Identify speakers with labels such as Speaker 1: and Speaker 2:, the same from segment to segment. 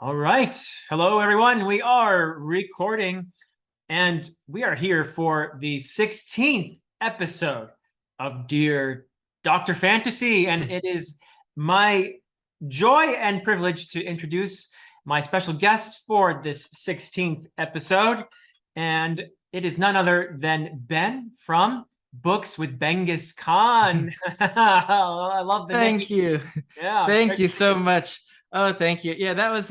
Speaker 1: All right. Hello, everyone. We are recording and we are here for the 16th episode of Dear Dr. Fantasy. And it is my joy and privilege to introduce my special guest for this 16th episode. And it is none other than Ben from Books with Benghis Kahn. I love the name.
Speaker 2: Thank you.
Speaker 1: Yeah.
Speaker 2: Thank you so much. Oh, thank you. Yeah, that was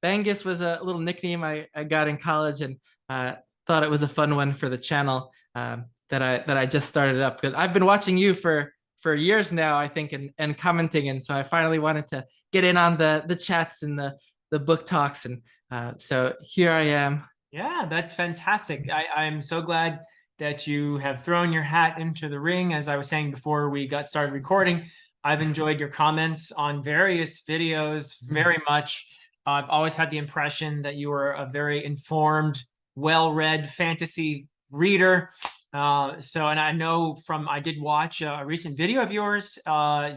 Speaker 2: Benghis was a little nickname I got in college and thought it was a fun one for the channel that I just started up because I've been watching you for years now, I think, and commenting, and so I finally wanted to get in on the chats and the book talks, and so here I am.
Speaker 1: Yeah, that's fantastic. I'm so glad that you have thrown your hat into the ring. As I was saying before we got started recording, I've enjoyed your comments on various videos very much. I've always had the impression that you are a very informed, well-read fantasy reader. And I know I did watch a recent video of yours,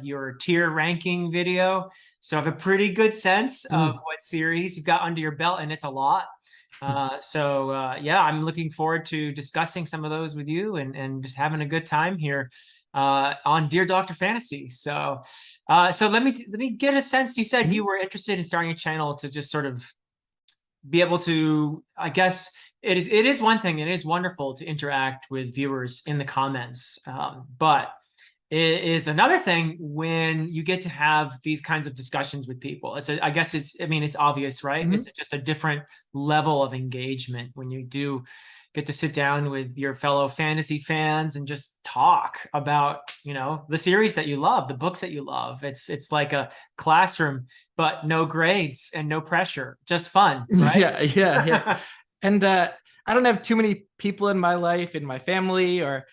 Speaker 1: your tier ranking video. So I have a pretty good sense of what series you've got under your belt, and it's a lot. Yeah, I'm looking forward to discussing some of those with you and having a good time here on Dear Dr. Fantasy. So let me get a sense. You said you were interested in starting a channel to just sort of be able to, I guess it is one thing. It is wonderful to interact with viewers in the comments, but it is another thing when you get to have these kinds of discussions with people. I guess I mean, it's obvious, right? It's just a different level of engagement when you do get to sit down with your fellow fantasy fans and just talk about, the series that you love, the books that you love. It's like a classroom, but no grades and no pressure, just fun, right?
Speaker 2: Yeah. And I don't have too many people in my life, in my family, or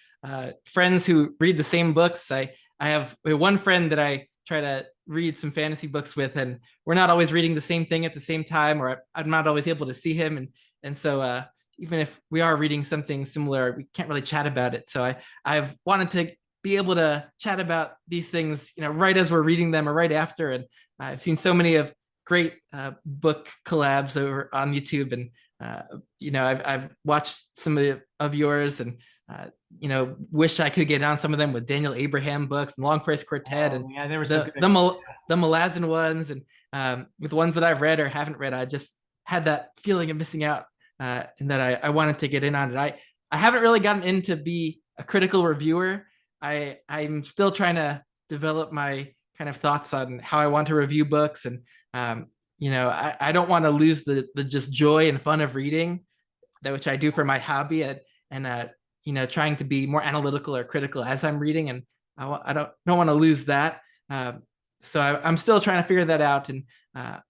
Speaker 2: friends who read the same books. I have one friend that I try to read some fantasy books with, and we're not always reading the same thing at the same time, or I'm not always able to see him, and so even if we are reading something similar, we can't really chat about it. So I've wanted to be able to chat about these things, right as we're reading them or right after. And I've seen so many of great book collabs over on YouTube, and I've watched some of yours, and wish I could get on some of them with Daniel Abraham books and Long Price Quartet, and
Speaker 1: Yeah, there were some good.
Speaker 2: the Malazan ones, and with ones that I've read or haven't read, I just had that feeling of missing out, and that I wanted to get in on it. I haven't really gotten into be a critical reviewer. I'm still trying to develop my kind of thoughts on how I want to review books, and I don't want to lose the just joy and fun of reading, that which I do for my hobby, and trying to be more analytical or critical as I'm reading, and I don't want to lose that. So I'm still trying to figure that out, and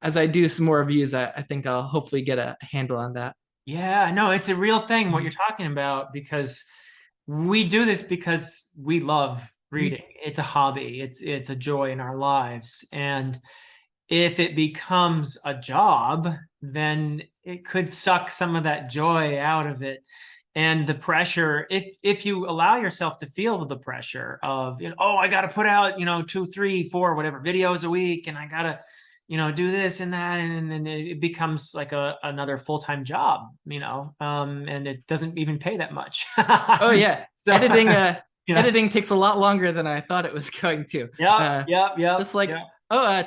Speaker 2: as I do some more reviews, I think I'll hopefully get a handle on that.
Speaker 1: Yeah, no, it's a real thing what you're talking about, because we do this because we love reading. It's a hobby. It's a joy in our lives. And if it becomes a job, then it could suck some of that joy out of it. And the pressure, if you allow yourself to feel the pressure of, oh, I got to put out, 2, 3, 4, whatever videos a week, and I got to, do this and that, and then it becomes like another full-time job, and it doesn't even pay that much.
Speaker 2: Oh yeah,
Speaker 1: So,
Speaker 2: editing takes a lot longer than I thought it was going to.
Speaker 1: yeah.
Speaker 2: Just like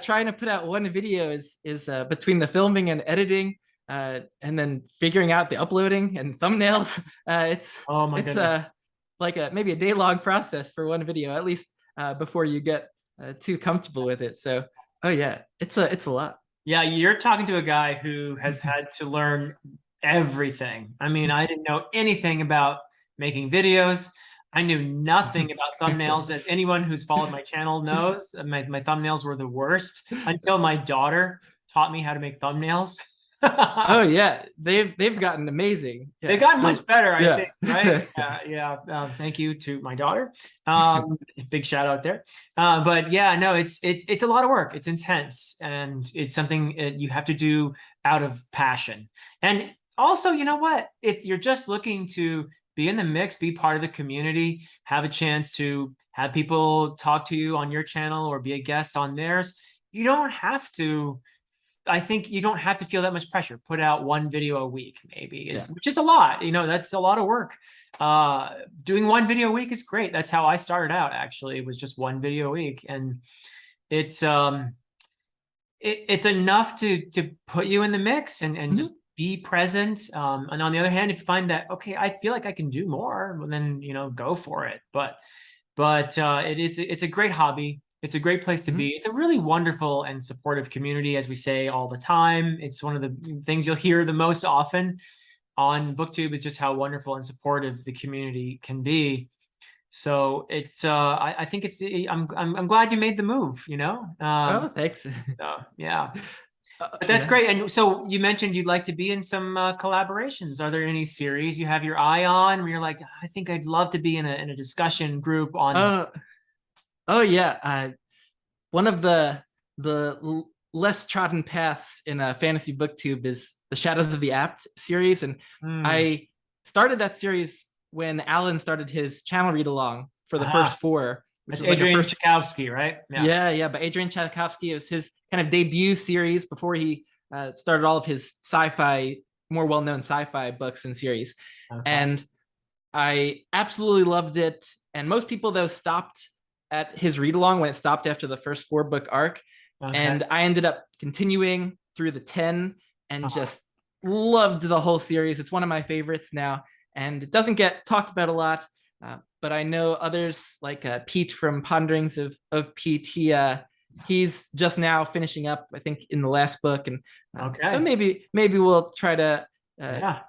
Speaker 2: trying to put out one video is between the filming and editing, and then figuring out the uploading and thumbnails.
Speaker 1: Oh my
Speaker 2: it's
Speaker 1: goodness.
Speaker 2: like maybe a day-long process for one video, at least before you get too comfortable with it. So oh yeah, it's a lot.
Speaker 1: Yeah, you're talking to a guy who has had to learn everything. I mean, I didn't know anything about making videos. I knew nothing about thumbnails. As anyone who's followed my channel knows, my thumbnails were the worst until my daughter taught me how to make thumbnails.
Speaker 2: Oh yeah, they've gotten amazing. Yeah.
Speaker 1: They've gotten much better, I
Speaker 2: Yeah.
Speaker 1: think, right? Yeah. Thank you to my daughter. Big shout out there. But yeah, no, it's a lot of work. It's intense, and it's something you have to do out of passion. And also, you know what? If you're just looking to be in the mix, be part of the community, have a chance to have people talk to you on your channel or be a guest on theirs, you don't have to I think you don't have to feel that much pressure. Put out one video a week, maybe,
Speaker 2: Yeah.
Speaker 1: which is a lot. That's a lot of work. Doing one video a week is great. That's how I started out. Actually, it was just one video a week, and it's it's enough to put you in the mix and just be present. And on the other hand, if you find that, okay, I feel like I can do more, well, then go for it. But it's a great hobby. It's a great place to be. It's a really wonderful and supportive community, as we say all the time. It's one of the things you'll hear the most often on Booktube, is just how wonderful and supportive the community can be. So it's I think I'm glad you made the move,
Speaker 2: Oh, thanks.
Speaker 1: so yeah. But that's great. And so you mentioned you'd like to be in some collaborations. Are there any series you have your eye on where you're like, I think I'd love to be in a discussion group on?
Speaker 2: Oh yeah. One of the less trodden paths in a fantasy booktube is the Shadows of the Apt series, and I started that series when Alan started his channel read along for the first four.
Speaker 1: That's Adrian Tchaikovsky, right?
Speaker 2: Yeah. But Adrian Tchaikovsky, it was his kind of debut series before he started all of his sci-fi, more well-known sci-fi books and series.
Speaker 1: Okay.
Speaker 2: And I absolutely loved it. And most people, though, stopped at his read along when it stopped after the first 4-book arc.
Speaker 1: Okay.
Speaker 2: And I ended up continuing through the 10 and just loved the whole series. It's one of my favorites now, and it doesn't get talked about a lot. But I know others like Pete from Ponderings of Pete. He's just now finishing up, I think, in the last book, and so maybe we'll try to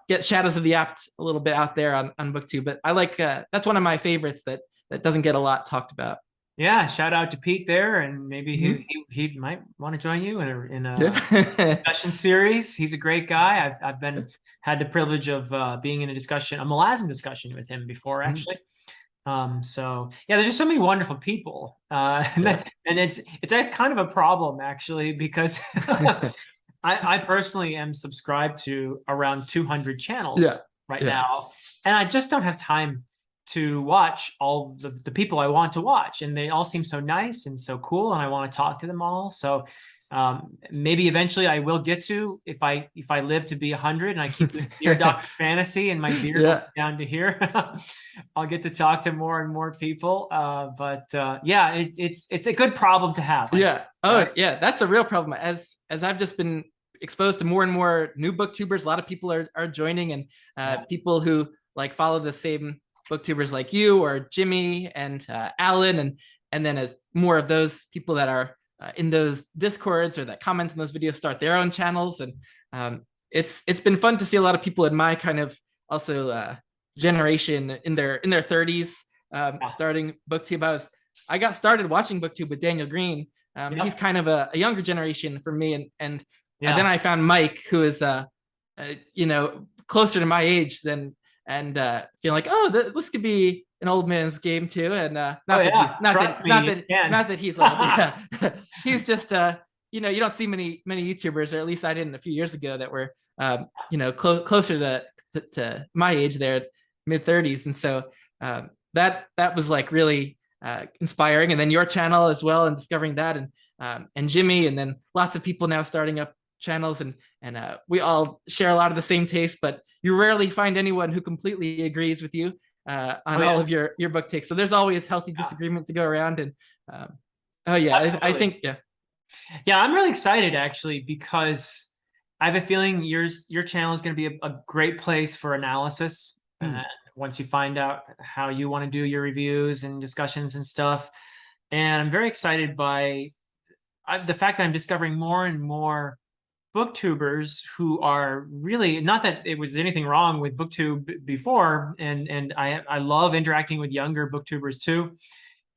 Speaker 2: get Shadows of the Apt a little bit out there on Booktube. But I like that's one of my favorites that doesn't get a lot talked about.
Speaker 1: Yeah, shout out to Pete there, and maybe he might want to join you in a discussion series. He's a great guy. I've had the privilege of being in a Malazan discussion with him before, actually. So yeah, there's just so many wonderful people, and it's a kind of a problem, actually, because I personally am subscribed to around 200 channels right now, and I just don't have time to watch all the people I want to watch, and they all seem so nice and so cool, and I want to talk to them all. So maybe eventually I will get to, if I live to be 100 and I keep the Dear Dr. Fantasy and my beard down to here, I'll get to talk to more and more people. But it's a good problem to have.
Speaker 2: That's a real problem. As I've just been exposed to more and more new booktubers, a lot of people are joining, and people who like follow the same booktubers like you or Jimmy and Alan, and then as more of those people that are in those discords or that comment on those videos start their own channels, and it's been fun to see a lot of people in my kind of also generation in their 30s starting booktube. I got started watching booktube with Daniel Green. He's kind of a younger generation from me, and then I found Mike, who is closer to my age than, and feeling like, this could be an old man's game too, and not that he's old. He's just you don't see many YouTubers, or at least I didn't a few years ago, that were closer to my age there, mid-30s, and so that was like really inspiring. And then your channel as well, and discovering that, and Jimmy, and then lots of people now starting up channels, and we all share a lot of the same tastes, but you rarely find anyone who completely agrees with you on all of your book takes. So there's always healthy disagreement to go around, and I think
Speaker 1: I'm really excited, actually, because I have a feeling your channel is going to be a great place for analysis. Once you find out how you want to do your reviews and discussions and stuff. And I'm very excited by the fact that I'm discovering more and more booktubers who are really, not that it was anything wrong with booktube before, and I love interacting with younger booktubers too.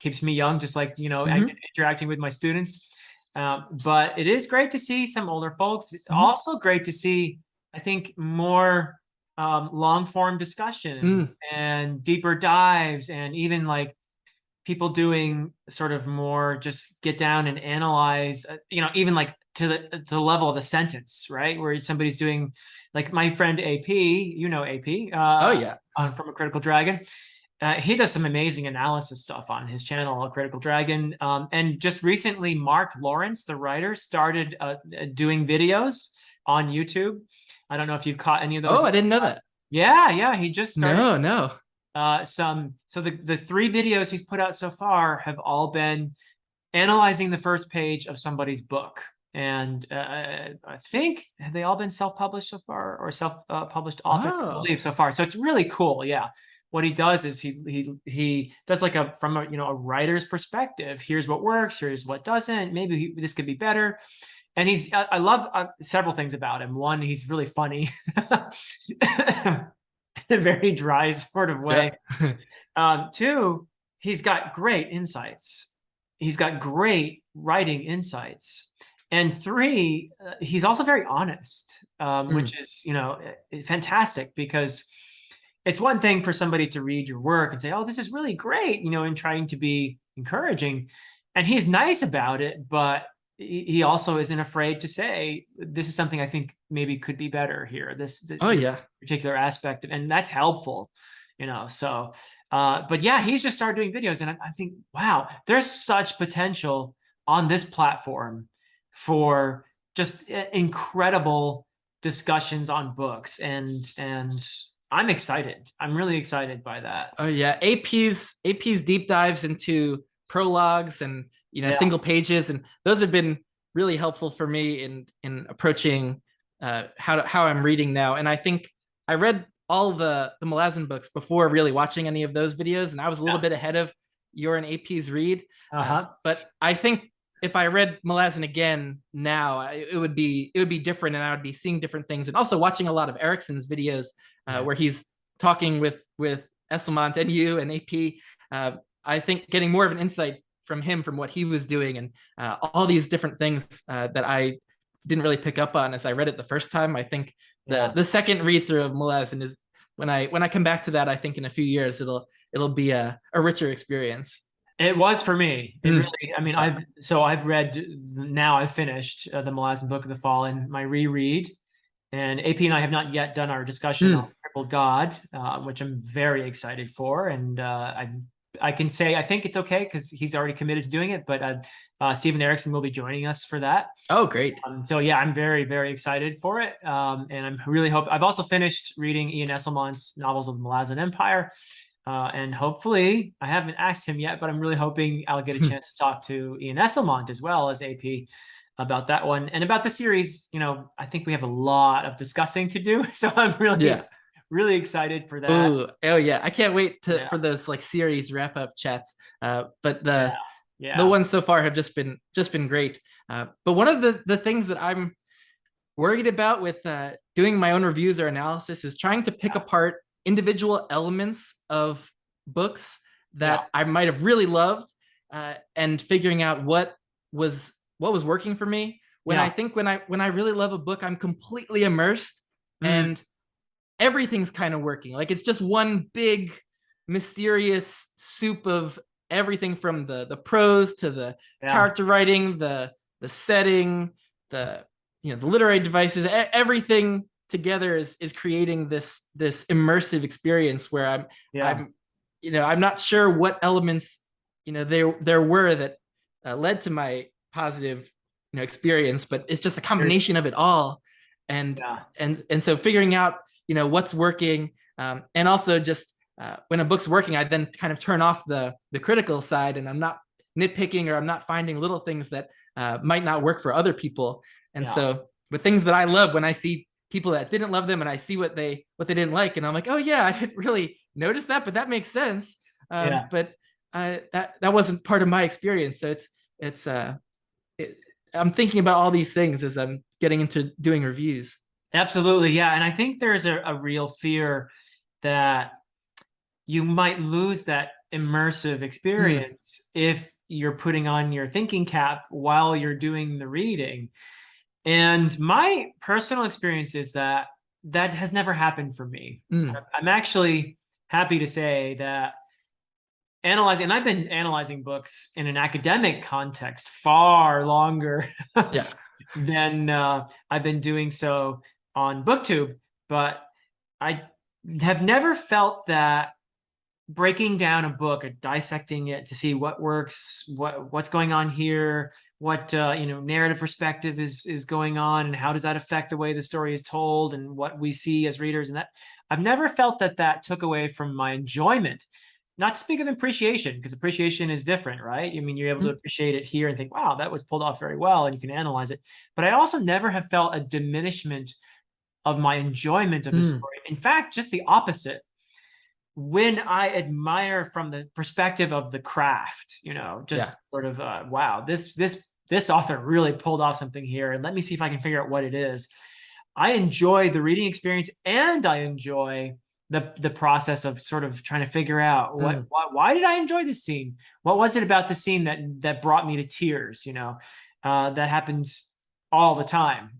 Speaker 1: Keeps me young, just like interacting with my students. But it is great to see some older folks. It's also great to see, I think, more long form discussion and deeper dives, and even like people doing sort of more just get down and analyze, even like to the level of a sentence, right? Where somebody's doing, like my friend AP, AP, from A Critical Dragon. He does some amazing analysis stuff on his channel, Critical Dragon. And just recently, Mark Lawrence, the writer, started doing videos on YouTube. I don't know if you've caught any of those.
Speaker 2: Oh, I didn't know that.
Speaker 1: Yeah, he just started.
Speaker 2: No.
Speaker 1: So the 3 videos he's put out so far have all been analyzing the first page of somebody's book. And I think, have they all been self-published so far, or self-published authors, I believe, so far. So it's really cool. Yeah. What he does is he does like from a writer's perspective. Here's what works. Here's what doesn't. Maybe this could be better. And I love several things about him. One, he's really funny, in a very dry sort of way.
Speaker 2: Yeah.
Speaker 1: 2, he's got great insights. He's got great writing insights. And 3, he's also very honest, which is, fantastic, because it's one thing for somebody to read your work and say, oh, this is really great, and trying to be encouraging. And he's nice about it, but he also isn't afraid to say, this is something I think maybe could be better here. This particular aspect, and that's helpful, so, but yeah, he's just started doing videos, and I think, wow, there's such potential on this platform for just incredible discussions on books, and I'm excited. I'm really excited by that.
Speaker 2: Oh yeah, AP's deep dives into prologues and single pages, and those have been really helpful for me in approaching how I'm reading now. And I think I read all the Malazan books before really watching any of those videos, and I was a little bit ahead of your and AP's read. But I think if I read Malazan again now, it would be different, and I would be seeing different things, and also watching a lot of Erickson's videos where he's talking with Esselmont and you and AP. I think getting more of an insight from him, from what he was doing, and all these different things that I didn't really pick up on as I read it the first time. I think the second read through of Malazan is, when I come back to that, I think in a few years it'll be a richer experience.
Speaker 1: It was for me. It really, I mean, I've read, now I've finished the Malazan Book of the Fall in my reread, and AP and I have not yet done our discussion on Crippled God, which I'm very excited for. And I can say, I think it's okay because he's already committed to doing it, but Stephen Erickson will be joining us for that.
Speaker 2: Oh, great.
Speaker 1: So yeah, I'm very, very excited for it. And I'm really I've also finished reading Ian Esselmont's novels of the Malazan Empire. And hopefully, I haven't asked him yet, but I'm really hoping I'll get a chance to talk to Ian Esselmont as well as AP about that one. And about the series, I think we have a lot of discussing to do. So I'm really excited for that.
Speaker 2: Ooh, oh yeah, I can't wait for those like series wrap up chats. But the ones so far have just been great. But one of the things that I'm worried about with doing my own reviews or analysis is trying to pick apart individual elements of books that I might have really loved, and figuring out what was working for me. I think when I really love a book, I'm completely immersed, and everything's kind of working. Like it's just one big mysterious soup of everything, from the prose to the character writing, the setting, the literary devices, everything together is creating this immersive experience where I'm not sure what elements there were that led to my positive experience, but it's just a combination of it all, and so figuring out what's working, and also just when a book's working, I then kind of turn off the critical side, and I'm not nitpicking, or I'm not finding little things that might not work for other people. And so with things that I love, when I see people that didn't love them, and I see what they didn't like, and I'm like, oh yeah, I didn't really notice that, but that makes sense. But that wasn't part of my experience. So I'm thinking about all these things as I'm getting into doing reviews.
Speaker 1: Absolutely, yeah. And I think there's a real fear that you might lose that immersive experience if you're putting on your thinking cap while you're doing the reading. And my personal experience is that has never happened for me. I'm actually happy to say that and I've been analyzing books in an academic context far longer than I've been doing so on Booktube, but I have never felt that breaking down a book or dissecting it to see what works, what's going on here, what narrative perspective is going on, and how does that affect the way the story is told and what we see as readers. And that I've never felt that took away from my enjoyment. Not to speak of appreciation, because appreciation is different, right? I mean, you're able to appreciate it here and think, wow, that was pulled off very well, and you can analyze it. But I also never have felt a diminishment of my enjoyment of a story. In fact, just the opposite. When I admire from the perspective of the craft, just sort of, wow, this author really pulled off something here, and let me see if I can figure out what it is. I enjoy the reading experience, and I enjoy the process of sort of trying to figure out why did I enjoy this scene? What was it about the scene that brought me to tears? That happens all the time.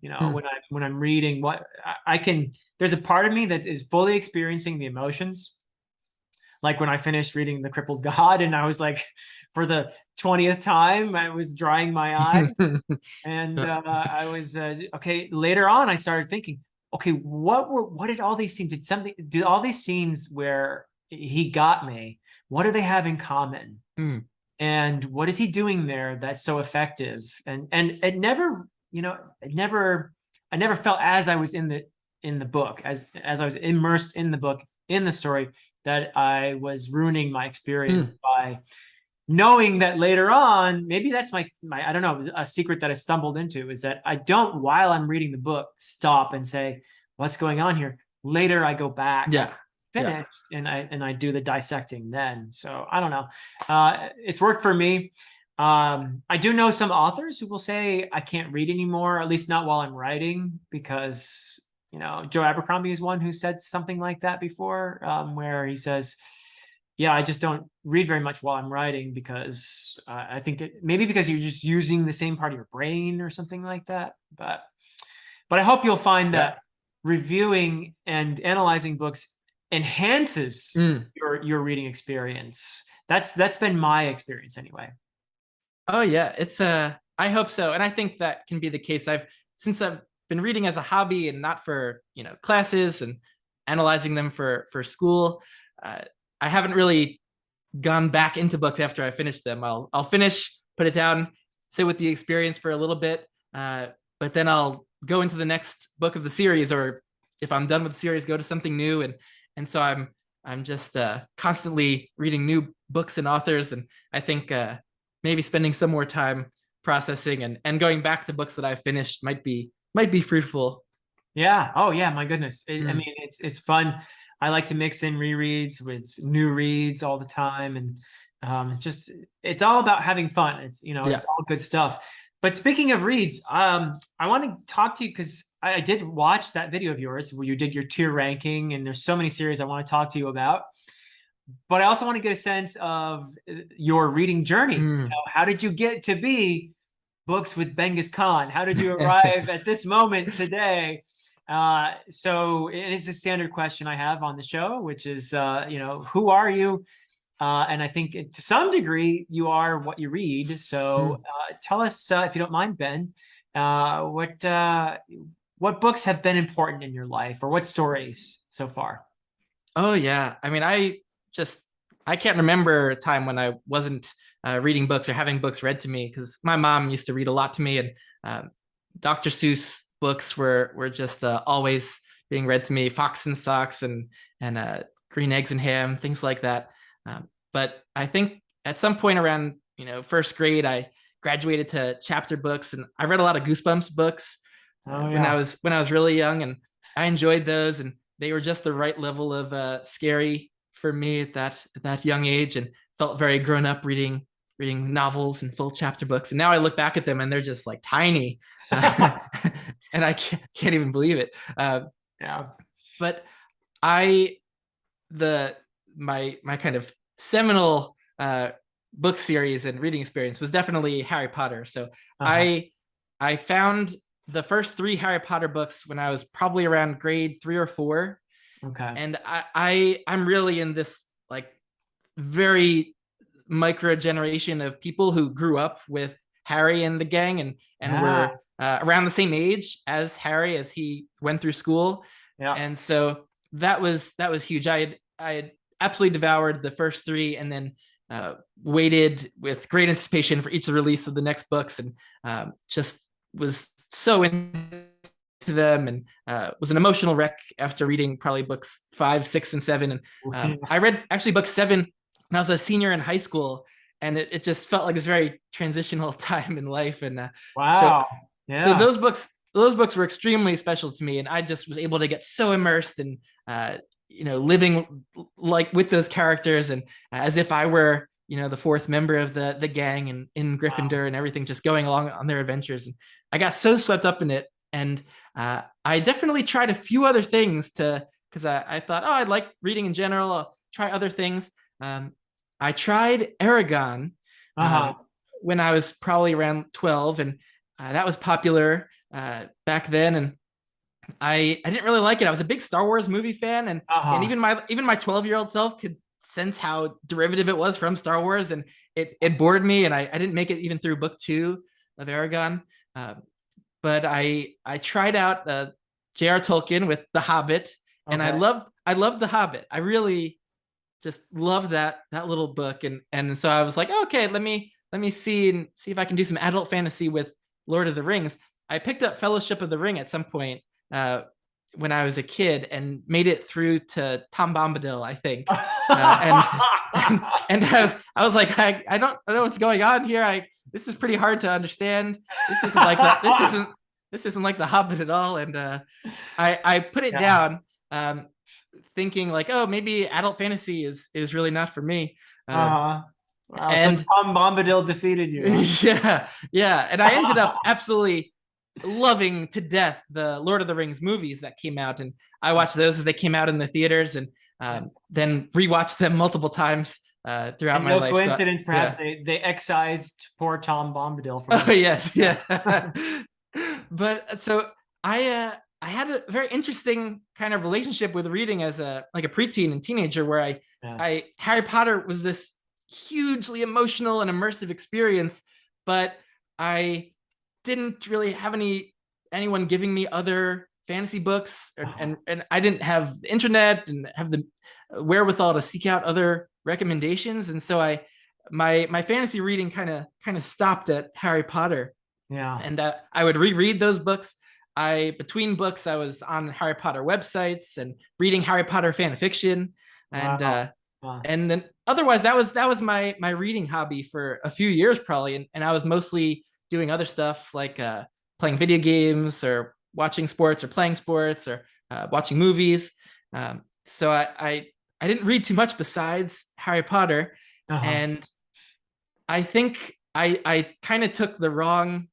Speaker 1: When I'm reading, what I can. There's a part of me that is fully experiencing the emotions. Like when I finished reading The Crippled God, and I was like, for the 20th time, I was drying my eyes. And I was okay. Later on, I started thinking, okay, what did all these scenes? Did all these scenes where he got me? What do they have in common? And what is he doing there that's so effective? And it never, I never felt as I was in the book, as I was immersed in the book, in the story, that I was ruining my experience by knowing that later on. Maybe that's my I don't know, a secret that I stumbled into, is that I don't, while I'm reading the book, stop and say, what's going on here? Later I go back, finish, and I do the dissecting then. So I don't know. It's worked for me. I do know some authors who will say I can't read anymore, at least not while I'm writing, because Joe Abercrombie is one who said something like that before, where he says, yeah, I just don't read very much while I'm writing, because I think maybe because you're just using the same part of your brain or something like that. But I hope you'll find that reviewing and analyzing books enhances your reading experience. That's been my experience anyway.
Speaker 2: Oh yeah, it's I hope so, and I think that can be the case. Since I've been reading as a hobby and not for classes and analyzing them for school. I haven't really gone back into books after I finish them. I'll finish, put it down, sit with the experience for a little bit, but then I'll go into the next book of the series, or if I'm done with the series, go to something new. And so I'm just constantly reading new books and authors, and I think maybe spending some more time processing and going back to books that I've finished might be fruitful.
Speaker 1: Yeah. Oh yeah. My goodness. I mean, it's fun. I like to mix in rereads with new reads all the time, and it's all about having fun. It's it's all good stuff. But speaking of reads, I want to talk to you because I did watch that video of yours where you did your tier ranking, and there's so many series I want to talk to you about. But I also want to get a sense of your reading journey. How did you get to be Books with Benghis Kahn? How did you arrive at this moment today? So it's a standard question I have on the show, which is, who are you? And I think to some degree you are what you read. So tell us, if you don't mind, Ben, what books have been important in your life, or what stories so far?
Speaker 2: Oh yeah, I mean, I can't remember a time when I wasn't reading books or having books read to me, because my mom used to read a lot to me, and Dr. Seuss books were just always being read to me. Fox and Socks and Green Eggs and Ham, things like that. But I think at some point around first grade, I graduated to chapter books, and I read a lot of Goosebumps books when I was really young, and I enjoyed those, and they were just the right level of scary for me at that young age, and felt very grown up reading novels and full chapter books. And now I look back at them and they're just like tiny, and I can't even believe it. But my kind of seminal book series and reading experience was definitely Harry Potter. So I found the first 3 Harry Potter books when I was probably around grade 3 or 4.
Speaker 1: Okay.
Speaker 2: And I'm really in this like very micro generation of people who grew up with Harry and the gang, and were around the same age as Harry as he went through school. And so that was huge. I absolutely devoured the first three, and then waited with great anticipation for each release of the next books, and just was so into them, and was an emotional wreck after reading probably books 5, 6, and 7. And I read actually book 7 when I was a senior in high school, and it just felt like this very transitional time in life. And
Speaker 1: Wow.
Speaker 2: so
Speaker 1: Yeah.
Speaker 2: those books were extremely special to me, and I just was able to get so immersed in living like with those characters, and as if I were the fourth member of the gang and in Gryffindor, and everything, just going along on their adventures. And I got so swept up in it. And I definitely tried a few other things because I thought, oh, I'd like reading in general. I'll try other things. I tried Aragon when I was probably around 12, and that was popular back then. And I didn't really like it. I was a big Star Wars movie fan, and even my 12-year-old self could sense how derivative it was from Star Wars, and it bored me, and I didn't make it even through book 2 of Aragon. But I tried out J.R. Tolkien with The Hobbit, and I loved The Hobbit. I really just loved that little book, and so I was like, okay, let me see if I can do some adult fantasy with Lord of the Rings. I picked up Fellowship of the Ring at some point when I was a kid, and made it through to Tom Bombadil, I think. And I was like, I don't know what's going on here. This is pretty hard to understand. This isn't like that. This isn't like The Hobbit at all. And I put it down, thinking like, oh, maybe adult fantasy is really not for me.
Speaker 1: Wow,
Speaker 2: and
Speaker 1: so Tom Bombadil defeated you. Huh?
Speaker 2: Yeah. And I ended up absolutely loving to death the Lord of the Rings movies that came out, and I watched those as they came out in the theaters, and then rewatched them multiple times throughout my life.
Speaker 1: No coincidence, perhaps they excised poor Tom Bombadil from.
Speaker 2: Oh yes, yeah. But so I had a very interesting kind of relationship with reading as a preteen and teenager, where Harry Potter was this hugely emotional and immersive experience, but I didn't really have anyone giving me other fantasy books, and I didn't have the internet and have the wherewithal to seek out other recommendations, and so my fantasy reading kind of stopped at Harry Potter.
Speaker 1: Yeah.
Speaker 2: And I would reread those books. Between books, I was on Harry Potter websites and reading Harry Potter fan fiction, and and then otherwise that was my reading hobby for a few years probably, and I was mostly doing other stuff like playing video games, or watching sports, or playing sports, or watching movies. So I didn't read too much besides Harry Potter, and I think I kind of took the wrong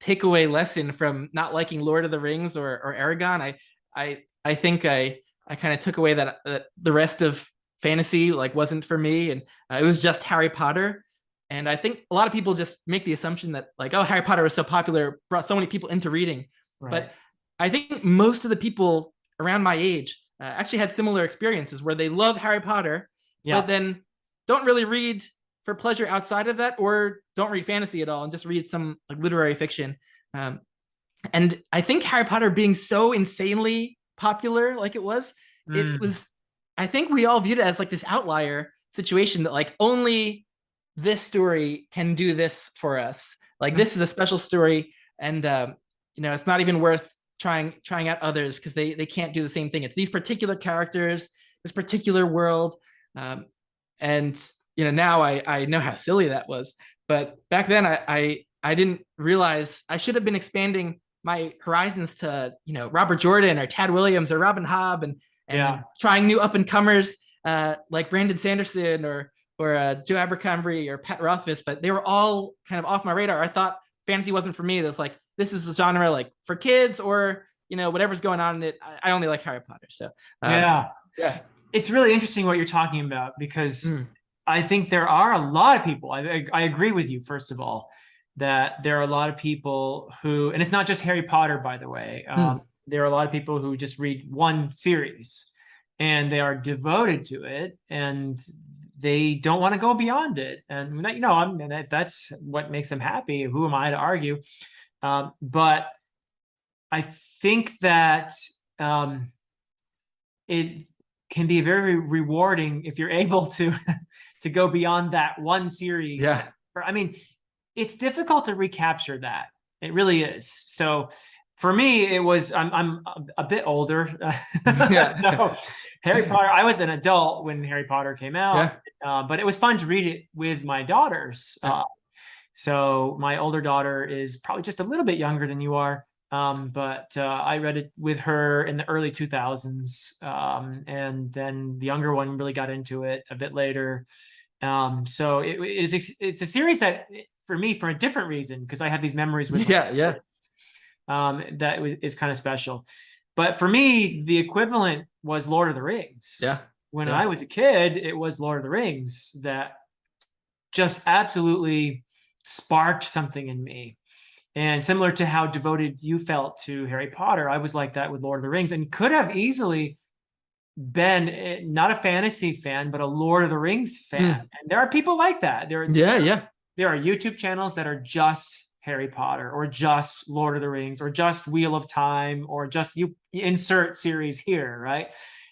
Speaker 2: takeaway lesson from not liking Lord of the Rings or Aragon. I think I kind of took away that the rest of fantasy wasn't for me, and it was just Harry Potter. And I think a lot of people just make the assumption that oh, Harry Potter was so popular, brought so many people into reading. Right. But I think most of the people around my age actually had similar experiences where they love Harry Potter, but then don't really read for pleasure outside of that, or don't read fantasy at all and just read some literary fiction. And I think Harry Potter being so insanely popular it was, I think we all viewed it as this outlier situation that only this story can do this for us. This is a special story, and it's not even worth trying out others because they can't do the same thing. It's these particular characters, this particular world, and now I know how silly that was. But back then I didn't realize I should have been expanding my horizons to Robert Jordan or Tad Williams or Robin Hobb, and trying new up and comers like Brandon Sanderson or Joe Abercrombie or Pat Rothfuss, but they were all kind of off my radar. I thought fantasy wasn't for me. That's this is the genre for kids, or whatever's going on in it. I only like Harry Potter. So
Speaker 1: it's really interesting what you're talking about, because I think there are a lot of people. I agree with you, first of all, that there are a lot of people who, and it's not just Harry Potter, by the way. There are a lot of people who just read one series and they are devoted to it, and they don't want to go beyond it. And if that's what makes them happy, who am I to argue? But I think that can be very rewarding if you're able to to go beyond that one series.
Speaker 2: Yeah.
Speaker 1: I mean, it's difficult to recapture that. It really is. So for me, it was, I'm a bit older.
Speaker 2: Yeah.
Speaker 1: So Harry Potter, I was an adult when Harry Potter came out, but it was fun to read it with my daughters. So my older daughter is probably just a little bit younger than you are. But I read it with her in the early 2000s. And then the younger one really got into it a bit later. So it's a series that for me, for a different reason, because I have these memories with
Speaker 2: yeah, yeah.
Speaker 1: That is kind of special. But for me, the equivalent was Lord of the Rings.
Speaker 2: Yeah.
Speaker 1: When I was a kid, it was Lord of the Rings that just absolutely sparked something in me. And similar to how devoted you felt to Harry Potter, I was like that with Lord of the Rings, and could have easily been not a fantasy fan, but a Lord of the Rings fan. And there are people like that. There are YouTube channels that are just Harry Potter, or just Lord of the Rings, or just Wheel of Time, or just you insert series here, right?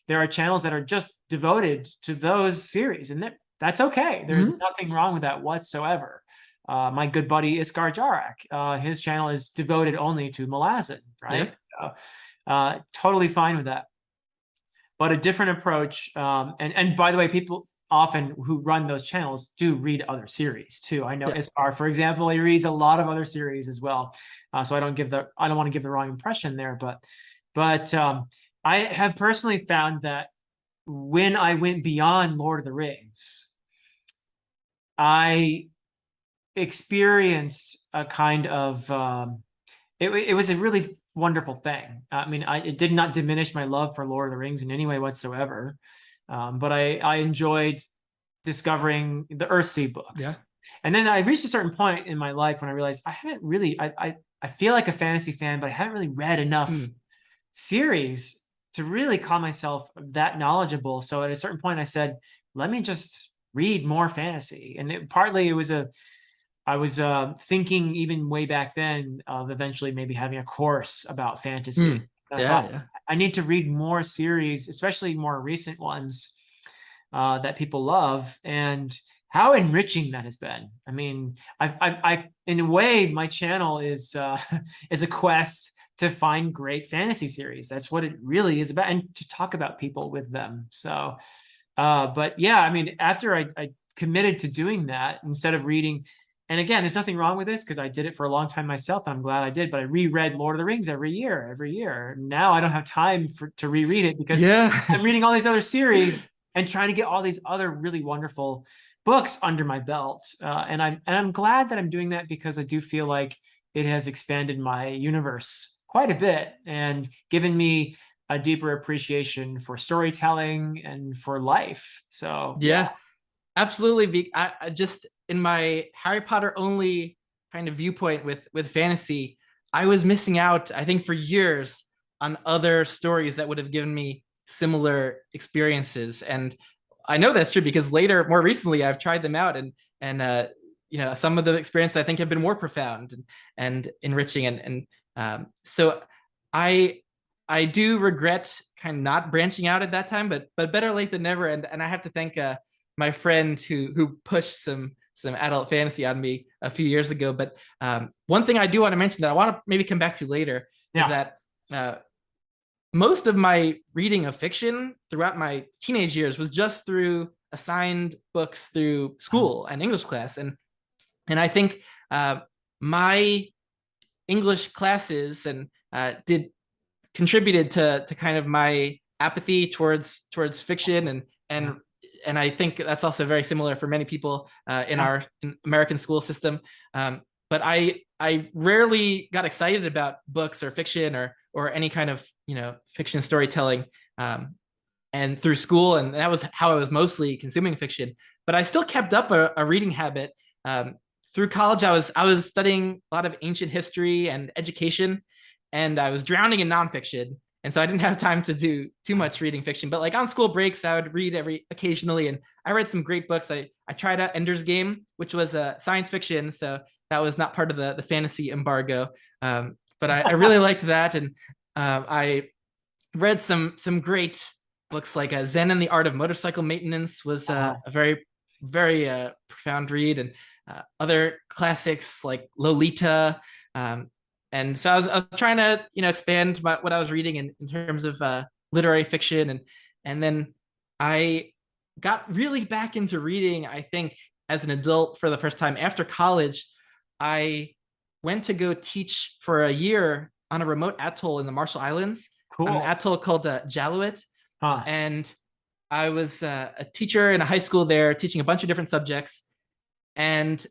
Speaker 1: There are channels that are just devoted to those series, and that's okay. There's nothing wrong with that whatsoever. My good buddy Iskar Jarak, his channel is devoted only to Malazan, right? So, totally fine with that. But a different approach. And by the way, people often who run those channels do read other series too. I know Iskar, for example, he reads a lot of other series as well. So I don't want to give the wrong impression there, but I have personally found that when I went beyond Lord of the Rings, I experienced a kind of it was a really wonderful thing. I mean, it did not diminish my love for Lord of the Rings in any way whatsoever, but I enjoyed discovering the Earthsea books. And then I reached a certain point in my life when I realized I haven't really, I feel like a fantasy fan, but I haven't really read enough series to really call myself that knowledgeable. So at a certain point I said, let me just read more fantasy. And partly it was I was thinking even way back then of eventually maybe having a course about fantasy. I need to read more series, especially more recent ones that people love, and how enriching that has been. I mean, I in a way, my channel is is a quest to find great fantasy series. That's what it really is about, and to talk about people with them. So, but yeah, I mean, after I committed to doing that, instead of reading. And again, there's nothing wrong with this because I did it for a long time myself, and I'm glad I did. But I reread Lord of the Rings every year. Now I don't have time to reread it because I'm reading all these other series and trying to get all these other really wonderful books under my belt. And I'm glad that I'm doing that, because I do feel like it has expanded my universe quite a bit and given me a deeper appreciation for storytelling and for life. So
Speaker 2: absolutely. I just, in my Harry Potter only kind of viewpoint with fantasy, I was missing out, I think, for years on other stories that would have given me similar experiences. And I know that's true because more recently, I've tried them out, and some of the experiences I think have been more profound and enriching. And so I do regret kind of not branching out at that time, but better late than never. And I have to thank my friend who pushed some adult fantasy on me a few years ago. But one thing I do want to mention that I want to maybe come back to later is that most of my reading of fiction throughout my teenage years was just through assigned books through school and English class. And I think my English classes contributed to kind of my apathy towards fiction, and I think that's also very similar for many people in our American school system. But I rarely got excited about books or fiction or any kind of fiction storytelling, and through school, and that was how I was mostly consuming fiction. But I still kept up a reading habit. Through college, I was studying a lot of ancient history and education, and I was drowning in nonfiction. And so I didn't have time to do too much reading fiction, but like on school breaks, I would read occasionally. And I read some great books. I tried out Ender's Game, which was science fiction. So that was not part of the fantasy embargo. But I really liked that. And I read some great books like Zen and the Art of Motorcycle Maintenance was a very, very profound read, and other classics like Lolita. And so I was trying to, expand what I was reading in terms of literary fiction, and then I got really back into reading, I think, as an adult for the first time after college. I went to go teach for a year on a remote atoll in the Marshall Islands, on an
Speaker 1: Cool.
Speaker 2: atoll called Jaluit.
Speaker 1: Huh.
Speaker 2: And I was a teacher in a high school there, teaching a bunch of different subjects. And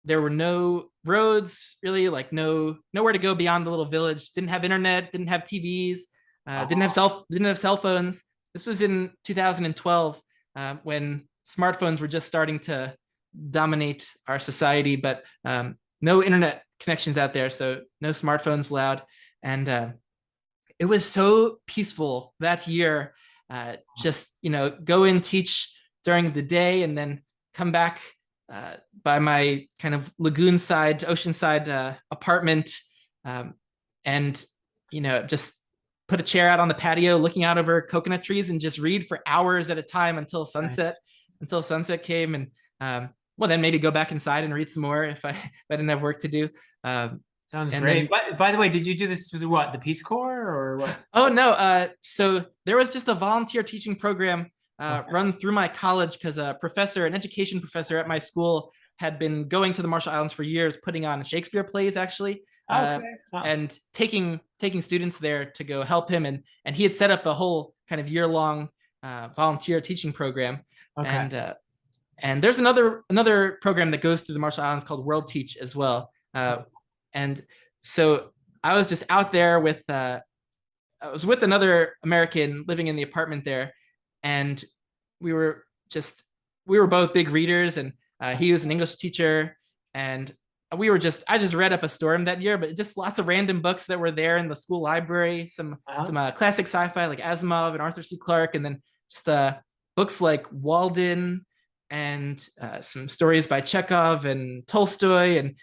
Speaker 2: there were no roads, really, like nowhere to go beyond the little village. Didn't have internet, didn't have TVs, didn't have cell phones. This was in 2012, when smartphones were just starting to dominate our society, but no internet connections out there, so no smartphones allowed. And it was so peaceful that year. Just go and teach during the day, and then come back by my kind of lagoon side, ocean side apartment, and just put a chair out on the patio, looking out over coconut trees, and just read for hours at a time until sunset.
Speaker 1: Nice.
Speaker 2: Until sunset came, and well, then maybe go back inside and read some more if I didn't have work to do.
Speaker 1: Sounds
Speaker 2: And
Speaker 1: great.
Speaker 2: then,
Speaker 1: By the way, did you do this through what? The Peace Corps or what?
Speaker 2: oh no, so there was just a volunteer teaching program
Speaker 1: Okay.
Speaker 2: run through my college, because an education professor at my school, had been going to the Marshall Islands for years, putting on Shakespeare plays, actually,
Speaker 1: Okay. Huh.
Speaker 2: and taking students there to go help him, and he had set up a whole kind of year-long volunteer teaching program.
Speaker 1: Okay.
Speaker 2: And there's another program that goes through the Marshall Islands called World Teach as well. And so I was just out there with I was with another American living in the apartment there, and we were both big readers, and he was an English teacher, and I just read up a storm that year, but just lots of random books that were there in the school library, some classic sci-fi like Asimov and Arthur C. Clarke, and then just books like Walden, and some stories by Chekhov and Tolstoy, and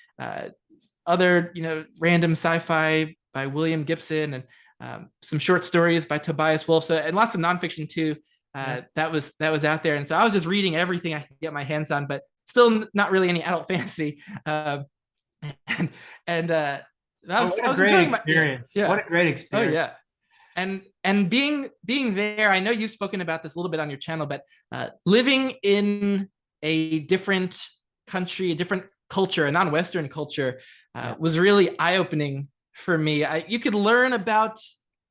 Speaker 2: other random sci-fi by William Gibson, and some short stories by Tobias Wolff, and lots of nonfiction too. That was out there, and so I was just reading everything I could get my hands on, but still not really any adult fantasy. And that was,
Speaker 1: what
Speaker 2: I
Speaker 1: a
Speaker 2: was
Speaker 1: great
Speaker 2: enjoying
Speaker 1: experience.
Speaker 2: yeah.
Speaker 1: What a great experience.
Speaker 2: Oh yeah. And being there, I know you've spoken about this a little bit on your channel, but living in a different country, a different culture, a non-Western culture, was really eye-opening for me. You could learn about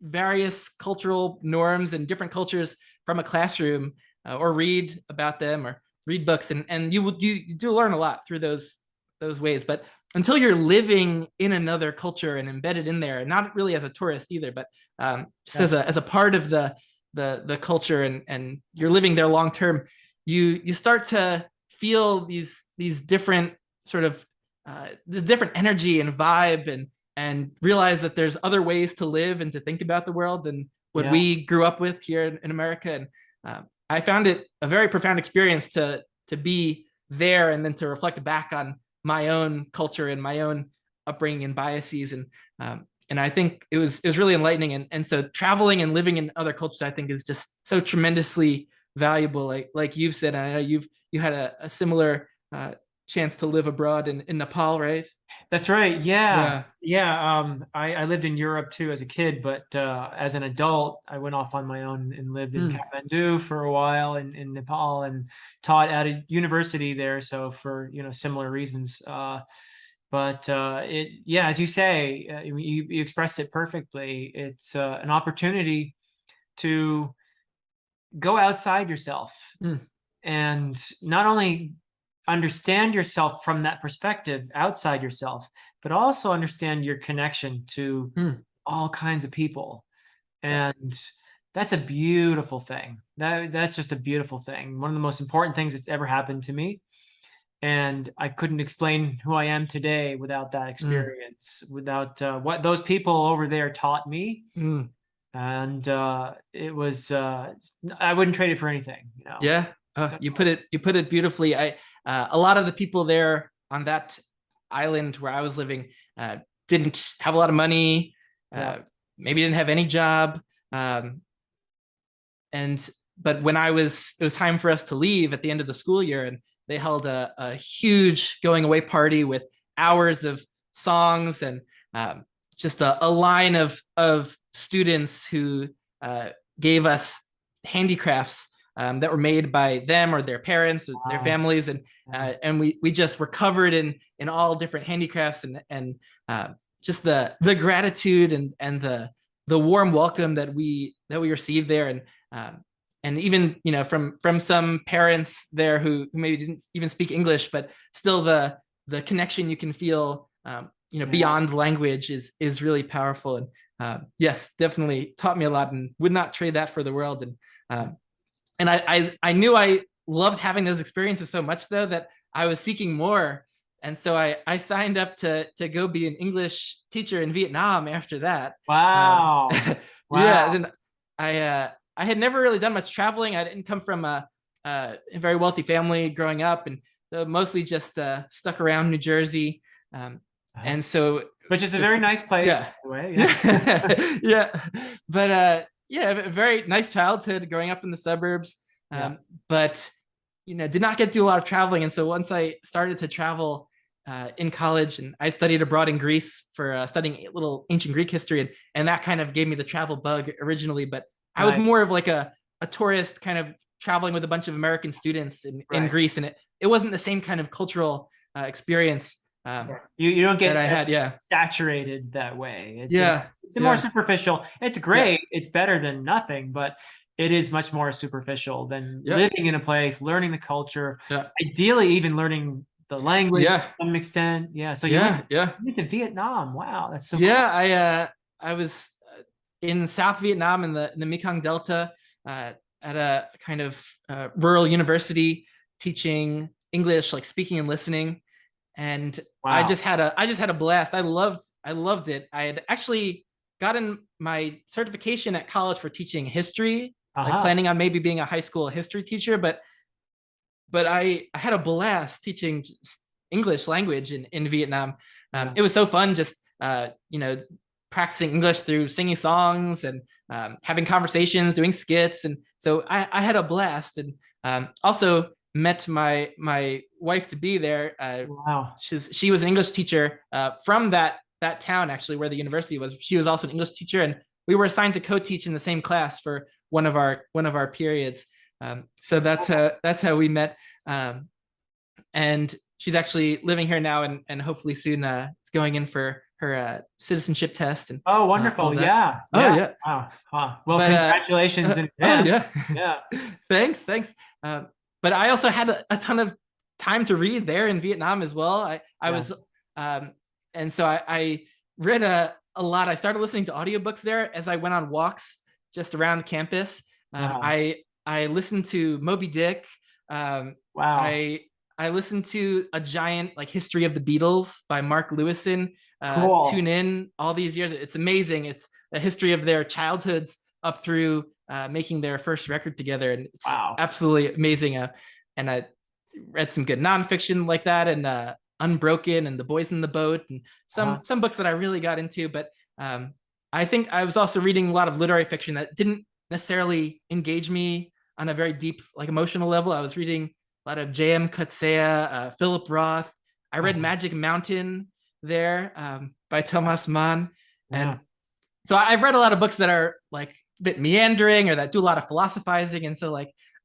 Speaker 2: various cultural norms and different cultures from a classroom, or read about them, or read books, and you do learn a lot through those ways. But until you're living in another culture and embedded in there, and not really as a tourist either, but just as a part of the culture, and you're living there long term, you start to feel these different sort of the different energy and vibe, and realize that there's other ways to live and to think about the world than what we grew up with here in America. And I found it a very profound experience to be there, and then to reflect back on my own culture and my own upbringing and biases. And I think it was really enlightening. And so traveling and living in other cultures, I think, is just so tremendously valuable. Like you've said, and I know you had a similar chance to live abroad in Nepal, right?
Speaker 1: That's right. Yeah. I lived in Europe too as a kid, but as an adult, I went off on my own and lived in Kathmandu for a while in Nepal, and taught at a university there. So for similar reasons. But as you say, you expressed it perfectly. It's an opportunity to go outside yourself, and not only understand yourself from that perspective outside yourself, but also understand your connection to all kinds of people. And that's a beautiful thing. That's just a beautiful thing. One of the most important things that's ever happened to me. And I couldn't explain who I am today without that experience, without what those people over there taught me. And it was I wouldn't trade it for anything.
Speaker 2: Yeah.
Speaker 1: So,
Speaker 2: you put it beautifully. A lot of the people there on that island where I was living didn't have a lot of money, maybe didn't have any job, and but when it was time for us to leave at the end of the school year, and they held a huge going away party with hours of songs and just a line of students who gave us handicrafts that were made by them or their parents or their families, and we just were covered in all different handicrafts, and just the gratitude and the warm welcome that we received there, and even from some parents there who maybe didn't even speak English, but still the connection you can feel beyond language is really powerful. And yes, definitely taught me a lot, and would not trade that for the world. And I knew I loved having those experiences so much, though, that I was seeking more. And so I signed up to go be an English teacher in Vietnam after that.
Speaker 1: Wow. Wow.
Speaker 2: Yeah, and I had never really done much traveling. I didn't come from a very wealthy family growing up, and mostly just stuck around New Jersey. And so,
Speaker 1: which is a very nice place,
Speaker 2: yeah.
Speaker 1: by the way.
Speaker 2: Yeah. Yeah. But yeah, a very nice childhood growing up in the suburbs. But did not get to do a lot of traveling. And so once I started to travel in college, and I studied abroad in Greece for studying a little ancient Greek history, and that kind of gave me the travel bug originally. But I was more of like a tourist, kind of traveling with a bunch of American students in Greece, and it wasn't the same kind of cultural experience.
Speaker 1: You don't get
Speaker 2: that I had,
Speaker 1: saturated that way. It's more superficial. It's great. It's better than nothing, but it is much more superficial than living in a place, learning the culture, ideally even learning the language to some extent. Yeah. So you went to Vietnam. Wow, that's so cool.
Speaker 2: I was in South Vietnam in the Mekong Delta at a kind of rural university teaching English, like speaking and listening. And I just had a blast. I loved it. I had actually gotten my certification at college for teaching history, like planning on maybe being a high school history teacher, but I had a blast teaching English language in Vietnam. It was so fun, just practicing English through singing songs and having conversations, doing skits, and so I had a blast. And also met my wife to be there. She was an English teacher from that town, actually, where the university was. She was also an English teacher, and we were assigned to co-teach in the same class for one of our periods. So that's how we met. And she's actually living here now, and hopefully soon is going in for her citizenship test. And
Speaker 1: oh, wonderful! Wow. Well, congratulations in advance.
Speaker 2: Thanks. But I also had a ton of time to read there in Vietnam as well. I was, and so I read a lot. I started listening to audiobooks there as I went on walks just around campus. I listened to Moby Dick. I listened to a giant history of the Beatles by Mark Lewison. Tune in all these years. It's amazing. It's a history of their childhoods up through making their first record together, and it's absolutely amazing. And I read some good nonfiction like that, and Unbroken, and The Boys in the Boat, and some books that I really got into. But I think I was also reading a lot of literary fiction that didn't necessarily engage me on a very deep, emotional level. I was reading a lot of J.M. Coetzee, Philip Roth. I read Magic Mountain there by Thomas Mann, and so I've read a lot of books that are a bit meandering or that do a lot of philosophizing, and so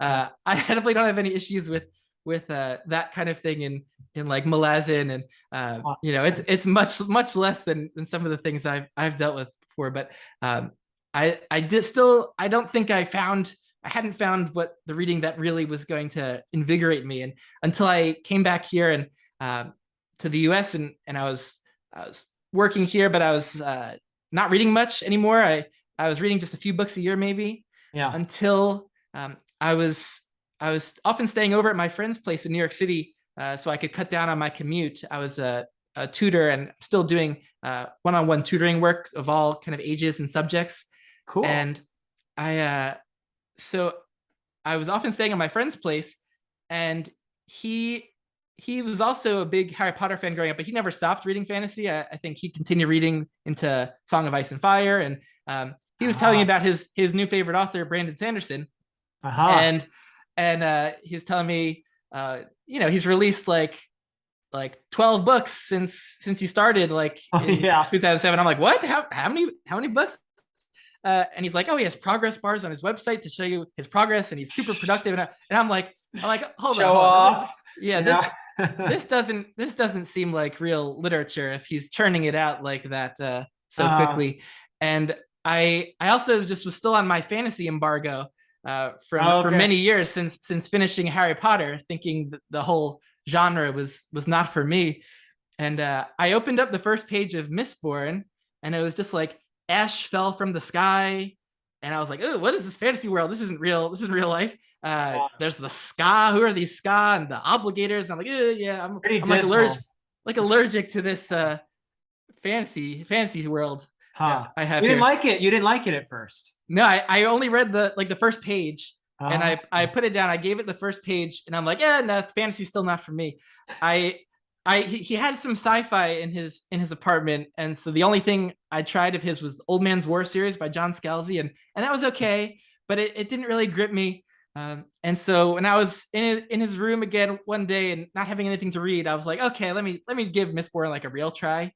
Speaker 2: I definitely don't have any issues with that kind of thing in Malazan, and it's much less than some of the things I've dealt with before. But I don't think I hadn't found what the reading that really was going to invigorate me, and until I came back here and to the US, and I was working here, but I was not reading much anymore. I was reading just a few books a year, maybe. Until I was often staying over at my friend's place in New York City, so I could cut down on my commute. I was a tutor and still doing one-on-one tutoring work of all kind of ages and subjects.
Speaker 1: Cool.
Speaker 2: And so I was often staying at my friend's place, and he was also a big Harry Potter fan growing up, but he never stopped reading fantasy. I think he continued reading into Song of Ice and Fire, and he was telling me about his new favorite author, Brandon Sanderson,
Speaker 1: Uh-huh.
Speaker 2: And he was telling me, he's released like 12 books since he started, like
Speaker 1: Oh,
Speaker 2: in
Speaker 1: yeah.
Speaker 2: 2007. I'm like, what? How many books? And he's like, oh, he has progress bars on his website to show you his progress, and he's super productive. And I'm like, hold
Speaker 1: Show
Speaker 2: on.
Speaker 1: off.
Speaker 2: Yeah,
Speaker 1: Yeah.
Speaker 2: this doesn't seem like real literature if he's churning it out like that so
Speaker 1: Uh,
Speaker 2: quickly. And I also just was still on my fantasy embargo for
Speaker 1: okay.
Speaker 2: many years since finishing Harry Potter, thinking that the whole genre was not for me. And I opened up the first page of Mistborn, and it was just like ash fell from the sky, and I was like, "Oh, what is this fantasy world? This isn't real. This isn't real life." There's the ska. Who are these ska and the obligators? And I'm like, yeah,
Speaker 1: Pretty
Speaker 2: I'm like
Speaker 1: dismal.
Speaker 2: allergic to this fantasy world
Speaker 1: Huh.
Speaker 2: I
Speaker 1: So
Speaker 2: have
Speaker 1: you didn't
Speaker 2: here.
Speaker 1: like it. You didn't like it at first.
Speaker 2: No, I only read the first page, and
Speaker 1: Oh.
Speaker 2: I put it down. I gave it the first page, and I'm like, yeah, no, fantasy's still not for me. I he had some sci-fi in his apartment, and so the only thing I tried of his was the Old Man's War series by John Scalzi, and that was okay, but it didn't really grip me. And so when I was in his room again one day and not having anything to read, I was like, okay, let me give Mistborn like a real try.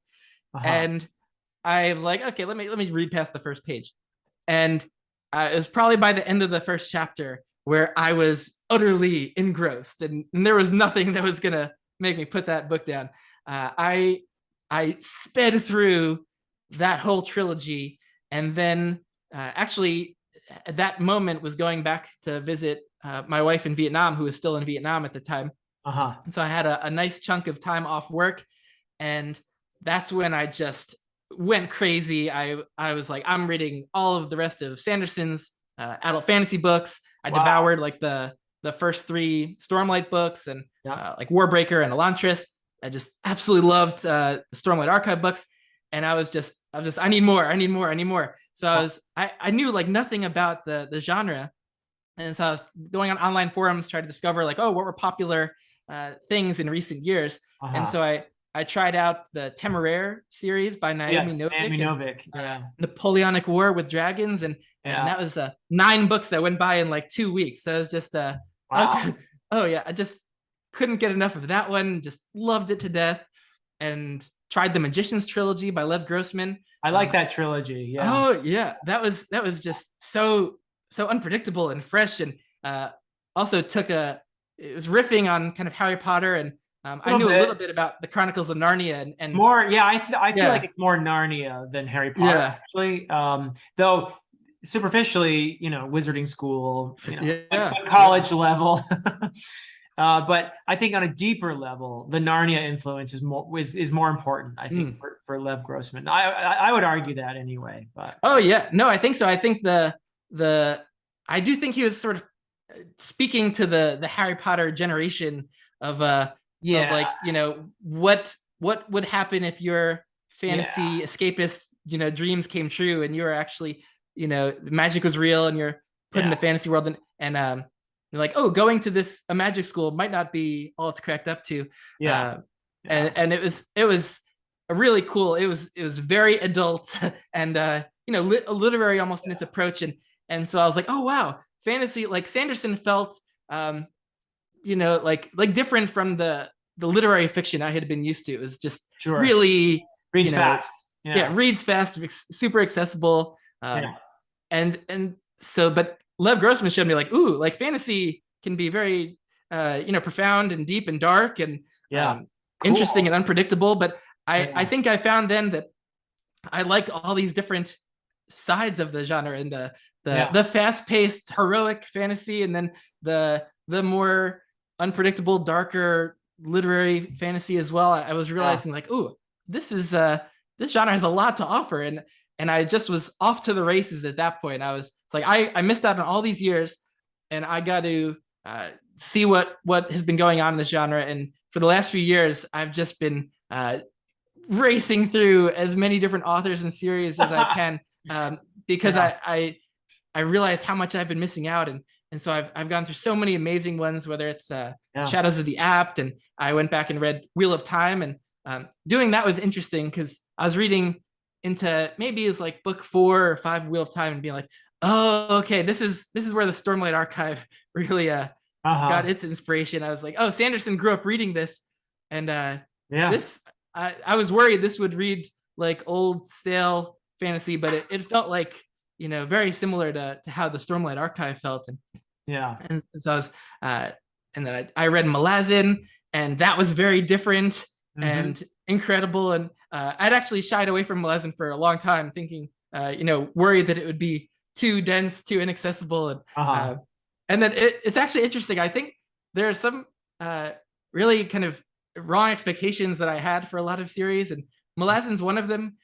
Speaker 1: Uh-huh.
Speaker 2: And I was like, okay, let me read past the first page. And it was probably by the end of the first chapter where I was utterly engrossed, and there was nothing that was gonna make me put that book down. I sped through that whole trilogy, and then actually at that moment was going back to visit my wife in Vietnam, who was still in Vietnam at the time.
Speaker 1: Uh-huh.
Speaker 2: And so I had a nice chunk of time off work, and that's when I just went crazy. I was like, I'm reading all of the rest of Sanderson's adult fantasy books. I
Speaker 1: Wow.
Speaker 2: devoured like the first three Stormlight books, and
Speaker 1: Yeah.
Speaker 2: like Warbreaker and Elantris. I just absolutely loved the Stormlight Archive books, and I need more, I need more, I need more. So I knew like nothing about the genre, and so I was going on online forums trying to discover like, oh, what were popular things in recent years. And
Speaker 1: Uh-huh.
Speaker 2: so I tried out the Temeraire series by Naomi
Speaker 1: Yes.
Speaker 2: Novik,
Speaker 1: Amy
Speaker 2: and
Speaker 1: Novik. Yeah.
Speaker 2: Napoleonic War with Dragons, and
Speaker 1: Yeah.
Speaker 2: that was 9 books that went by in like 2 weeks. So it was just I was
Speaker 1: Wow.
Speaker 2: just, oh yeah, I just couldn't get enough of that one. Just loved it to death, and tried the Magician's Trilogy by Lev Grossman.
Speaker 1: I like that trilogy. Yeah.
Speaker 2: Oh yeah, that was just so unpredictable and fresh, and also it was riffing on kind of Harry Potter, and
Speaker 1: A
Speaker 2: I
Speaker 1: little
Speaker 2: knew a little
Speaker 1: bit
Speaker 2: bit about the Chronicles of Narnia, and
Speaker 1: more. Yeah. I feel like
Speaker 2: yeah,
Speaker 1: it's more Narnia than Harry Potter,
Speaker 2: yeah,
Speaker 1: actually. Though superficially, wizarding school,
Speaker 2: yeah,
Speaker 1: on
Speaker 2: yeah.
Speaker 1: college level. But I think on a deeper level, the Narnia influence is more important, I think,
Speaker 2: Mm.
Speaker 1: for Lev Grossman. I would argue that anyway, but
Speaker 2: Oh yeah, no, I think so. I think the I do think he was sort of speaking to the Harry Potter generation of
Speaker 1: yeah,
Speaker 2: like, what would happen if your
Speaker 1: yeah,
Speaker 2: fantasy escapist dreams came true, and you were actually, magic was real, and you're put in
Speaker 1: yeah,
Speaker 2: a fantasy world, and you're like, oh, going to this a magic school might not be all it's cracked up to.
Speaker 1: yeah,
Speaker 2: uh
Speaker 1: yeah,
Speaker 2: and it was a really cool, it was very adult and literary almost in its approach, and so I was like, oh wow, fantasy, like Sanderson felt like different from the literary fiction I had been used to. It was just
Speaker 1: sure.
Speaker 2: really,
Speaker 1: Reads fast.
Speaker 2: yeah,
Speaker 1: Yeah,
Speaker 2: reads fast, super accessible.
Speaker 1: yeah,
Speaker 2: And so, but Lev Grossman showed me like, ooh, like fantasy can be very profound and deep and dark, and
Speaker 1: yeah.
Speaker 2: um, interesting
Speaker 1: Cool.
Speaker 2: and unpredictable. But I
Speaker 1: Yeah,
Speaker 2: think I found then that I like all these different sides of the genre, and
Speaker 1: yeah,
Speaker 2: the fast-paced heroic fantasy, and then the more unpredictable, darker literary fantasy as well. I was
Speaker 1: yeah.
Speaker 2: realizing like, ooh, this genre has a lot to offer, and I just was off to the races at that point. It's like I missed out on all these years, and I got to see what has been going on in this genre. And for the last few years, I've just been racing through as many different authors and series as I can, because
Speaker 1: Yeah,
Speaker 2: I realized how much I've been missing out, and so I've gone through so many amazing ones, whether it's
Speaker 1: yeah.
Speaker 2: Shadows of the Apt, and I went back and read Wheel of Time, and doing that was interesting because I was reading into maybe it's like book 4 or 5 Wheel of Time and being like, Oh, okay. This is where the Stormlight Archive really got
Speaker 1: Uh-huh.
Speaker 2: its inspiration. I was like, oh, Sanderson grew up reading this, and
Speaker 1: Yeah.
Speaker 2: this I was worried this would read like old stale fantasy, but it felt like, very similar to how the Stormlight Archive felt,
Speaker 1: Yeah.
Speaker 2: and so I was and then I read Malazan, and that was very different
Speaker 1: Hmm.
Speaker 2: and incredible. And I'd actually shied away from Malazan for a long time, thinking, worried that it would be too dense, too inaccessible,
Speaker 1: Uh-huh.
Speaker 2: and then it's actually interesting. I think there are some uh, really kind of wrong expectations that I had for a lot of series, and Malazan's one of them.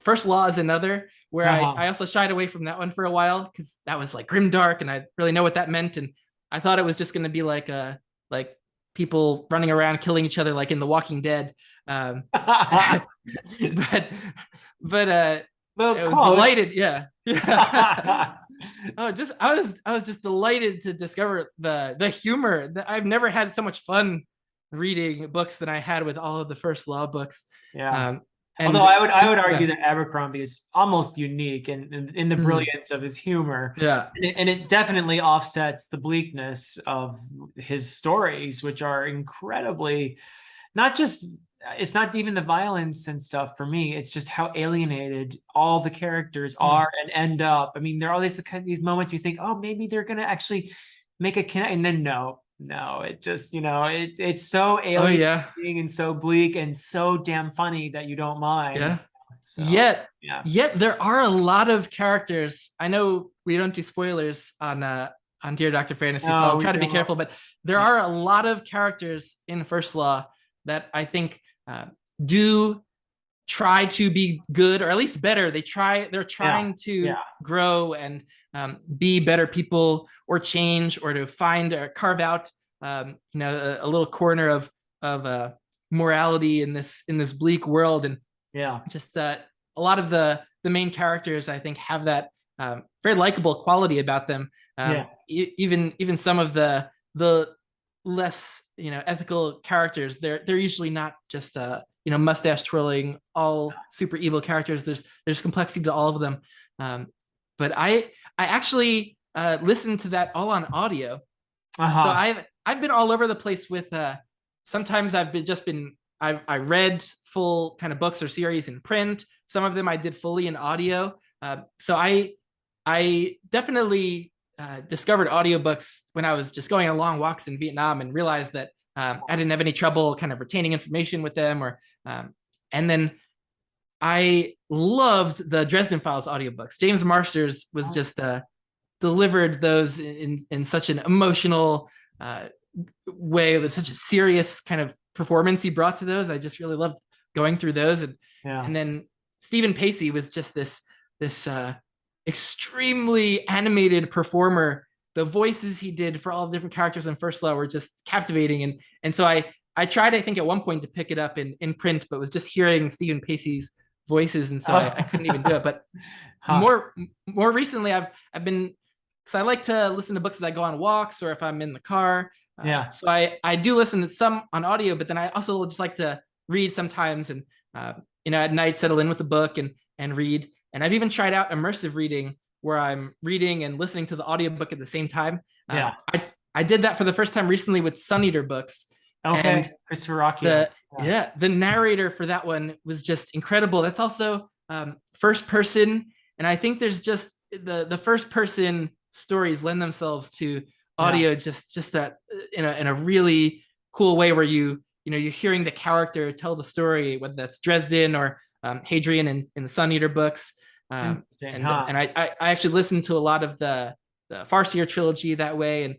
Speaker 2: First Law is another, where I
Speaker 1: Uh-huh.
Speaker 2: also shied away from that one for a while because that was like grimdark, and I really know what that meant, and I thought it was just going to be like people running around killing each other like in The Walking Dead. But
Speaker 1: Well,
Speaker 2: I was
Speaker 1: close.
Speaker 2: delighted. Yeah, yeah. Oh, just I was just delighted to discover the humor. I've never had so much fun reading books than I had with all of the First Law books.
Speaker 1: Yeah.
Speaker 2: Um,
Speaker 1: Although
Speaker 2: and
Speaker 1: I would
Speaker 2: yeah,
Speaker 1: argue that Abercrombie is almost unique in the
Speaker 2: mhm,
Speaker 1: brilliance of his humor.
Speaker 2: yeah,
Speaker 1: And it definitely offsets the bleakness of his stories, which are incredibly not just it's not even the violence and stuff for me. It's just how alienated all the characters
Speaker 2: mm,
Speaker 1: are and end up. I mean, there are always these moments you think, oh, maybe they're gonna actually make a connect, and then no, it just it's so
Speaker 2: oh yeah,
Speaker 1: alienating and so bleak and so damn funny that you don't mind.
Speaker 2: yeah.
Speaker 1: So
Speaker 2: Yet,
Speaker 1: yeah.
Speaker 2: yet there are a lot of characters. I know we don't do spoilers on Dear Doctor Fantasy, so
Speaker 1: No,
Speaker 2: I'll
Speaker 1: we
Speaker 2: try to be
Speaker 1: don't.
Speaker 2: careful. But there
Speaker 1: Yeah.
Speaker 2: are a lot of characters in First Law that I think do try to be good, or at least better. They're
Speaker 1: Yeah.
Speaker 2: trying to
Speaker 1: Yeah.
Speaker 2: grow and be better people, or change, or to find or carve out a little corner of morality in this bleak world. And
Speaker 1: Yeah.
Speaker 2: just that a lot of the main characters, I think, have that very likable quality about them.
Speaker 1: Yeah.
Speaker 2: Even some of the less ethical characters, they're usually not just mustache twirling all super evil characters. There's complexity to all of them. um, but I actually listened to that all on audio, so
Speaker 1: Uh-huh.
Speaker 2: I've been all over the place with sometimes I read full kind of books or series in print. Some of them I did fully in audio. So I definitely discovered audiobooks when I was just going on long walks in Vietnam, and realized that I didn't have any trouble kind of retaining information with them. Or and then I loved the Dresden Files audiobooks. James Marsters was just delivered those in such an emotional uh, way. It was such a serious kind of performance he brought to those. I just really loved going through those. and
Speaker 1: Yeah.
Speaker 2: and then Stephen Pacey was just this extremely animated performer. The voices he did for all the different characters in First Law were just captivating, and so I tried, I think, at one point to pick it up in print, but was just hearing Stephen Pacey's voices, and so I couldn't even do it. But
Speaker 1: Huh.
Speaker 2: more recently, I've been, because I like to listen to books as I go on walks or if I'm in the car.
Speaker 1: Yeah.
Speaker 2: So I do listen to some on audio, but then I also just like to read sometimes, and at night settle in with the book and read. And I've even tried out immersive reading, where I'm reading and listening to the audiobook at the same time.
Speaker 1: Yeah.
Speaker 2: I did that for the first time recently with Sun Eater books, and
Speaker 1: Okay. Christopher Rocchio.
Speaker 2: the
Speaker 1: Yeah.
Speaker 2: the narrator for that one was just incredible. That's also first person, and I think there's just the first person stories lend themselves to
Speaker 1: Yeah.
Speaker 2: audio just that in a really cool way, where you're hearing the character tell the story, whether that's Dresden or Hadrian in the Sun Eater books.
Speaker 1: Interesting.
Speaker 2: And
Speaker 1: Huh.
Speaker 2: I actually listened to a lot of the Farseer trilogy that way, and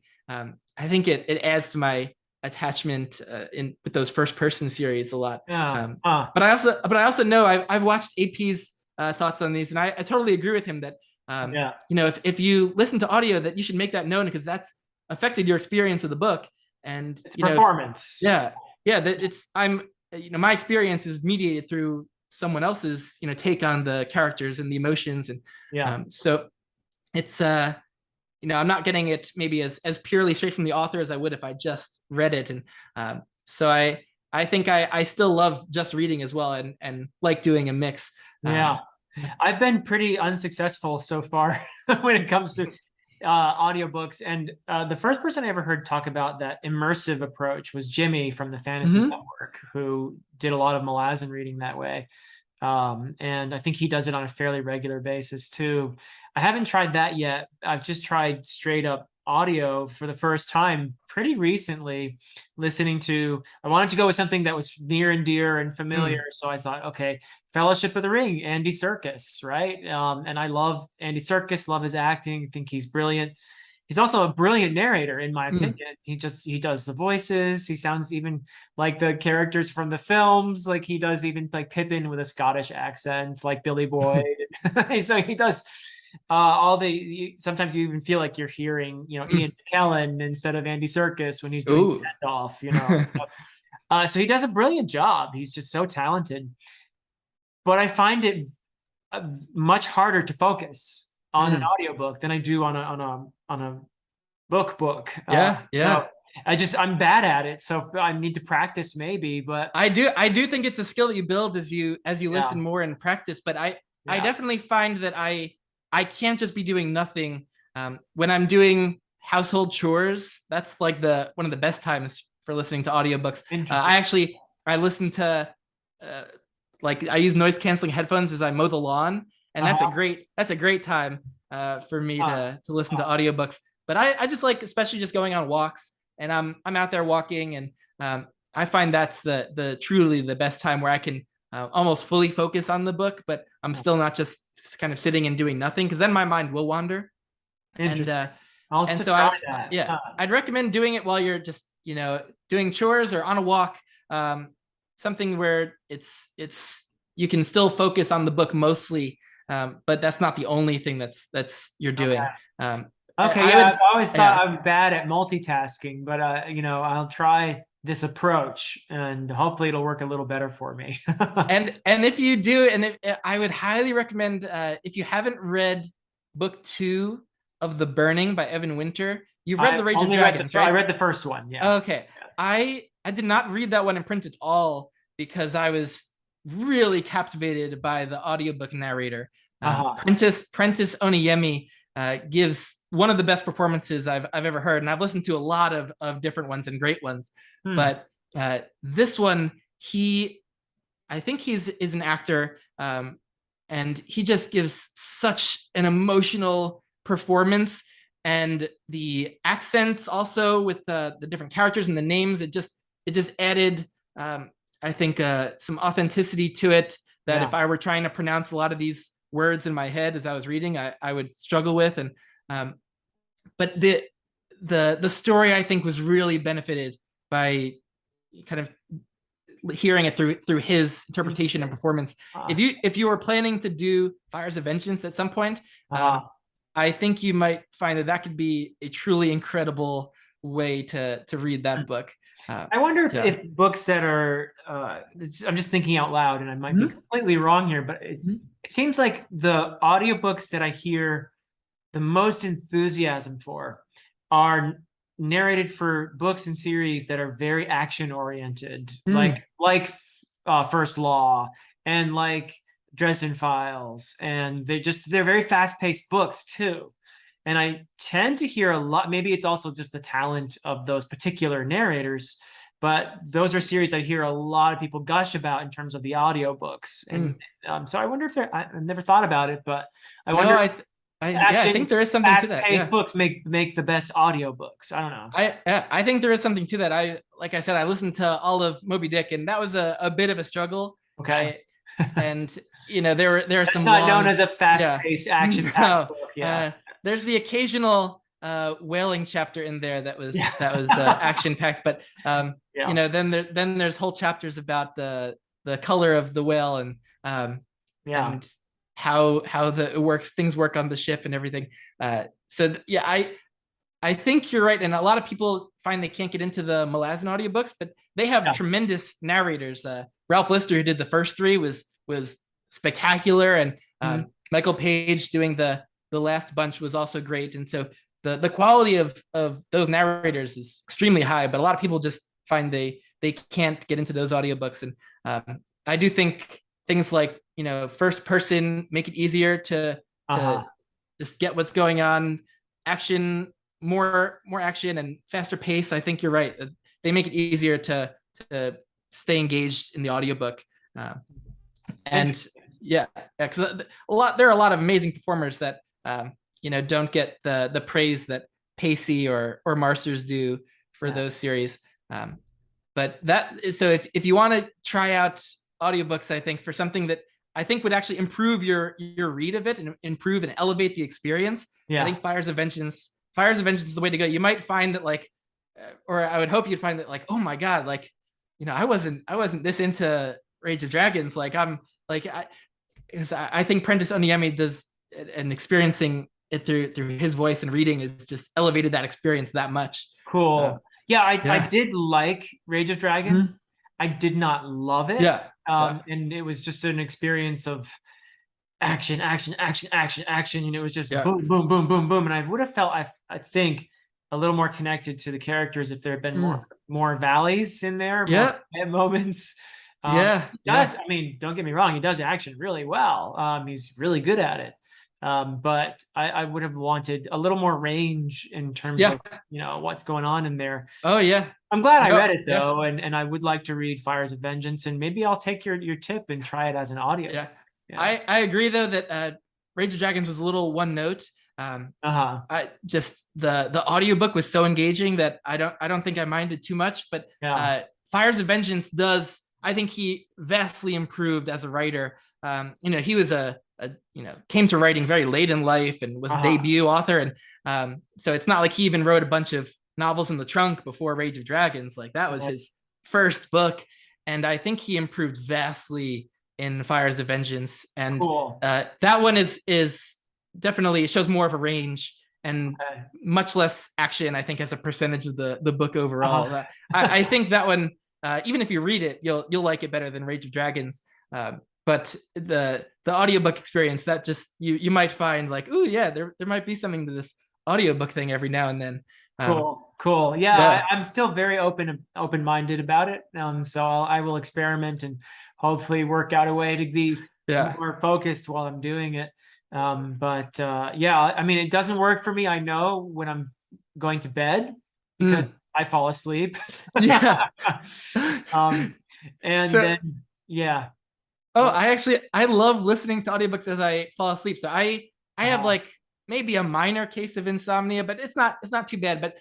Speaker 2: I think it adds to my attachment in with those first person series a lot.
Speaker 1: Yeah.
Speaker 2: Um,
Speaker 1: Huh.
Speaker 2: but I also know I've watched AP's thoughts on these, and I totally agree with him that
Speaker 1: Yeah.
Speaker 2: if you listen to audio, that you should make that known, because that's affected your experience of the book. And
Speaker 1: It's performance.
Speaker 2: yeah, yeah, that it's I'm my experience is mediated through someone else's take on the characters and the emotions, and
Speaker 1: Yeah.
Speaker 2: so it's I'm not getting it maybe as purely straight from the author as I would if I just read it. And so I think I still love just reading as well, and like doing a mix.
Speaker 1: Yeah. I've been pretty unsuccessful so far when it comes to audiobooks. And the first person I ever heard talk about that immersive approach was Jimmy from the Fantasy
Speaker 2: Mhm.
Speaker 1: Network, who did a lot of Malazan reading that way. And I think he does it on a fairly regular basis too. I haven't tried that yet. I've just tried straight up audio for the first time pretty recently, listening to, I wanted to go with something that was near and dear and familiar.
Speaker 2: Mm.
Speaker 1: So I thought, okay, Fellowship of the Ring, Andy Serkis, right? And I love Andy Serkis, love his acting, think he's brilliant. He's also a brilliant narrator, in my
Speaker 2: Mm.
Speaker 1: opinion. He does the voices. He sounds even like the characters from the films. Like he does even like Pippin with a Scottish accent, like Billy Boyd. So he does all sometimes you even feel like you're hearing, Ian McKellen instead of Andy Serkis when he's doing
Speaker 2: Ooh.
Speaker 1: Gandalf. So he does a brilliant job. He's just so talented. But I find it much harder to focus on an
Speaker 2: Mm.
Speaker 1: audiobook than I do on a book.
Speaker 2: Yeah, yeah.
Speaker 1: So I'm bad at it. So I need to practice maybe, but
Speaker 2: I do think it's a skill that you build as you
Speaker 1: yeah,
Speaker 2: listen more and practice. But I
Speaker 1: yeah.
Speaker 2: definitely find that I can't just be doing nothing. When I'm doing household chores, that's like the one of the best times for listening to audiobooks.
Speaker 1: Interesting.
Speaker 2: I listen to uh, like I use noise canceling headphones as I mow the lawn, and
Speaker 1: Uh-huh.
Speaker 2: that's a great time for me
Speaker 1: Uh,
Speaker 2: to listen to audiobooks. But I just like, especially just going on walks, and I'm out there walking, and I find that's the truly the best time where I can almost fully focus on the book, but I'm still not just kind of sitting and doing nothing, because then my mind will wander. And
Speaker 1: Interesting. I'll have
Speaker 2: and
Speaker 1: to
Speaker 2: so
Speaker 1: try that.
Speaker 2: yeah, I'd recommend doing it while you're just doing chores or on a walk, something where it's you can still focus on the book mostly, but that's not the only thing that's you're doing.
Speaker 1: Okay.
Speaker 2: Um,
Speaker 1: Okay.
Speaker 2: I
Speaker 1: Yeah.
Speaker 2: would,
Speaker 1: I've always thought
Speaker 2: yeah.
Speaker 1: I'm bad at multitasking, but I'll try this approach and hopefully it'll work a little better for me.
Speaker 2: And if you do, I would highly recommend, if you haven't read book 2 of The Burning by Evan Winter. You've read
Speaker 1: I've
Speaker 2: The Rage of
Speaker 1: only read
Speaker 2: Dragons,
Speaker 1: I
Speaker 2: right?
Speaker 1: read the first one. Yeah.
Speaker 2: Okay. I did not read that one in print at all because I was really captivated by the audiobook narrator.
Speaker 1: Uh-huh.
Speaker 2: Prentice Oniyemi gives one of the best performances I've ever heard, and I've listened to a lot of different ones and great ones,
Speaker 1: Hmm.
Speaker 2: but this one, I think is an actor, and he just gives such an emotional performance, and the accents also with the different characters and the names, it just added, I think, some authenticity to it that
Speaker 1: Yeah.
Speaker 2: if I were trying to pronounce a lot of these words in my head as I was reading, I would struggle with. And um, but the story, I think, was really benefited by kind of hearing it through his interpretation and
Speaker 1: Interesting.
Speaker 2: performance.
Speaker 1: Uh,
Speaker 2: If you were planning to do Fires of Vengeance at some point,
Speaker 1: uh,
Speaker 2: I think you might find that could be a truly incredible way to read that book.
Speaker 1: I wonder if,
Speaker 2: Yeah.
Speaker 1: if books that are I'm just thinking out loud and I might be
Speaker 2: Mhm.
Speaker 1: completely wrong here, but it seems like the audiobooks that I hear the most enthusiasm for are narrated for books and series that are very action oriented,
Speaker 2: Mm.
Speaker 1: like First Law and like Dresden Files, and they're very fast paced books too. And I tend to hear a lot. Maybe it's also just the talent of those particular narrators, but those are series I hear a lot of people gush about in terms of the audiobooks. And
Speaker 2: Mm.
Speaker 1: so I wonder if I've never thought about it, but I
Speaker 2: No,
Speaker 1: wonder
Speaker 2: yeah, I think
Speaker 1: action,
Speaker 2: there is something to that.
Speaker 1: fast-paced
Speaker 2: Yeah.
Speaker 1: books make the best audiobooks. I don't know.
Speaker 2: I think there is something to that. Like I said, I listened to all of Moby Dick, and that was a bit of a struggle.
Speaker 1: Okay.
Speaker 2: I and there are
Speaker 1: That's
Speaker 2: some
Speaker 1: not known
Speaker 2: long,
Speaker 1: as a
Speaker 2: yeah.
Speaker 1: fast-paced, action-packed
Speaker 2: No,
Speaker 1: book. Yeah.
Speaker 2: there's the occasional whaling chapter in there that was
Speaker 1: Yeah.
Speaker 2: action packed, but
Speaker 1: Yeah.
Speaker 2: then there's whole chapters about the color of the whale, um
Speaker 1: Yeah.
Speaker 2: and how things work on the ship and everything. So yeah, I think you're right, and a lot of people find they can't get into the Malazan audiobooks, but they have
Speaker 1: Yeah.
Speaker 2: tremendous narrators. Ralph Lister, who did the first 3, was spectacular, and
Speaker 1: Mhm.
Speaker 2: Michael Page doing the last bunch was also great. And so the quality of those narrators is extremely high, but a lot of people just find they can't get into those audiobooks. And I do think things like first person, make it easier to just get what's going on, action, more action and faster pace. I think you're right. They make it easier to stay engaged in the audiobook. And yeah, because there are a lot of amazing performers that don't get the praise that Pacey or Marsters do for those series. But that is, so if you want to try out audiobooks, I think for something that I think would actually improve your read of it and improve and elevate the experience, I think Fires of Vengeance is the way to go. You might find that or I would hope you'd find that oh my God, I wasn't this into Rage of Dragons. I think Prentice Oniemi does, and experiencing it through his voice and reading is just elevated that experience that much.
Speaker 1: Cool. I did like Rage of Dragons. I did not love it. And it was just an experience of action. And it was just boom, boom, boom, boom, boom. And I would have felt, I think, a little more connected to the characters if there had been more valleys in there, more moments. He does. I mean, don't get me wrong, he does action really well. He's really good at it. But I would have wanted a little more range in terms of what's going on in there. I'm glad I read it though, and I would like to read Fires of Vengeance, and maybe I'll take your tip and try it as an audio.
Speaker 2: I agree though that Rage of Dragons was a little one note. I just the audiobook was so engaging that I don't think I minded too much, but Fires of Vengeance does, I think he vastly improved as a writer. He was came to writing very late in life and was a debut author. And so it's not like he even wrote a bunch of novels in the trunk before Rage of Dragons. That was his first book. And I think he improved vastly in Fires of Vengeance. And that one is definitely, it shows more of a range and much less action, I think, as a percentage of the book overall. I think that one, even if you read it, you'll like it better than Rage of Dragons. But the audiobook experience, that just you might find there might be something to this audiobook thing every now and then.
Speaker 1: Cool. I'm still very open-minded about it. So I will experiment and hopefully work out a way to be more focused while I'm doing it. I mean, it doesn't work for me, I know, when I'm going to bed because I fall asleep.
Speaker 2: I love listening to audiobooks as I fall asleep. So I have maybe a minor case of insomnia, but it's not too bad. But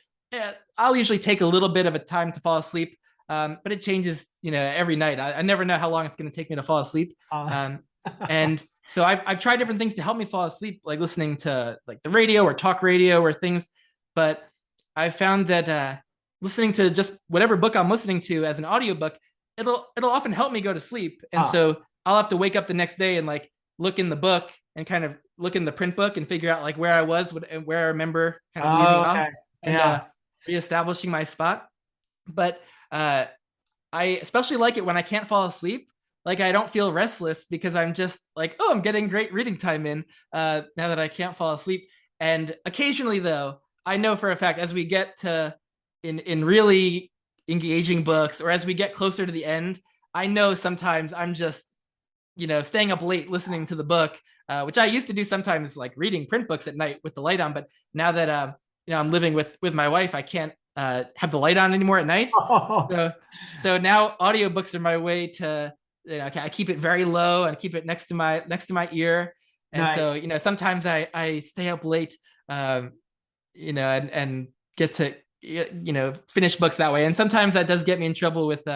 Speaker 2: I'll usually take a little bit of a time to fall asleep. But it changes, every night. I never know how long it's going to take me to fall asleep. And so I've tried different things to help me fall asleep, like listening to the radio or talk radio or things. But I found that listening to just whatever book I'm listening to as an audiobook, it'll often help me go to sleep. And so I'll have to wake up the next day and look in the book and kind of look in the print book and figure out where I was and where I remember kind of leaving off and reestablishing my spot. But I especially like it when I can't fall asleep. I don't feel restless because I'm just I'm getting great reading time in now that I can't fall asleep. And occasionally though, I know for a fact as we get to in really engaging books, or as we get closer to the end, I know sometimes I'm just staying up late listening to the book, which I used to do sometimes, reading print books at night with the light on. But now that I'm living with my wife, I can't have the light on anymore at night. So now audiobooks are my way to I keep it very low and keep it next to my ear. And so sometimes I stay up late and get to finish books that way. And sometimes that does get me in trouble with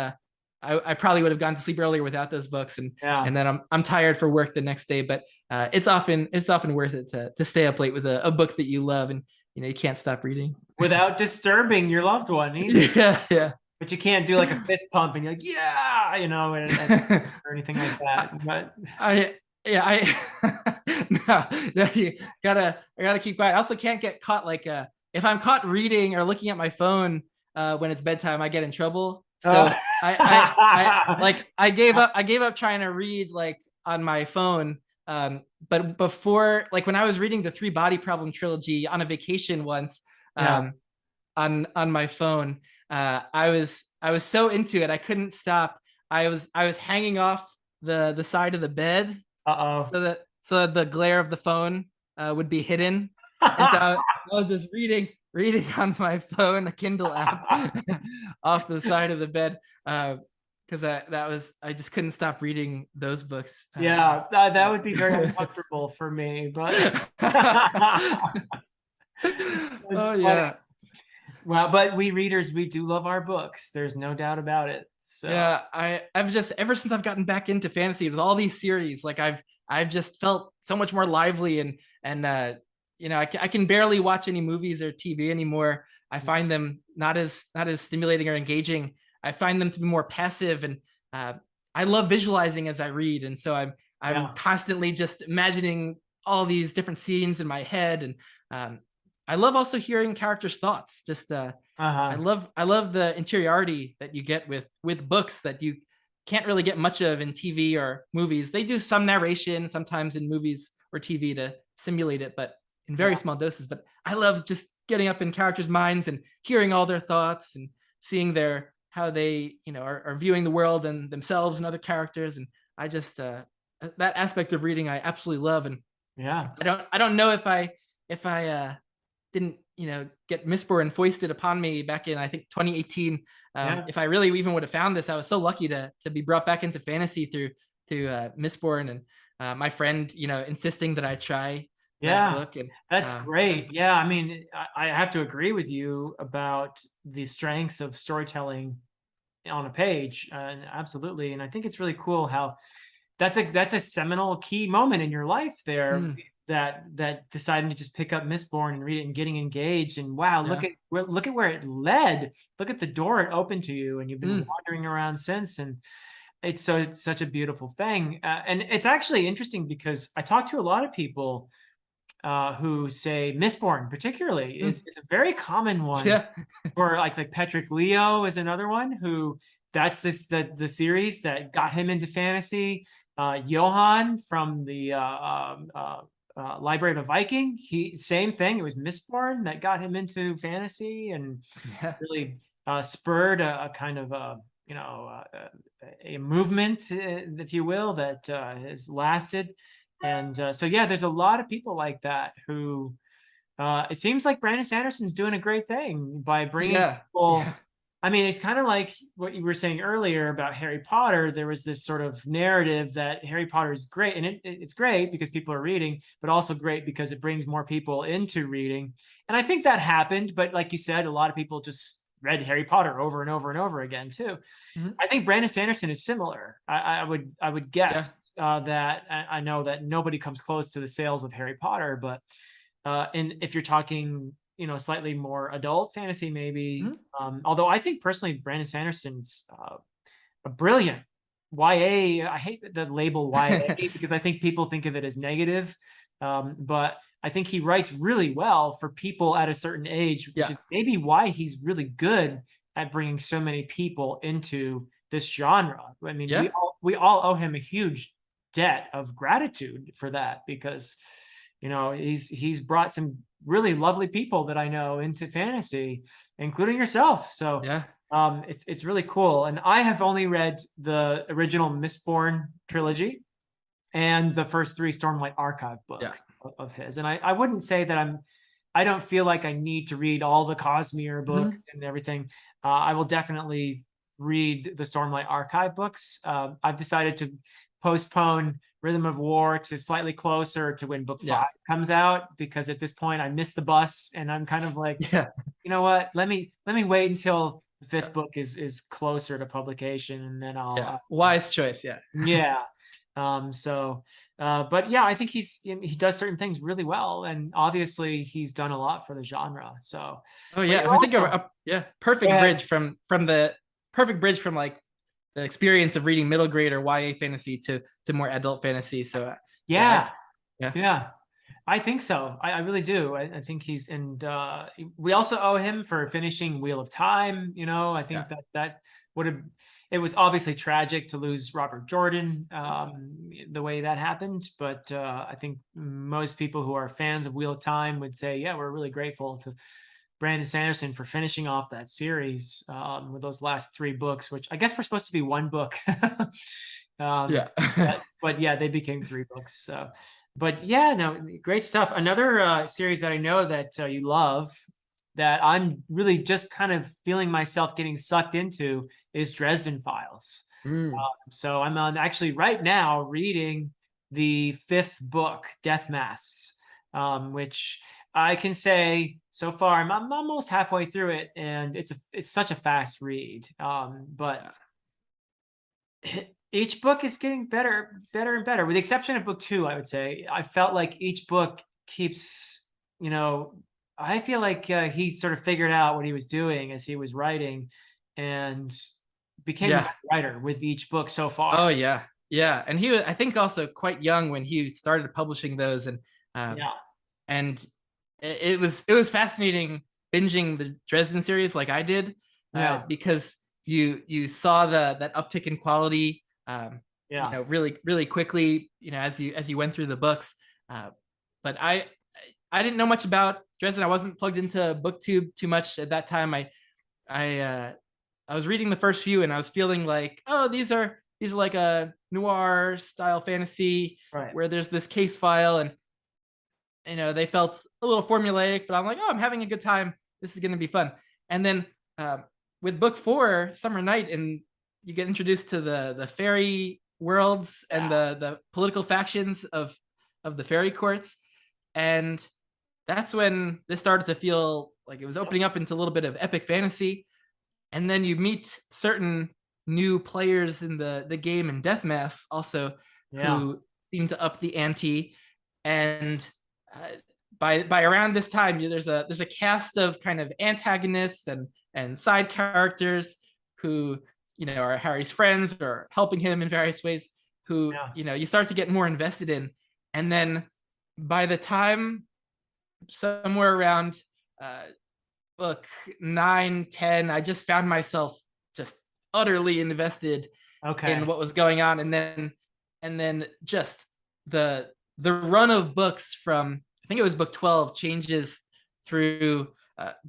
Speaker 2: I probably would have gone to sleep earlier without those books, and then I'm tired for work the next day. But it's often worth it to stay up late with a book that you love and you can't stop reading
Speaker 1: without disturbing your loved one either.
Speaker 2: Yeah.
Speaker 1: But you can't do a fist pump and you're or anything like that. But
Speaker 2: no, you gotta keep quiet. I also can't get caught if I'm caught reading or looking at my phone when it's bedtime, I get in trouble. So I gave up trying to read on my phone. But before, when I was reading the Three Body Problem trilogy on a vacation once, on my phone, I was so into it I couldn't stop. I was hanging off the side of the bed
Speaker 1: Uh-oh.
Speaker 2: so the glare of the phone would be hidden, and so I was just reading on my phone, a Kindle app, off the side of the bed, because I just couldn't stop reading those books.
Speaker 1: Yeah, that would be very uncomfortable for me, but it's
Speaker 2: Oh
Speaker 1: funny.
Speaker 2: yeah.
Speaker 1: Well, but we readers, we do love our books. There's no doubt about it. So
Speaker 2: Yeah, I've just ever since I've gotten back into fantasy with all these series, like I've just felt so much more lively, and I can barely watch any movies or TV anymore. I find them not as stimulating or engaging. I find them to be more passive, and uh, I love visualizing as I read, and so I'm
Speaker 1: yeah.
Speaker 2: constantly just imagining all these different scenes in my head, and um, I love also hearing characters' thoughts. Just I
Speaker 1: Uh-huh.
Speaker 2: love the interiority that you get with books that you can't really get much of in TV or movies. They do some narration sometimes in movies or TV to simulate it, but in very
Speaker 1: Yeah.
Speaker 2: small doses. But I love just getting up in characters' minds and hearing all their thoughts and seeing their how they are viewing the world and themselves and other characters. And I just that aspect of reading I absolutely love. And
Speaker 1: Yeah.
Speaker 2: I don't know if I didn't get Mistborn foisted upon me back in I think 2018.
Speaker 1: Yeah.
Speaker 2: If I really even would have found this, I was so lucky to be brought back into fantasy through Mistborn, and my friend insisting that I try that
Speaker 1: Yeah.
Speaker 2: book. And
Speaker 1: That's
Speaker 2: yeah.
Speaker 1: great. Yeah, I mean, I have to agree with you about the strengths of storytelling on a page, and absolutely. And I think it's really cool how that's a seminal key moment in your life there,
Speaker 2: Mm,
Speaker 1: that deciding to just pick up Mistborn and read it and getting engaged. And wow,
Speaker 2: yeah.
Speaker 1: look at where it led. Look at the door it opened to you, and you've been
Speaker 2: Mm,
Speaker 1: wandering around since. And it's such a beautiful thing. And it's actually interesting because I talk to a lot of people who say Mistborn particularly
Speaker 2: mm,
Speaker 1: is a very common one.
Speaker 2: yeah.
Speaker 1: Or like Patrick Leo is another one who that's the series that got him into fantasy. Johann from the Library of a Viking, he same thing. It was Mistborn that got him into fantasy and
Speaker 2: Yeah.
Speaker 1: really spurred a kind of a movement, if you will, that has lasted. And so yeah, there's a lot of people like that who it seems like Brandon Sanderson's doing a great thing by bringing
Speaker 2: Yeah. Yeah.
Speaker 1: people. I mean, it's kind of like what you were saying earlier about Harry Potter. There was this sort of narrative that Harry Potter is great, and it's great because people are reading, but also great because it brings more people into reading. And I think that happened, but like you said, a lot of people just read Harry Potter over and over and over again too.
Speaker 2: Mhm.
Speaker 1: I think Brandon Sanderson is similar. I would
Speaker 2: Yeah.
Speaker 1: guess that I know that nobody comes close to the sales of Harry Potter, but and if you're talking, slightly more adult fantasy, maybe.
Speaker 2: Mhm.
Speaker 1: Although I think personally, Brandon Sanderson's a brilliant YA. I hate the label YA because I think people think of it as negative. But I think he writes really well for people at a certain age, which
Speaker 2: Yeah.
Speaker 1: is maybe why he's really good at bringing so many people into this genre. I mean, we
Speaker 2: Yeah.
Speaker 1: all we all owe him a huge debt of gratitude for that because he's brought some really lovely people that I know into fantasy, including yourself. So
Speaker 2: Yeah.
Speaker 1: it's really cool. And I have only read the original Mistborn trilogy and the first three Stormlight Archive
Speaker 2: Yeah.
Speaker 1: books of his. And I wouldn't say that I don't feel like I need to read all the Cosmere
Speaker 2: Mhm.
Speaker 1: books and everything. I will definitely read the Stormlight Archive books. I've decided to postpone Rhythm of War to slightly closer to when book
Speaker 2: Yeah.
Speaker 1: 5 comes out because at this point I missed the bus and I'm kind of like,
Speaker 2: Yeah.
Speaker 1: you know what? Let me wait until the
Speaker 2: Yeah.
Speaker 1: fifth book is closer to publication and then I'll
Speaker 2: Yeah. Wise choice. Yeah.
Speaker 1: yeah. But yeah, I think he does certain things really well, and obviously he's done a lot for the genre. So,
Speaker 2: Oh
Speaker 1: but
Speaker 2: yeah,
Speaker 1: you're
Speaker 2: I think
Speaker 1: also
Speaker 2: yeah,
Speaker 1: go
Speaker 2: perfect
Speaker 1: ahead.
Speaker 2: bridge from the perfect bridge from like the experience of reading middle grade or YA fantasy to more adult fantasy. So yeah,
Speaker 1: Yeah,
Speaker 2: yeah,
Speaker 1: yeah. I think so. I really do. I think he's and we also owe him for finishing Wheel of Time. I
Speaker 2: yeah,
Speaker 1: think that would have it was obviously tragic to lose Robert Jordan the way that happened, but I think most people who are fans of Wheel of Time would say, yeah, we're really grateful Brandon Sanderson for finishing off that series with those last 3 books, which I guess were supposed to be 1 book.
Speaker 2: Yeah.
Speaker 1: but yeah, they became 3 books. So, but yeah, no, great stuff. Another series that I know that you love, that I'm really just kind of feeling myself getting sucked into, is Dresden Files.
Speaker 2: Mm.
Speaker 1: So I'm on actually right now reading the 5th book, Death Masks, which I can say so far I'm almost halfway through it, and it's such a fast read. But each book is getting better and better, with the exception of book 2. I would say I felt like each book keeps, I feel like he sort of figured out what he was doing as he was writing, and became a
Speaker 2: Yeah.
Speaker 1: better writer with each book so
Speaker 2: Oh
Speaker 1: far.
Speaker 2: yeah. Yeah. And he was, I think, also quite young when he started publishing those.
Speaker 1: Yeah,
Speaker 2: And it was fascinating binging the Dresden series like I did,
Speaker 1: yeah,
Speaker 2: because you saw that uptick in quality,
Speaker 1: yeah,
Speaker 2: really quickly, as you went through the books. But I didn't know much about Dresden. I wasn't plugged into Booktube too much at that time. I was reading the first few and I was feeling like, oh, these are like a noir style fantasy
Speaker 1: right.
Speaker 2: where there's this case file, and they felt a little formulaic, but I'm like, oh, I'm having a good time. This is going to be fun. And then with book 4, Summer Night, and you get introduced to the fairy worlds and
Speaker 1: Yeah,
Speaker 2: the political factions of the fairy courts. And that's when this started to feel like it was opening up into a little bit of epic fantasy. And then you meet certain new players in the game in Deathmass also,
Speaker 1: yeah,
Speaker 2: who seem to up the ante. And uh, by around this time, there's a cast of kind of antagonists and side characters who are Harry's friends or helping him in various ways, who
Speaker 1: yeah.
Speaker 2: you start to get more invested in. And then by the time somewhere around uh, book 9, 10, I just found myself just utterly invested in
Speaker 1: Okay.
Speaker 2: what was going on. And then just the run of books from, I think it was book 12, changes through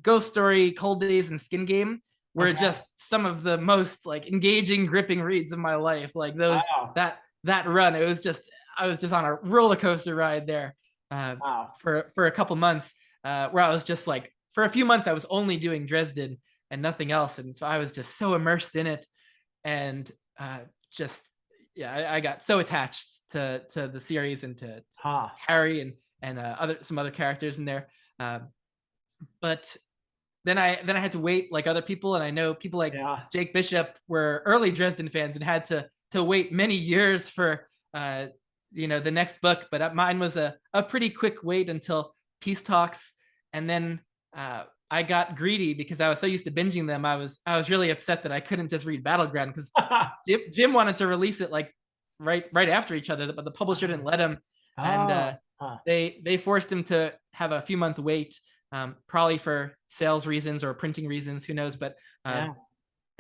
Speaker 2: Ghost Story, Cold Days, and Skin Game were
Speaker 1: Okay.
Speaker 2: just some of the most like engaging, gripping reads of my life. Like those
Speaker 1: Wow.
Speaker 2: that run, it was just, I was just on a roller coaster ride there uh,
Speaker 1: Wow.
Speaker 2: for a couple months, where I was just like, for a few months I was only doing Dresden and nothing else, and so I was just so immersed in it. And just yeah, I got so attached to the series and to
Speaker 1: Huh.
Speaker 2: Harry and some other characters in there. But then I had to wait like other people, and I know people like
Speaker 1: Yeah.
Speaker 2: Jake Bishop were early Dresden fans and had to wait many years for the next book. But mine was a pretty quick wait until Peace Talks, and then I got greedy because I was so used to binging them. I was really upset that I couldn't just read Battleground, because Jim wanted to release it like right after each other, but the publisher didn't let him, and
Speaker 1: Oh. Huh.
Speaker 2: they forced him to have a few month wait, probably for sales reasons or printing reasons, who knows. But
Speaker 1: Yeah.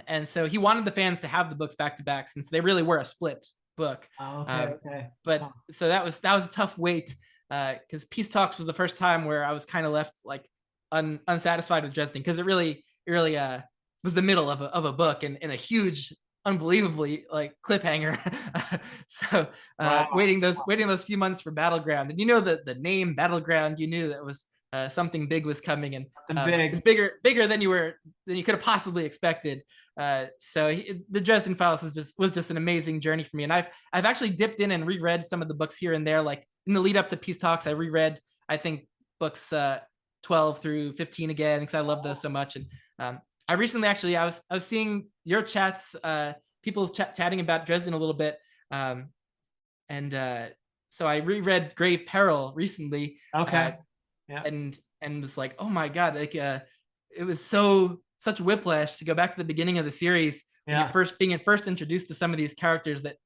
Speaker 2: and so he wanted the fans to have the books back to back, since they really were a split book.
Speaker 1: Oh, okay.
Speaker 2: Um,
Speaker 1: Okay.
Speaker 2: but
Speaker 1: Huh.
Speaker 2: so that was a tough wait, because Peace Talks was the first time where I was kind of left like unsatisfied with Dresden, because it really was the middle of a book, and a huge, unbelievably like cliffhanger. So
Speaker 1: Wow.
Speaker 2: waiting those few months for Battleground, and the name Battleground, you knew that was something big was coming, and
Speaker 1: Something
Speaker 2: it's
Speaker 1: big.
Speaker 2: bigger than you could have possibly expected. So the Dresden Files was just an amazing journey for me, and I've actually dipped in and reread some of the books here and there. Like in the lead up to Peace Talks, I reread, I think, books 12 through 15 again, because I love those so much. And I recently, actually, I was seeing your chats, people chatting about Dresden a little bit, and so I reread Grave Peril recently,
Speaker 1: Okay. Yeah.
Speaker 2: and was like, oh my god, like it was such whiplash to go back to the beginning of the series when you're
Speaker 1: Yeah.
Speaker 2: first introduced to some of these characters that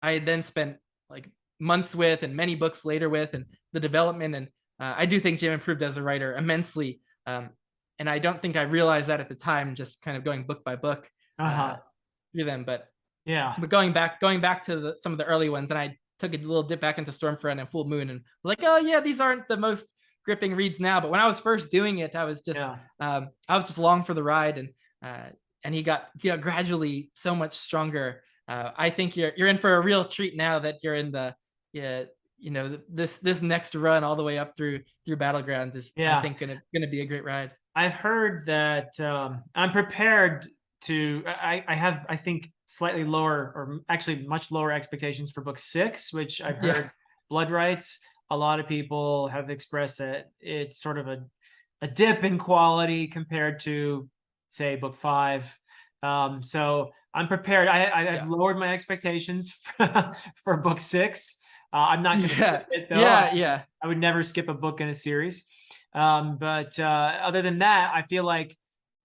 Speaker 2: I had then spent like months with, and many books later with, and the development. And I do think Jim improved as a writer immensely, and I don't think I realized that at the time, just kind of going book by book uh,
Speaker 1: Uh-huh.
Speaker 2: through them. But
Speaker 1: Yeah.
Speaker 2: going back to some of the early ones, and I took a little dip back into Stormfront and Full Moon, and was like, oh yeah, these aren't the most gripping reads now, but when I was first doing it, I was just along for the ride, and he got gradually so much stronger. I think you're in for a real treat now that you're in the this next run all the way up through Battlegrounds is I think gonna be a great ride.
Speaker 1: I've heard that I'm prepared to. I have, I think, slightly lower, or actually much lower expectations for book 6, which I've heard Blood Rights. A lot of people have expressed that it's sort of a dip in quality compared to, say, book 5. So I'm prepared. I've lowered my expectations for book 6. I'm not going to skip it, though. I would never skip a book in a series. But other than that, I feel like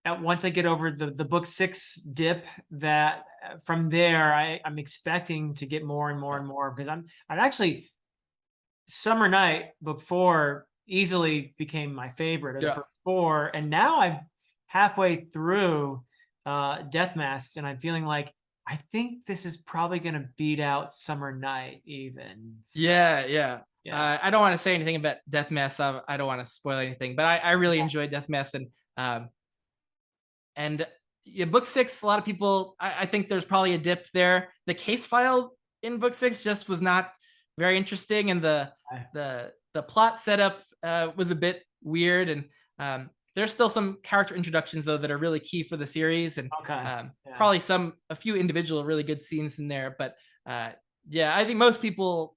Speaker 1: once I get over the book 6 dip, that from there I'm expecting to get more and more and more, because I'm actually, Summer Night book 4 easily became my favorite of the first 4, and now I'm halfway through Death Mask, and I'm feeling like I think this is probably going to beat out Summer Night even. So,
Speaker 2: I don't want to say anything about Death Mask. I don't want to spoil anything, but I really enjoyed Death Mask, and book 6. A lot of people, I think there's probably a dip there. The case file in book 6 just was not very interesting, and the plot setup was a bit weird, and there's still some character introductions though that are really key for the series, and probably a few individual really good scenes in there. But I think most people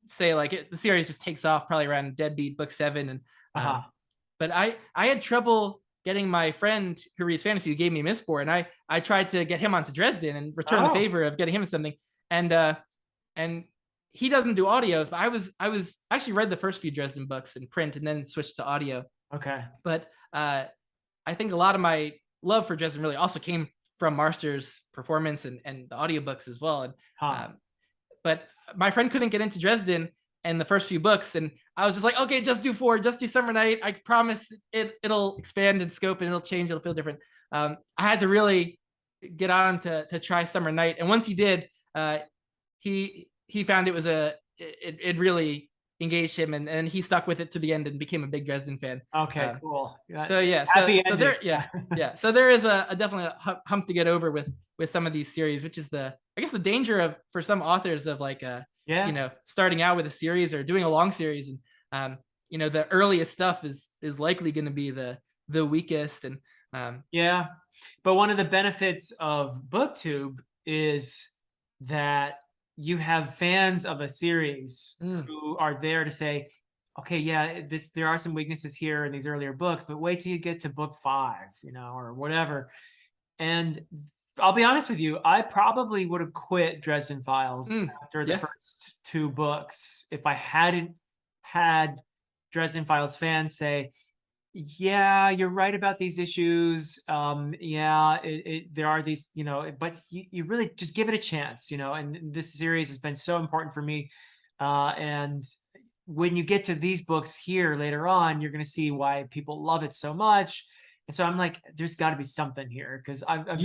Speaker 2: say like the series just takes off probably around Deadbeat book 7, and but I had trouble getting my friend who reads fantasy, who gave me Mistborn, and I tried to get him onto Dresden and return the favor of getting him something, and he doesn't do audio. I was actually read the first few Dresden books in print and then switched to audio. But I think a lot of my love for Dresden really also came from Marster's performance and the audiobooks as well. And but my friend couldn't get into Dresden and the first few books, and I was just like, okay, just do 4, just do Summer Night. I promise it'll expand in scope and it'll change. It'll feel different. I had to really get on to try Summer Night, and once he did, he found it really engaged him, and he stuck with it to the end and became a big Dresden fan.
Speaker 1: Okay, cool.
Speaker 2: So there is definitely a hump to get over with some of these series, which is the danger for some authors of like starting out with a series or doing a long series, and the earliest stuff is likely going to be the weakest, and
Speaker 1: but one of the benefits of Booktube is that you have fans of a series who are there to say, okay, there are some weaknesses here in these earlier books, but wait till you get to book 5, or whatever. And I'll be honest with you, I probably would have quit Dresden Files after the first 2 books if I hadn't had Dresden Files fans say, yeah, you're right about these issues. There are these, but you really just give it a chance, and this series has been so important for me. And when you get to these books here later on, you're going to see why people love it so much. And so I'm like, there's got to be something here, because I've been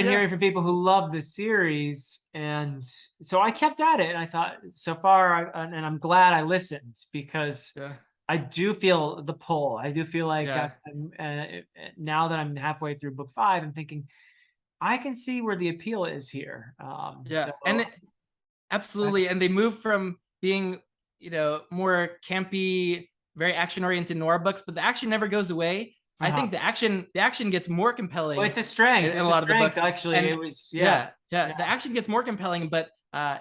Speaker 1: hearing from people who love the series, and so I kept at it. And I thought, so far, and I'm glad I listened, because I do feel the pull. I do feel like now that I'm halfway through book 5, I'm thinking I can see where the appeal is here.
Speaker 2: Absolutely. And they move from being, more campy, very action-oriented noir books, but the action never goes away. I think the action gets more compelling.
Speaker 1: Well, it's a strength
Speaker 2: in a lot of the books.
Speaker 1: Actually, and it was
Speaker 2: the action gets more compelling, but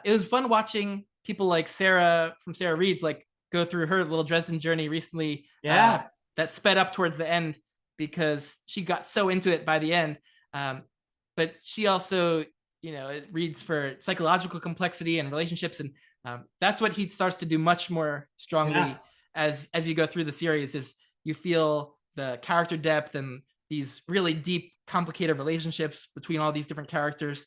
Speaker 2: it was fun watching people like Sarah from Sarah Reads go through her little Dresden journey recently. That sped up towards the end because she got so into it by the end. But she also, it reads for psychological complexity and relationships, and that's what he starts to do much more strongly as you go through the series. Is you feel the character depth and these really deep, complicated relationships between all these different characters.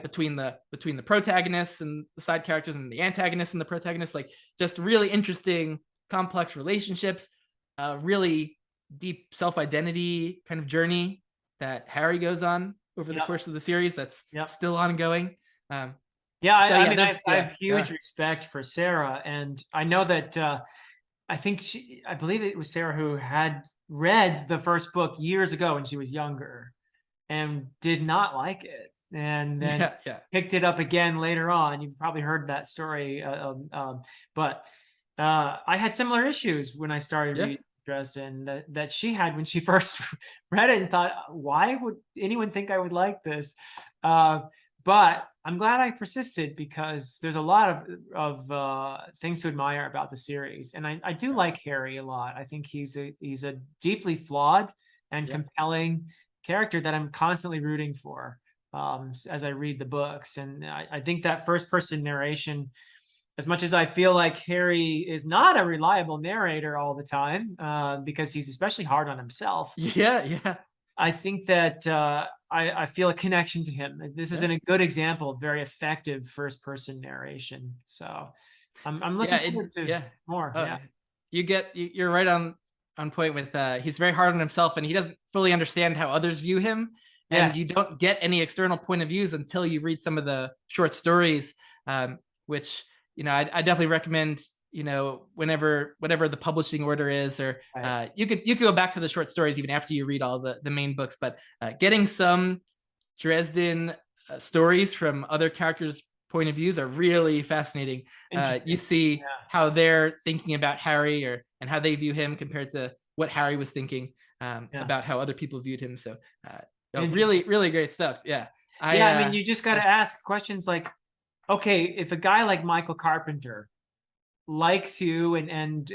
Speaker 2: Between the protagonists and the side characters, and the antagonists and the protagonists, just really interesting, complex relationships, really deep self-identity kind of journey that Harry goes on over the course of the series. That's still ongoing.
Speaker 1: I have huge respect for Sarah, and I know that I think I believe it was Sarah who had read the first book years ago when she was younger and did not like it, and then
Speaker 2: Yeah.
Speaker 1: picked it up again later on. You've probably heard that story, but I had similar issues when I started
Speaker 2: Yeah.
Speaker 1: reading Dresden that she had when she first read it, and thought, why would anyone think I would like this? But I'm glad I persisted, because there's a lot of things to admire about the series, and I do like Harry a lot. I think he's a deeply flawed and
Speaker 2: Yeah.
Speaker 1: compelling character that I'm constantly rooting for, as I read the books. And I think that first person narration, as much as I feel like Harry is not a reliable narrator all the time, because he's especially hard on himself,
Speaker 2: Yeah. Yeah.
Speaker 1: I think that I feel a connection to him. This is
Speaker 2: Yeah.
Speaker 1: a good example of very effective first person narration. So I'm looking forward to
Speaker 2: Yeah.
Speaker 1: more.
Speaker 2: Uh,
Speaker 1: Yeah.
Speaker 2: you're right on point with he's very hard on himself, and he doesn't fully understand how others view him. And you
Speaker 1: Yes.
Speaker 2: don't get any external point of views until you read some of the short stories, which, I definitely recommend, whatever the publishing order is, or
Speaker 1: Right.
Speaker 2: you could go back to the short stories even after you read all the main books. But getting some Dresden stories from other characters' point of views are really fascinating. You
Speaker 1: Interesting.
Speaker 2: see
Speaker 1: Yeah.
Speaker 2: how they're thinking about Harry, and how they view him compared to what Harry was thinking,
Speaker 1: Yeah.
Speaker 2: about how other people viewed him. So
Speaker 1: Interesting.
Speaker 2: really, really great stuff. Yeah.
Speaker 1: Yeah. I mean, you just got
Speaker 2: Uh,
Speaker 1: to ask questions like, okay, if a guy like Michael Carpenter likes you and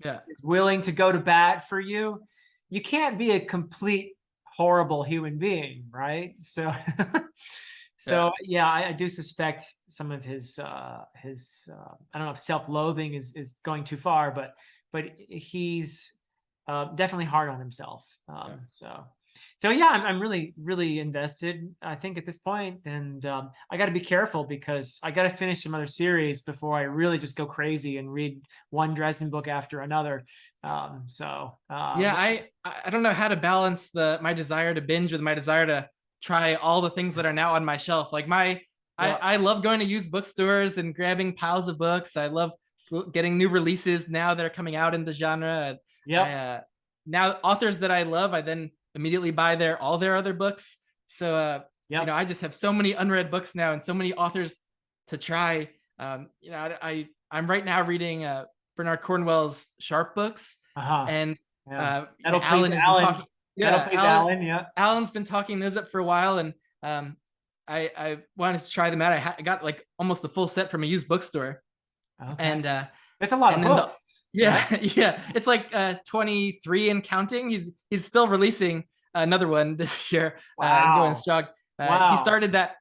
Speaker 2: yeah.
Speaker 1: is willing to go to bat for you, you can't be a complete horrible human being, right? So
Speaker 2: Yeah.
Speaker 1: so yeah, I do suspect some of his I don't know if self-loathing is going too far, but he's definitely hard on himself.
Speaker 2: Yeah.
Speaker 1: So yeah, I'm really, really invested, I think, at this point. And I got to be careful, because I got to finish some other series before I really just go crazy and read one Dresden book after another.
Speaker 2: Yeah, I don't know how to balance my desire to binge with my desire to try all the things that are now on my shelf. Like
Speaker 1: yeah,
Speaker 2: I love going to used bookstores and grabbing piles of books. I love getting new releases now that are coming out in the genre. I
Speaker 1: yep,
Speaker 2: Now authors that I love, I then immediately buy all their other books. So
Speaker 1: yep.
Speaker 2: I just have so many unread books now, and so many authors to try. I'm right now reading Bernard Cornwell's Sharp books,
Speaker 1: Uh-huh.
Speaker 2: and
Speaker 1: Yeah. That'll please
Speaker 2: Alan has been
Speaker 1: Alan.
Speaker 2: talking.
Speaker 1: That'll
Speaker 2: Yeah,
Speaker 1: please Alan. Yeah.
Speaker 2: Alan's been talking those up for a while, and I wanted to try them out. I got like almost the full set from a used bookstore,
Speaker 1: Okay.
Speaker 2: and
Speaker 1: That's a lot of
Speaker 2: then
Speaker 1: books, right?
Speaker 2: yeah, yeah, it's like 23 and counting. He's still releasing another one this year, and going
Speaker 1: Wow.
Speaker 2: strong.
Speaker 1: Wow.
Speaker 2: He started that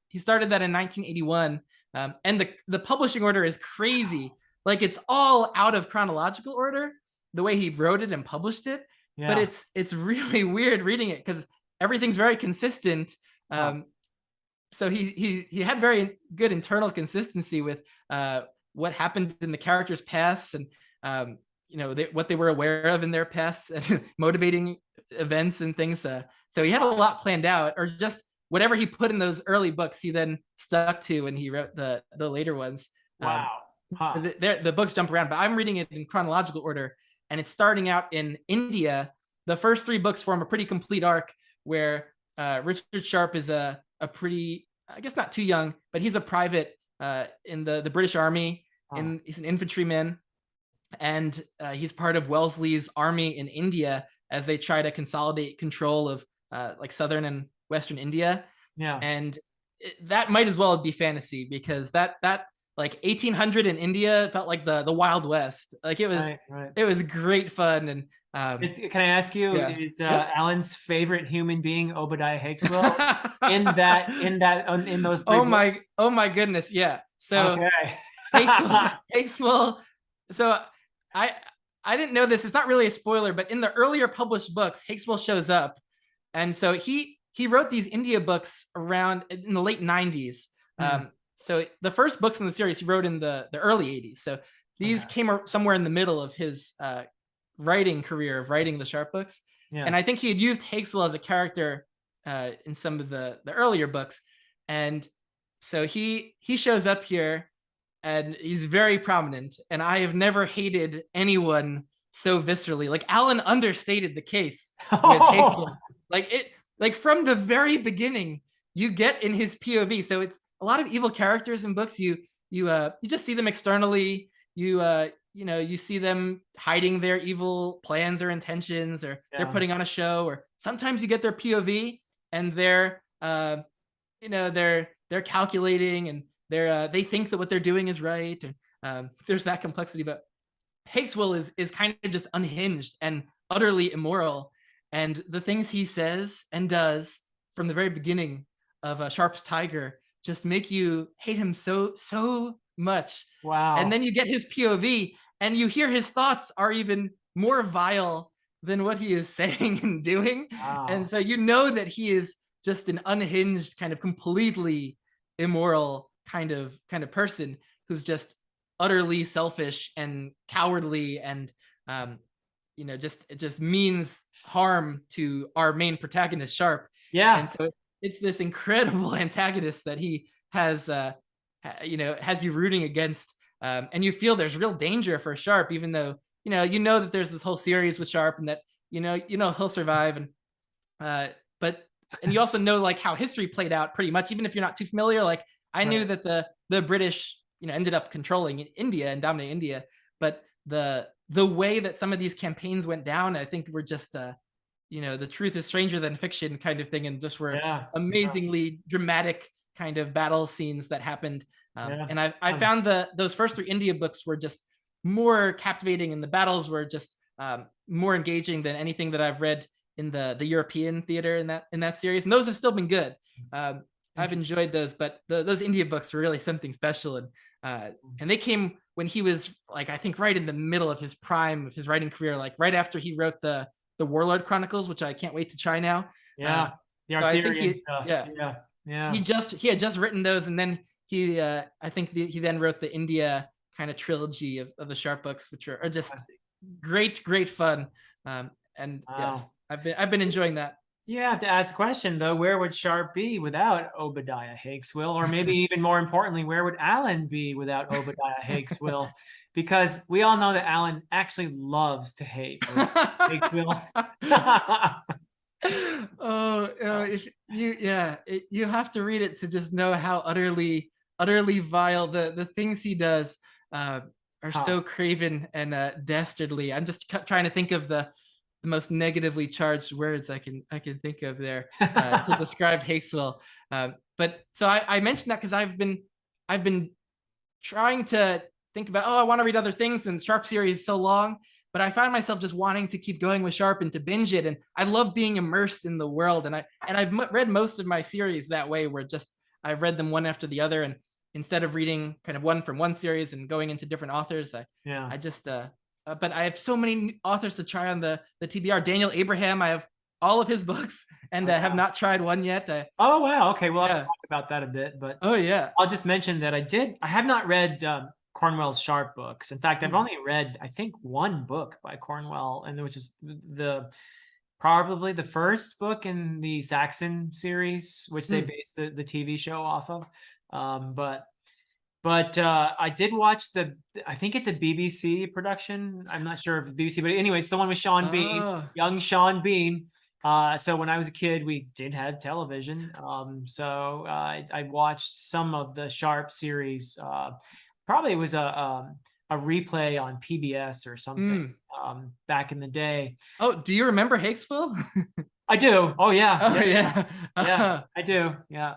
Speaker 2: in 1981, and the publishing order is crazy. Like, it's all out of chronological order, the way he wrote it and published it. But
Speaker 1: Yeah.
Speaker 2: it's really weird reading it, because everything's very consistent.
Speaker 1: Huh.
Speaker 2: So he had very good internal consistency with what happened in the characters' past, and what they were aware of in their past, motivating events and things. So he had a lot planned out, or just whatever he put in those early books, he then stuck to when he wrote the later ones.
Speaker 1: Wow. Huh.
Speaker 2: Because the books jump around, but I'm reading it in chronological order, and it's starting out in India. The first three books form a pretty complete arc, where Richard Sharp is a pretty, I guess not too young, but he's a private in the British Army.
Speaker 1: Huh.
Speaker 2: He's an infantryman, and he's part of Wellesley's army in India as they try to consolidate control of like southern and western India.
Speaker 1: Yeah.
Speaker 2: And that might as well be fantasy, because that like 1800 in India felt like the Wild West. Like,
Speaker 1: Right. Right.
Speaker 2: it was great fun. And
Speaker 1: Can I ask you,
Speaker 2: yeah,
Speaker 1: is
Speaker 2: yeah.
Speaker 1: Alan's favorite human being Obadiah Hakeswill in those three books?
Speaker 2: Oh my goodness, yeah. So
Speaker 1: Okay.
Speaker 2: Hakeswill. So I I didn't know this. It's not really a spoiler, but in the earlier published books, Hakeswill shows up, and so he wrote these India books around in the late 90s.
Speaker 1: Hmm.
Speaker 2: So the first books in the series he wrote in the early 80s. So these
Speaker 1: Okay.
Speaker 2: came somewhere in the middle of his writing career of writing the Sharp books.
Speaker 1: Yeah.
Speaker 2: And I think he had used Hakeswill as a character in some of the earlier books. And so he shows up here, and he's very prominent. And I have never hated anyone so viscerally. Like Alan understated the case with Hakeswill. Like it, like from the very beginning, you get in his POV. So it's a lot of evil characters in books. You just see them externally. You see them hiding their evil plans or intentions, or they're putting on a show, or sometimes you get their POV and they're calculating, and they think that what they're doing is right, and there's that complexity. But Hakeswill is kind of just unhinged and utterly immoral, and the things he says and does from the very beginning of Sharp's Tiger just make you hate him so much.
Speaker 1: Wow.
Speaker 2: And then you get his POV, and you hear his thoughts are even more vile than what he is saying and doing.
Speaker 1: Wow.
Speaker 2: And so you know that he is just an unhinged, kind of completely immoral kind of person who's just utterly selfish and cowardly, and it just means harm to our main protagonist, Sharp.
Speaker 1: Yeah.
Speaker 2: And so it's this incredible antagonist that he has has you rooting against, and you feel there's real danger for Sharp, even though you know that there's this whole series with Sharp, and that you know he'll survive, and and you also know like how history played out pretty much, even if you're not too familiar. Like I knew that the British ended up controlling India and dominating India, but the way that some of these campaigns went down, I think were just the truth is stranger than fiction kind of thing, and just were amazingly dramatic kind of battle scenes that happened. And I found those first 3 India books were just more captivating, and the battles were just more engaging than anything that I've read in the European theater in that series. And those have still been good. I've enjoyed those, but those India books were really something special, and they came when he was like, I think right in the middle of his prime of his writing career, like right after he wrote the Warlord Chronicles, which I can't wait to try now.
Speaker 1: Yeah, the Arthurian stuff. Yeah.
Speaker 2: He had just written those, and then he he then wrote the India kind of trilogy of the Sharp books, which are just great fun. I've been enjoying that.
Speaker 1: You have to ask the question though, where would Sharp be without Obadiah Hakeswill? Or maybe even more importantly, where would Alan be without Obadiah Hakeswill? Because we all know that Alan actually loves to hate Hakeswill.
Speaker 2: You have to read it to just know how utterly vile the things he does are so craven and dastardly. I'm just trying to think of the most negatively charged words I can think of there to describe Hakeswill. But so I mentioned that because I've been trying to think about, I want to read other things, and Sharp series is so long, but I found myself just wanting to keep going with Sharp and to binge it. And I love being immersed in the world. And I've read most of my series that way, where just I've read them one after the other, and instead of reading kind of one from one series and going into different authors, I just but I have so many authors to try on the TBR. Daniel Abraham, I have all of his books, and have not tried one yet.
Speaker 1: Oh wow, okay, we'll have to talk about that a bit. But I'll just mention that I have not read Cornwell's Sharp books. In fact, I've only read I think one book by Cornwell, and which is probably the first book in the Saxon series, which they based the TV show off of. But I did watch I think it's a BBC production. I'm not sure if it's BBC, but anyway, it's the one with Sean Bean, young Sean Bean. So when I was a kid, we did have television. So I watched some of the Sharp series. Probably it was a replay on PBS or something back in the day.
Speaker 2: Oh, do you remember Hakeswill?
Speaker 1: I do. Oh yeah.
Speaker 2: Oh yeah.
Speaker 1: Yeah, I do. Yeah.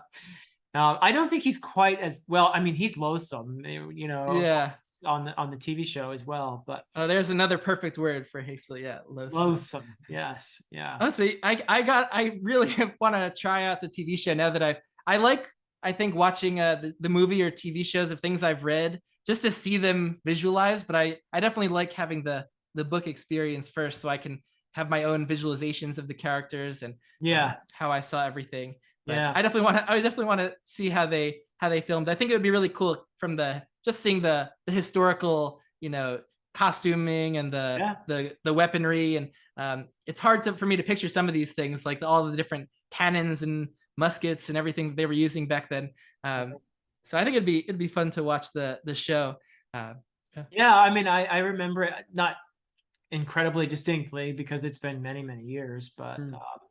Speaker 1: I don't think he's quite as well. I mean, he's loathsome, on the TV show as well. But
Speaker 2: there's another perfect word for Hakeswill. Yeah,
Speaker 1: loathsome. Yes, yeah.
Speaker 2: Honestly, I really want to try out the TV show now that I think watching the movie or TV shows of things I've read just to see them visualized. But I definitely like having the book experience first, so I can have my own visualizations of the characters and how I saw everything. But I definitely want to see how they filmed. I think it would be really cool from just seeing the historical, costuming and the weaponry. And it's hard for me to picture some of these things, like all the different cannons and muskets and everything they were using back then. So I think it'd be fun to watch the show.
Speaker 1: I mean, I remember it, not incredibly distinctly because it's been many, many years. But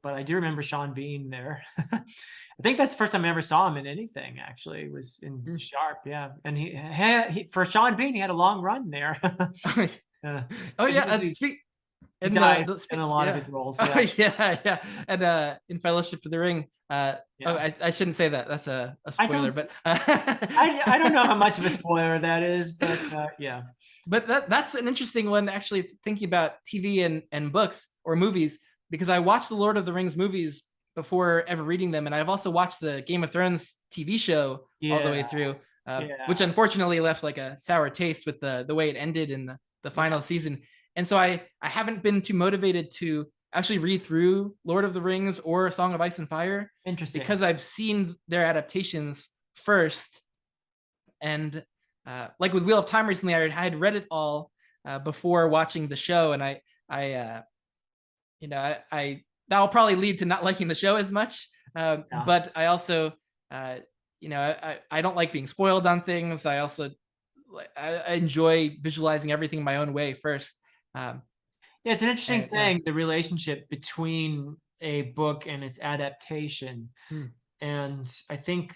Speaker 1: I do remember Sean Bean there. I think that's the first time I ever saw him in anything. Actually, was in Sharp. Yeah, and for Sean Bean, he had a long run there.
Speaker 2: Oh yeah,
Speaker 1: He
Speaker 2: and
Speaker 1: died in a lot of
Speaker 2: yeah.
Speaker 1: his roles.
Speaker 2: Oh,
Speaker 1: Yeah,
Speaker 2: yeah. And in Fellowship of the Ring, oh,
Speaker 1: yeah.
Speaker 2: I shouldn't say that. That's a
Speaker 1: I
Speaker 2: spoiler,
Speaker 1: don't.
Speaker 2: but
Speaker 1: I don't know how much of a spoiler that is, but yeah.
Speaker 2: but that's an interesting one, actually, thinking about TV and books or movies, because I watched the Lord of the Rings movies before ever reading them, and I've also watched the Game of Thrones TV show all the way
Speaker 1: Yeah,
Speaker 2: through, which
Speaker 1: yeah,
Speaker 2: unfortunately left like a sour taste with the way it ended in the
Speaker 1: yeah.
Speaker 2: final season. And so I haven't been too motivated to actually read through Lord of the Rings or Song of Ice and Fire,
Speaker 1: Interesting.
Speaker 2: because I've seen their adaptations first. And like with Wheel of Time recently, I had read it all before watching the show, and I that'll probably lead to not liking the show as much.
Speaker 1: Yeah.
Speaker 2: But I also, I don't like being spoiled on things. I also I enjoy visualizing everything my own way first.
Speaker 1: Yeah, it's an interesting
Speaker 2: And
Speaker 1: thing, the relationship between a book and its adaptation. And I think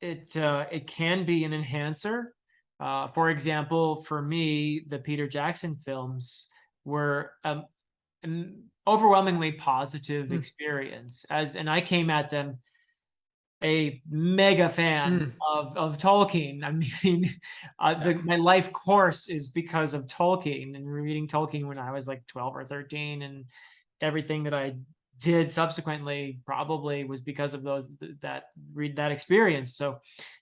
Speaker 1: it can be an enhancer. For example, for me, the Peter Jackson films were an overwhelmingly positive experience, and I came at them a mega fan of Tolkien. I mean, my life course is because of Tolkien, and reading Tolkien when I was like 12 or 13, and everything that I did subsequently probably was because of that experience. So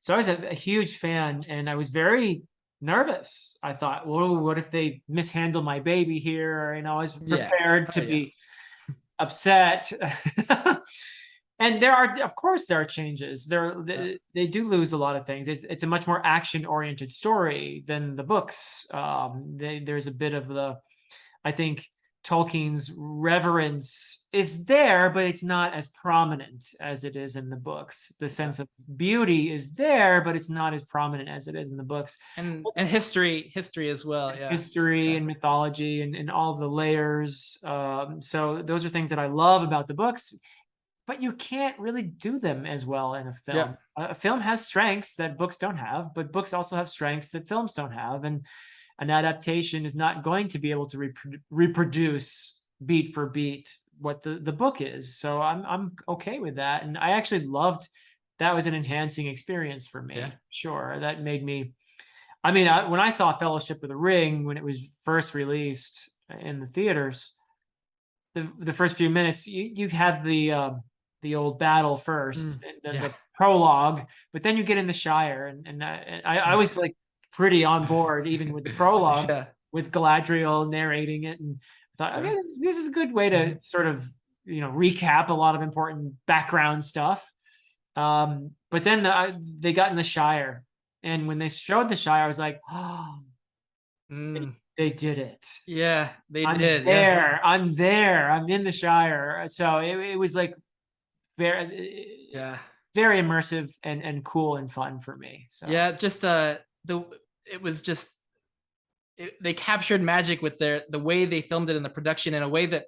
Speaker 1: I was a huge fan, and I was very nervous. I thought, whoa, what if they mishandle my baby here? I was prepared to be upset. And of course there are changes. They do lose a lot of things. It's a much more action oriented story than the books. There's a bit of I think Tolkien's reverence is there, but it's not as prominent as it is in the books. The sense of beauty is there, but it's not as prominent as it is in the books.
Speaker 2: And history as well. Yeah.
Speaker 1: History and mythology and all of the layers. So those are things that I love about the books, but you can't really do them as well in a film.
Speaker 2: Yeah.
Speaker 1: A film has strengths that books don't have, but books also have strengths that films don't have. And an adaptation is not going to be able to reproduce beat for beat what the book is. So I'm okay with that. And I actually loved that. Was an enhancing experience for me. Sure. That made me, when I saw Fellowship of the Ring, when it was first released in the theaters, the first few minutes, you have the old battle first, and the prologue, but then you get in the Shire, and I was like pretty on board even with the prologue, with Galadriel narrating it, and I thought, okay, this is a good way to sort of recap a lot of important background stuff. But then they got in the Shire, and when they showed the Shire, I was like, oh, they did it.
Speaker 2: Yeah,
Speaker 1: I'm there. I'm there. I'm in the Shire. So it was like very immersive and cool and fun for me. So
Speaker 2: just they captured magic with the way they filmed it in the production, in a way that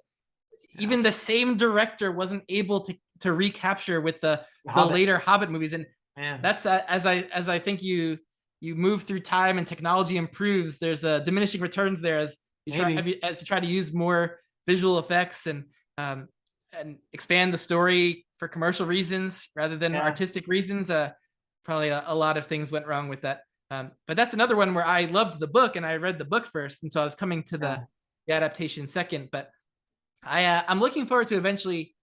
Speaker 2: even the same director wasn't able to recapture with the later Hobbit movies. And that's as I think you move through time and technology improves, there's a diminishing returns there as you try to use more visual effects and expand the story for commercial reasons rather than artistic reasons. Probably a lot of things went wrong with that. But that's another one where I loved the book and I read the book first, and so I was coming to the adaptation second. But I'm looking forward to eventually,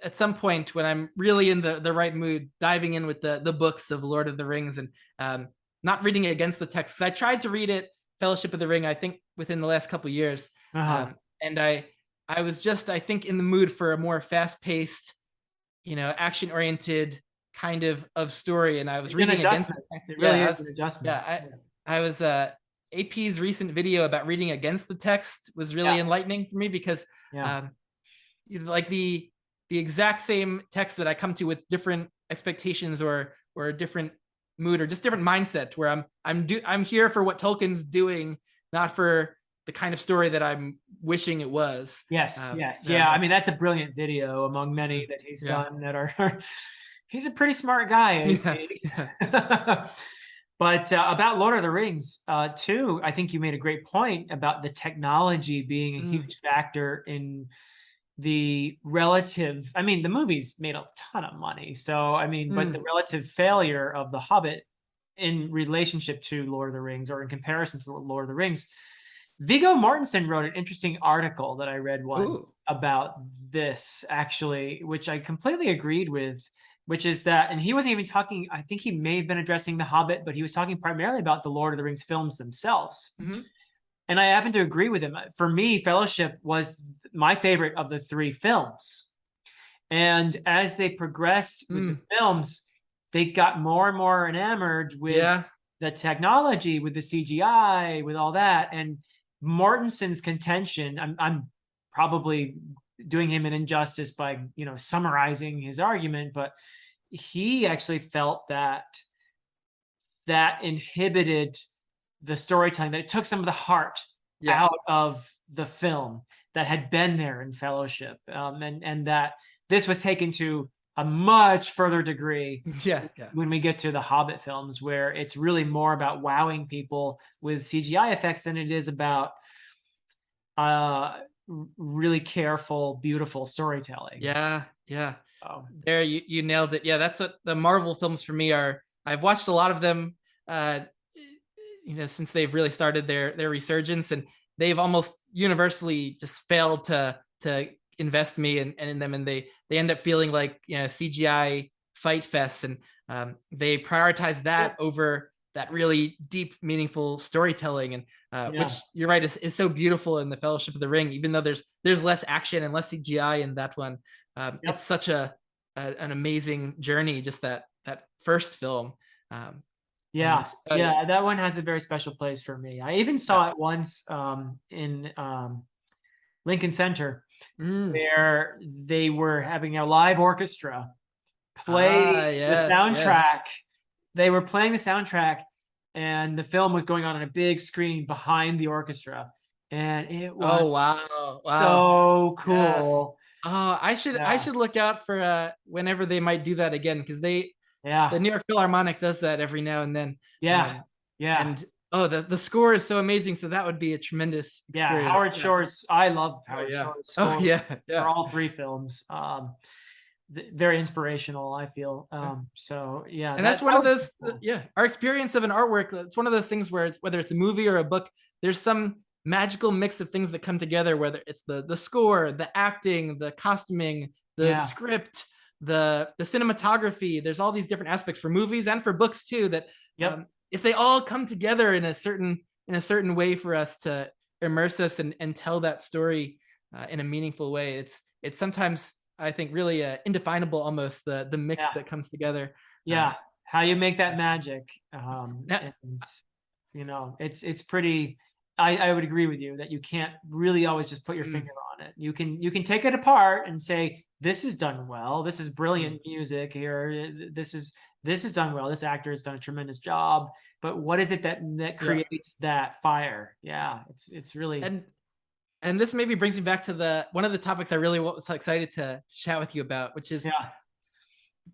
Speaker 2: at some point when I'm really in the right mood, diving in with the books of Lord of the Rings and not reading it against the text, because I tried to read it, Fellowship of the Ring, I think within the last couple of years, and I was just, I think, in the mood for a more fast-paced, action-oriented kind of story, and I was reading against the text.
Speaker 1: It really is an adjustment.
Speaker 2: I was AP's recent video about reading against the text was really enlightening for me, because like the exact same text that I come to with different expectations or a different mood or just different mindset, where I'm here for what Tolkien's doing, not for the kind of story that I'm wishing it was.
Speaker 1: Yes, yes,
Speaker 2: Yeah.
Speaker 1: yeah. I mean, that's a brilliant video among many that he's
Speaker 2: Yeah.
Speaker 1: done that are. He's a pretty smart guy, I
Speaker 2: Yeah.
Speaker 1: think.
Speaker 2: Yeah.
Speaker 1: But about Lord of the Rings, too, I think you made a great point about the technology being a
Speaker 2: Mm.
Speaker 1: huge factor in the relative. I mean, the movies made a ton of money, so I mean, but the
Speaker 2: Mm.
Speaker 1: relative failure of The Hobbit in relationship to Lord of the Rings, or in comparison to Lord of the Rings. Viggo Mortensen wrote an interesting article that I read
Speaker 2: Ooh.
Speaker 1: once about this, actually, which I completely agreed with, which is that, and he wasn't even talking, I think he may have been addressing The Hobbit, but he was talking primarily about the Lord of the Rings films themselves.
Speaker 2: Mm-hmm.
Speaker 1: And I happen to agree with him. For me, Fellowship was my favorite of the three films. And as they progressed with the films, they got more and more enamored with
Speaker 2: Yeah.
Speaker 1: the technology, with the CGI, with all that. And Mortensen's contention, I'm probably doing him an injustice by, summarizing his argument, but he actually felt that inhibited the storytelling, that it took some of the heart
Speaker 2: Yeah.
Speaker 1: out of the film that had been there in Fellowship, and that this was taken to a much further degree
Speaker 2: Yeah. Yeah.
Speaker 1: when we get to the Hobbit films, where it's really more about wowing people with CGI effects than it is about really careful, beautiful storytelling.
Speaker 2: Yeah. Yeah.
Speaker 1: Oh.
Speaker 2: There, you nailed it. Yeah, that's what the Marvel films for me are. I've watched a lot of them, since they've really started their resurgence, and they've almost universally just failed to invest me in them, and they end up feeling like CGI fight fests, and they prioritize that over that really deep, meaningful storytelling, and which you're right is so beautiful in the Fellowship of the Ring. Even though there's less action and less CGI in that one, it's such an amazing journey. Just that first film.
Speaker 1: Yeah, that one has a very special place for me. I even saw it once in Lincoln Center, where they were having a live orchestra play the soundtrack.
Speaker 2: Yes.
Speaker 1: They were playing the soundtrack, and the film was going on a big screen behind the orchestra, and it was
Speaker 2: wow
Speaker 1: so
Speaker 2: Yes.
Speaker 1: cool.
Speaker 2: Oh, I should look out for whenever they might do that again, because the New York Philharmonic does that every now and then. And the score is so amazing, so that would be a tremendous experience.
Speaker 1: Howard Shore's, I love Howard Shore's score for all three films. Very inspirational, I feel.
Speaker 2: And that's one of those cool. Our experience of an artwork, it's one of those things where whether it's a movie or a book, there's some magical mix of things that come together, whether it's the score, the acting, the costuming, the script, the cinematography. There's all these different aspects for movies and for books too, that if they all come together in a certain way for us to immerse us and tell that story in a meaningful way, it's sometimes, I think, really indefinable, almost, the mix that comes together.
Speaker 1: How you make that magic. It's pretty. I would agree with you that you can't really always just put your finger on it. You can take it apart and say, this is done well. This is brilliant music here. This is done well. This actor has done a tremendous job. But what is it that creates that fire? It's really.
Speaker 2: And this maybe brings me back to one of the topics I really was so excited to chat with you about, which is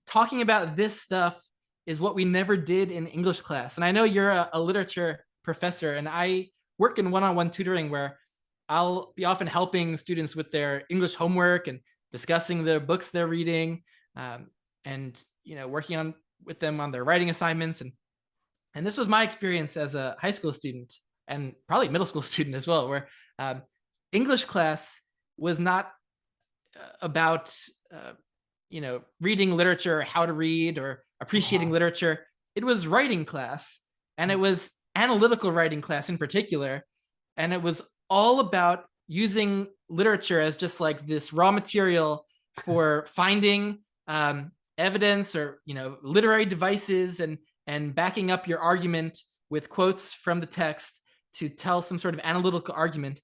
Speaker 2: talking about this stuff is what we never did in English class. And I know you're a literature professor, and I work in one-on-one tutoring where I'll be often helping students with their English homework and discussing the books they're reading, and working with them on their writing assignments. And this was my experience as a high school student, and probably middle school student as well, where English class was not about reading literature, or how to read, or appreciating literature. It was writing class, and it was analytical writing class in particular, and it was all about using literature as just like this raw material for finding evidence, or literary devices, and backing up your argument with quotes from the text to tell some sort of analytical argument,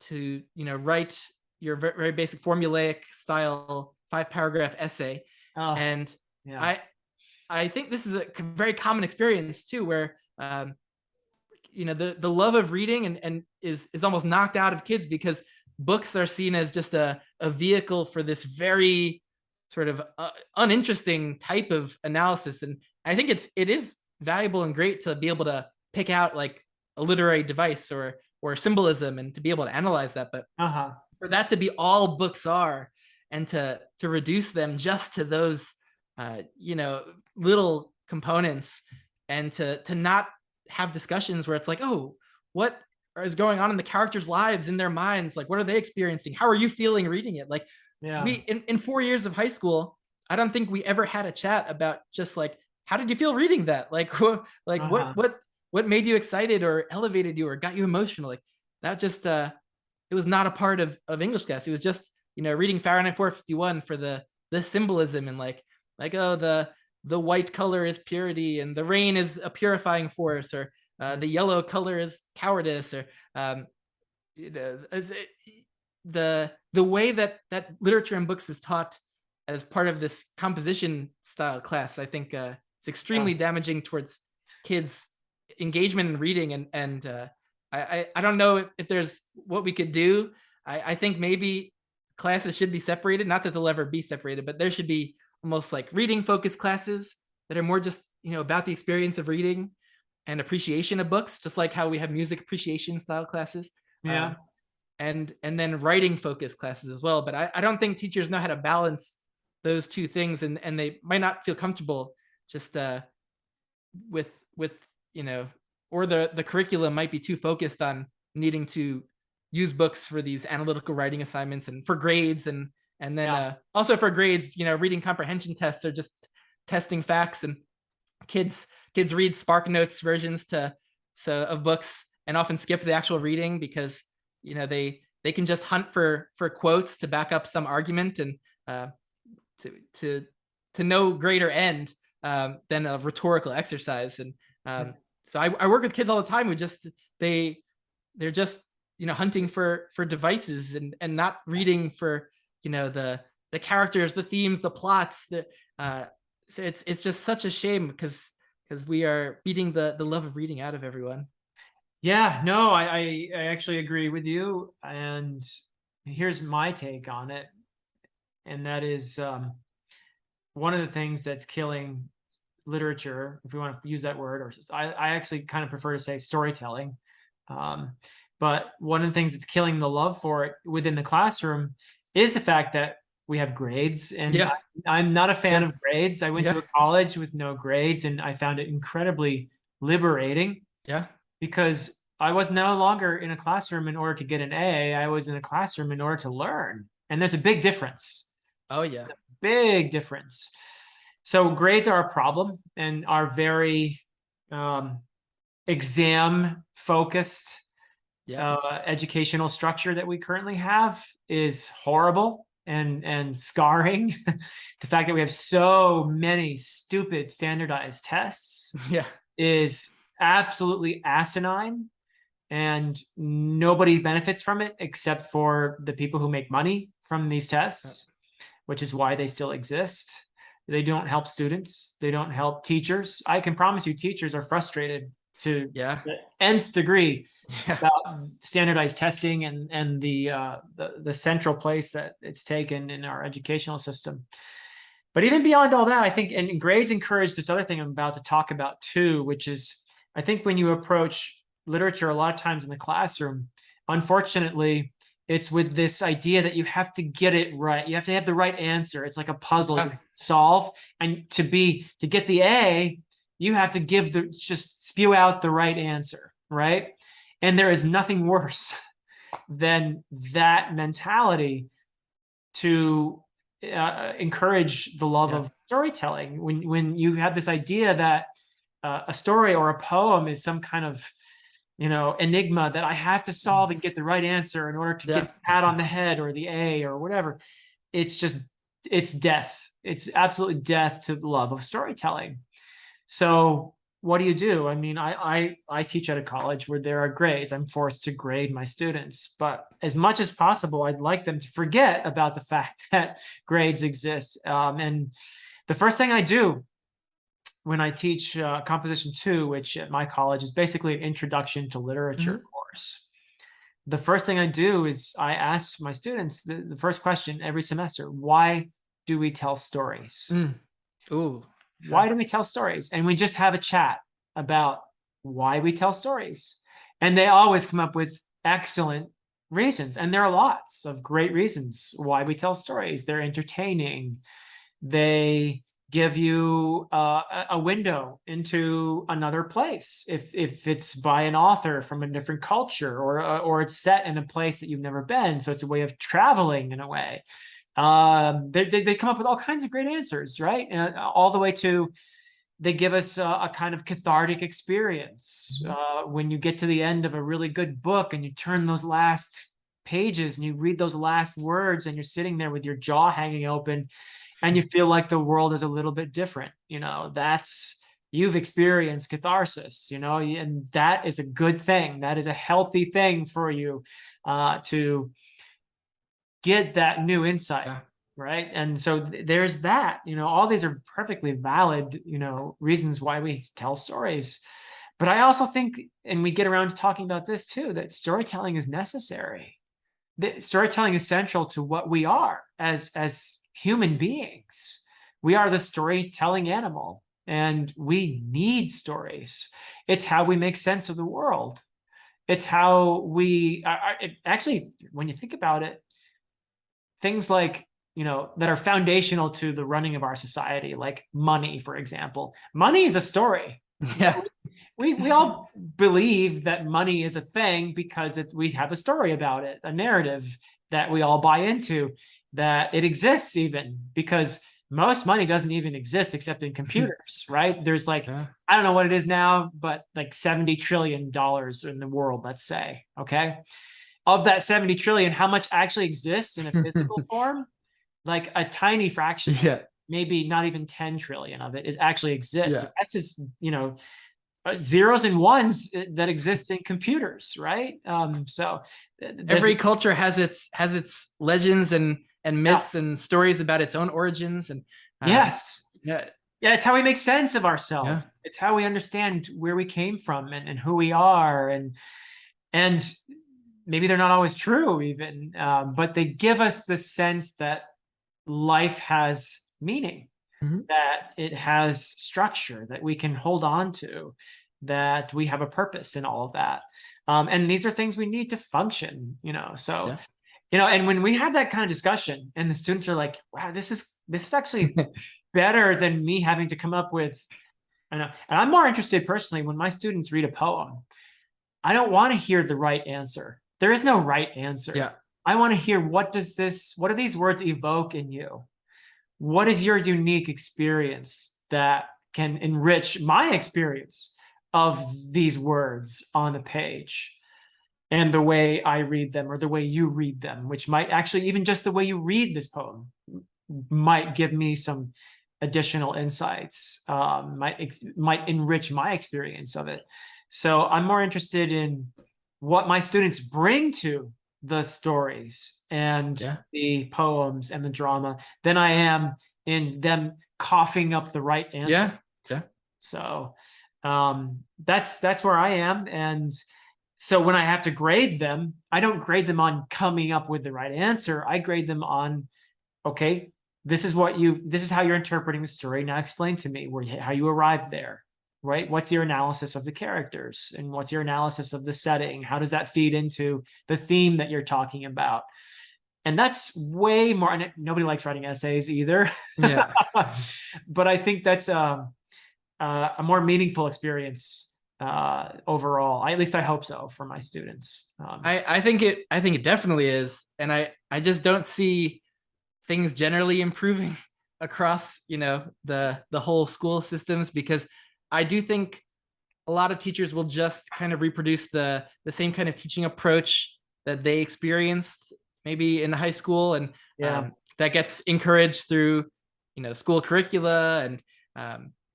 Speaker 2: to write your very basic formulaic style 5-paragraph essay. I think this is a very common experience too, where the love of reading and is almost knocked out of kids because books are seen as just a vehicle for this very sort of uninteresting type of analysis. And I think it is valuable and great to be able to pick out like a literary device or symbolism and to be able to analyze that. But for that to be all books are, and to reduce them just to those little components, and to not have discussions where it's like, oh, what is going on in the characters' lives, in their minds? Like, what are they experiencing? How are you feeling reading it? Like, we in 4 years of high school, I don't think we ever had a chat about just like, how did you feel reading that? Like, what made you excited or elevated you or got you emotional? Like that just it was not a part of English class. It was just reading Fahrenheit 451 for the symbolism and like oh, the white color is purity and the rain is a purifying force, or the yellow color is cowardice, or the way that literature and books is taught as part of this composition style class, I think it's extremely damaging towards kids' engagement in reading. And I don't know if there's what we could do. I think maybe classes should be separated. Not that they'll ever be separated, but there should be almost like reading focused classes that are more just about the experience of reading and appreciation of books, just like how we have music appreciation style classes. And then writing focused classes as well. But I don't think teachers know how to balance those two things, and they might not feel comfortable just with or the curriculum might be too focused on needing to use books for these analytical writing assignments and for grades, and then also for grades, reading comprehension tests are just testing facts, and kids read Spark Notes versions of books and often skip the actual reading because they can just hunt for quotes to back up some argument, and to no greater end than a rhetorical exercise. And so I work with kids all the time who just they're just hunting for devices and not reading for the characters, the themes, the plots. So it's just such a shame because we are beating the love of reading out of everyone.
Speaker 1: Yeah, no, I actually agree with you. And here's my take on it. And that is one of the things that's killing literature, if we want to use that word, or I actually kind of prefer to say storytelling. But one of the things that's killing the love for it within the classroom is the fact that we have grades. And I'm not a fan of grades. I went to a college with no grades, and I found it incredibly liberating. Because I was no longer in a classroom in order to get an A. I was in a classroom in order to learn. And there's a big difference.
Speaker 2: Oh, yeah.
Speaker 1: Big difference. So grades are a problem, and are very exam focused. Educational structure that we currently have is horrible and scarring. The fact that we have so many stupid standardized tests is absolutely asinine, and nobody benefits from it except for the people who make money from these tests, which is why they still exist. They don't help students. They don't help teachers. I can promise you teachers are frustrated to the nth degree about standardized testing and the central place that it's taken in our educational system. But even beyond all that, I think, and grades encourage this other thing I'm about to talk about too, which is, I think when you approach literature a lot of times in the classroom, unfortunately, it's with this idea that you have to get it right. You have to have the right answer. It's like a puzzle to solve. And to get the A, you have to just spew out the right answer, right? And there is nothing worse than that mentality to encourage the love of storytelling. When you have this idea that a story or a poem is some kind of enigma that I have to solve and get the right answer in order to get the pat on the head or the A or whatever, it's death. It's absolutely death to the love of storytelling. So what do? I mean, I teach at a college where there are grades. I'm forced to grade my students, but as much as possible, I'd like them to forget about the fact that grades exist. And the first thing I do when I teach Composition 2, which at my college is basically an introduction to literature course, the first thing I do is I ask my students the first question every semester: why do we tell stories?
Speaker 2: Ooh.
Speaker 1: Why do we tell stories? And we just have a chat about why we tell stories. And they always come up with excellent reasons. And there are lots of great reasons why we tell stories. They're entertaining. They give you a window into another place if it's by an author from a different culture, or it's set in a place that you've never been. So it's a way of traveling in a way. They come up with all kinds of great answers, right? And all the way to, they give us a kind of cathartic experience. When you get to the end of a really good book and you turn those last pages and you read those last words, and you're sitting there with your jaw hanging open, and you feel like the world is a little bit different, you've experienced catharsis, and that is a good thing. That is a healthy thing for you to get that new insight.
Speaker 2: Yeah.
Speaker 1: Right. And so there's that, all these are perfectly valid, reasons why we tell stories. But I also think, and we get around to talking about this too, that storytelling is necessary. Storytelling is central to what we are as human beings. We are the storytelling animal, and we need stories. It's how we make sense of the world. It's how we actually, when you think about it, things like, that are foundational to the running of our society, like money, for example. Money is a story.
Speaker 2: Yeah.
Speaker 1: We all believe that money is a thing because we have a story about it, a narrative that we all buy into, that it exists even, because most money doesn't even exist except in computers, right? There's I don't know what it is now, but like $70 trillion in the world, let's say, okay? Of that 70 trillion, how much actually exists in a physical form? Like a tiny fraction, maybe not even 10 trillion of it actually exists.
Speaker 2: Yeah.
Speaker 1: That's just, zeros and ones that exist in computers, right? So
Speaker 2: every culture has its legends and myths and stories about its own origins. And
Speaker 1: it's how we make sense of ourselves. It's how we understand where we came from and who we are, and maybe they're not always true even, but they give us the sense that life has meaning, that it has structure that we can hold on to, that we have a purpose in all of that. And these are things we need to function, so, and when we have that kind of discussion and the students are like, wow, this is actually better than me having to come up with, and I'm more interested personally when my students read a poem. I don't want to hear the right answer. There is no right answer.
Speaker 2: Yeah.
Speaker 1: I want to hear, what do these words evoke in you? What is your unique experience that can enrich my experience of these words on the page and the way I read them, or the way you read them, which might actually, even just the way you read this poem might give me some additional insights, might enrich my experience of it. So I'm more interested in what my students bring to the stories and the poems and the drama than I am in them coughing up the right answer. So that's where I am. And so when I have to grade them, I don't grade them on coming up with the right answer. I grade them on, okay, this is how you're interpreting the story. Now explain to me how you arrived there. Right? What's your analysis of the characters, and what's your analysis of the setting? How does that feed into the theme that you're talking about? And that's way more, and nobody likes writing essays either.
Speaker 2: Yeah.
Speaker 1: But I think that's a more meaningful experience overall. At least I hope so for my students.
Speaker 2: I think it definitely is. And I just don't see things generally improving across, the whole school systems, because I do think a lot of teachers will just kind of reproduce the same kind of teaching approach that they experienced maybe in high school, and that gets encouraged through school curricula and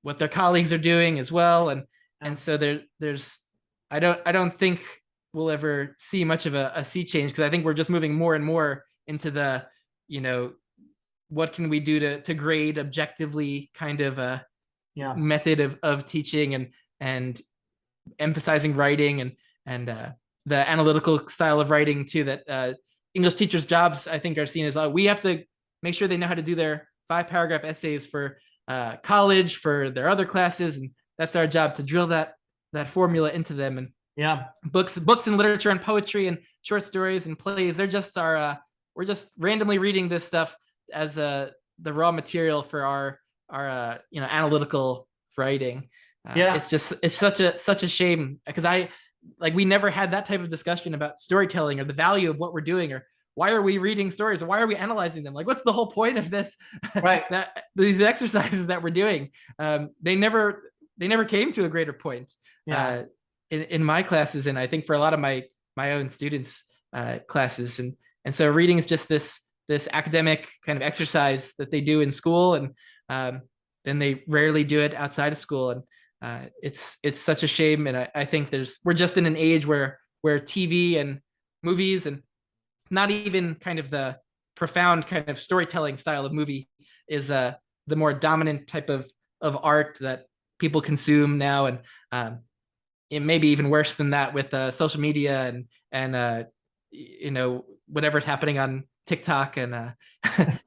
Speaker 2: what their colleagues are doing as well, and so there's I don't think we'll ever see much of a sea change, because I think we're just moving more and more into the what can we do to grade objectively kind of method of teaching and emphasizing writing and the analytical style of writing too, that English teachers' jobs, I think, are seen as, we have to make sure they know how to do their 5-paragraph essays for college, for their other classes, and that's our job, to drill that formula into them. And books and literature and poetry and short stories and plays, they're just we're just randomly reading this stuff as the raw material for our analytical writing. It's such a shame, because we never had that type of discussion about storytelling or the value of what we're doing, or why are we reading stories, or why are we analyzing them? Like, what's the whole point of this?
Speaker 1: Right.
Speaker 2: These exercises that we're doing, they never came to a greater point in my classes, and I think for a lot of my own students' classes, and so reading is just this academic kind of exercise that they do in school, and then they rarely do it outside of school, and it's such a shame. And I think we're just in an age where TV and movies, and not even kind of the profound kind of storytelling style of movie, is the more dominant type of art that people consume now. And it may be even worse than that with social media and whatever's happening on TikTok and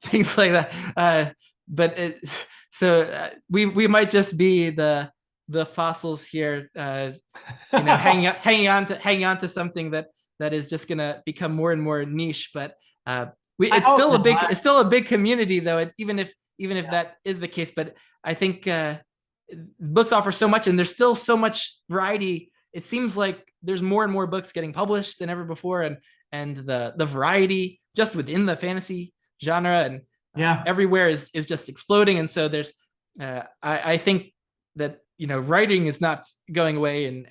Speaker 2: things like that. But we might just be the fossils here, hanging on to something that is just gonna become more and more niche. But it's still a big community, though. Even if that is the case, but I think books offer so much, and there's still so much variety. It seems like there's more and more books getting published than ever before, and the variety just within the fantasy genre and everywhere is just exploding. And so there's I think that writing is not going away,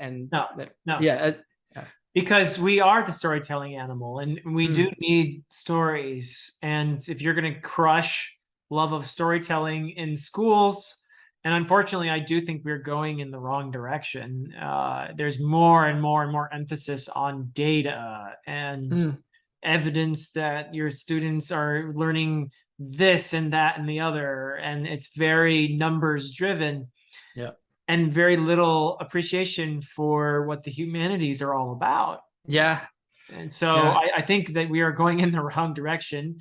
Speaker 1: because we are the storytelling animal, and we do need stories. And if you're going to crush love of storytelling in schools, and unfortunately, I do think we're going in the wrong direction. There's more and more and more emphasis on data and evidence that your students are learning this and that and the other, and it's very numbers driven. And very little appreciation for what the humanities are all about. And so I think that we are going in the wrong direction.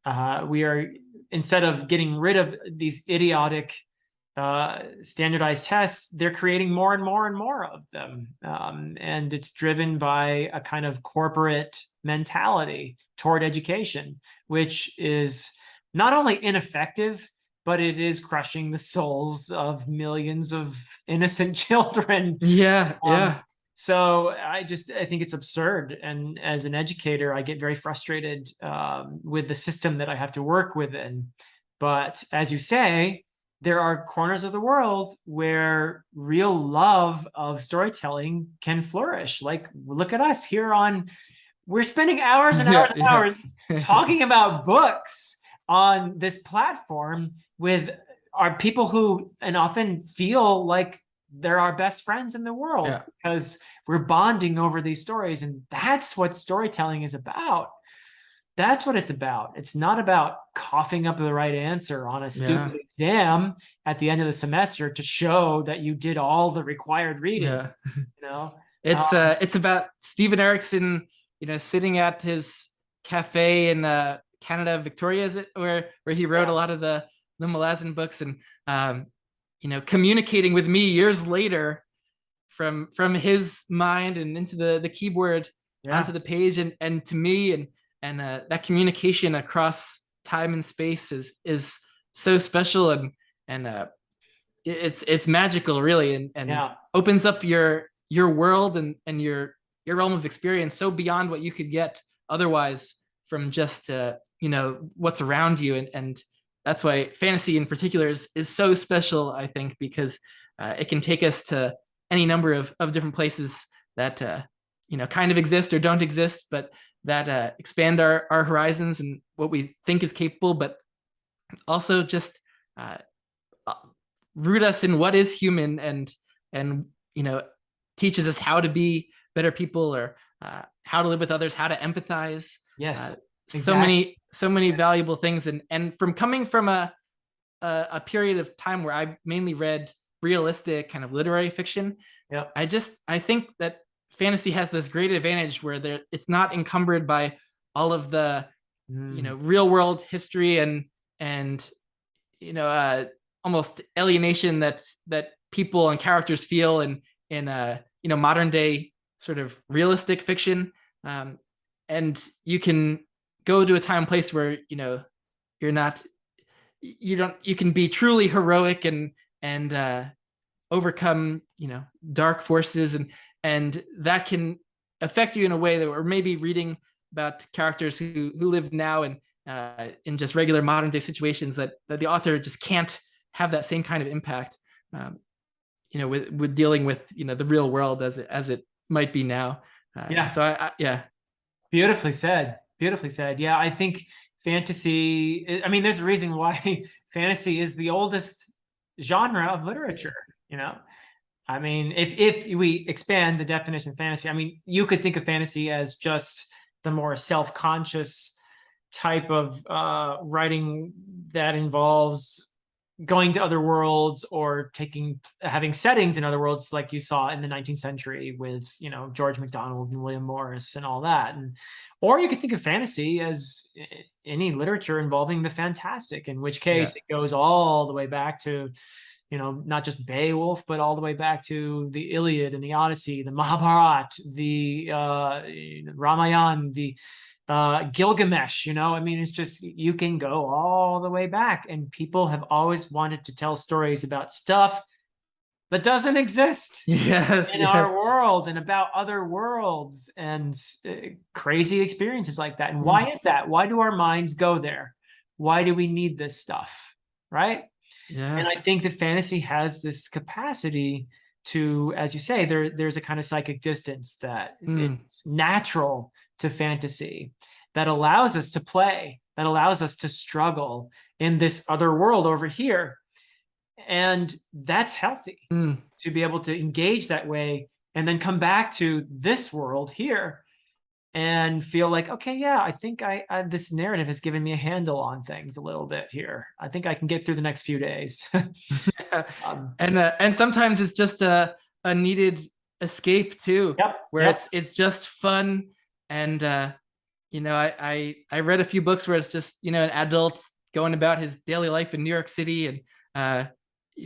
Speaker 1: We are, instead of getting rid of these idiotic standardized tests, they're creating more and more and more of them. And it's driven by a kind of corporate mentality toward education, which is not only ineffective, but it is crushing the souls of millions of innocent children. So I think it's absurd. And as an educator, I get very frustrated with the system that I have to work within. But as you say, there are corners of the world where real love of storytelling can flourish. Like, look at us here we're spending hours and hours and hours talking about books on this platform with our people who and often feel like they're our best friends in the world, because we're bonding over these stories. And that's what storytelling is about. That's what it's about. It's not about coughing up the right answer on a stupid exam at the end of the semester to show that you did all the required reading.
Speaker 2: It's about Stephen Erickson, sitting at his cafe in Canada, Victoria, is it, where he wrote a lot of the Malazan books, and communicating with me years later from his mind and into the keyboard onto the page, and to me, and that communication across time and space is so special, and it's magical, really, and opens up your world and your realm of experience so beyond what you could get otherwise from just what's around you, and that's why fantasy in particular is so special, I think, because it can take us to any number of different places that kind of exist or don't exist, but that expand our horizons and what we think is capable, but also just root us in what is human, and teaches us how to be better people, or how to live with others, how to empathize. Exactly. So many valuable things, and from coming from a period of time where I mainly read realistic kind of literary fiction.
Speaker 1: Yeah.
Speaker 2: I think that fantasy has this great advantage where it's not encumbered by all of the real world history and almost alienation that people and characters feel in modern day sort of realistic fiction. And you can go to a time and place where you can be truly heroic and overcome dark forces, and that can affect you in a way that we're maybe reading about characters who live now and in just regular modern day situations that the author just can't have that same kind of impact with dealing with the real world as it might be now. So yeah.
Speaker 1: Beautifully said. Beautifully said. Yeah, I think fantasy, I mean, there's a reason why fantasy is the oldest genre of literature, I mean, if we expand the definition of fantasy, I mean, you could think of fantasy as just the more self-conscious type of writing that involves going to other worlds or having settings in other worlds, like you saw in the 19th century with George MacDonald and William Morris and all that. Or you could think of fantasy as any literature involving the fantastic, in which case it goes all the way back to not just Beowulf, but all the way back to the Iliad and the Odyssey, the Mahabharata, the Ramayana, the Gilgamesh. I mean, it's just, you can go all the way back, and people have always wanted to tell stories about stuff that doesn't exist in our world and about other worlds and crazy experiences like that. And why is that? Why do our minds go there? Why do we need this stuff? Right?
Speaker 2: Yeah.
Speaker 1: And I think that fantasy has this capacity to, as you say, there's a kind of psychic distance that it's natural to fantasy that allows us to play, that allows us to struggle in this other world over here. And that's healthy to be able to engage that way and then come back to this world here and feel like, okay, yeah, I think this narrative has given me a handle on things a little bit here. I think I can get through the next few days.
Speaker 2: And sometimes it's just a needed escape too, where it's just fun. And I read a few books where it's just an adult going about his daily life in New York City and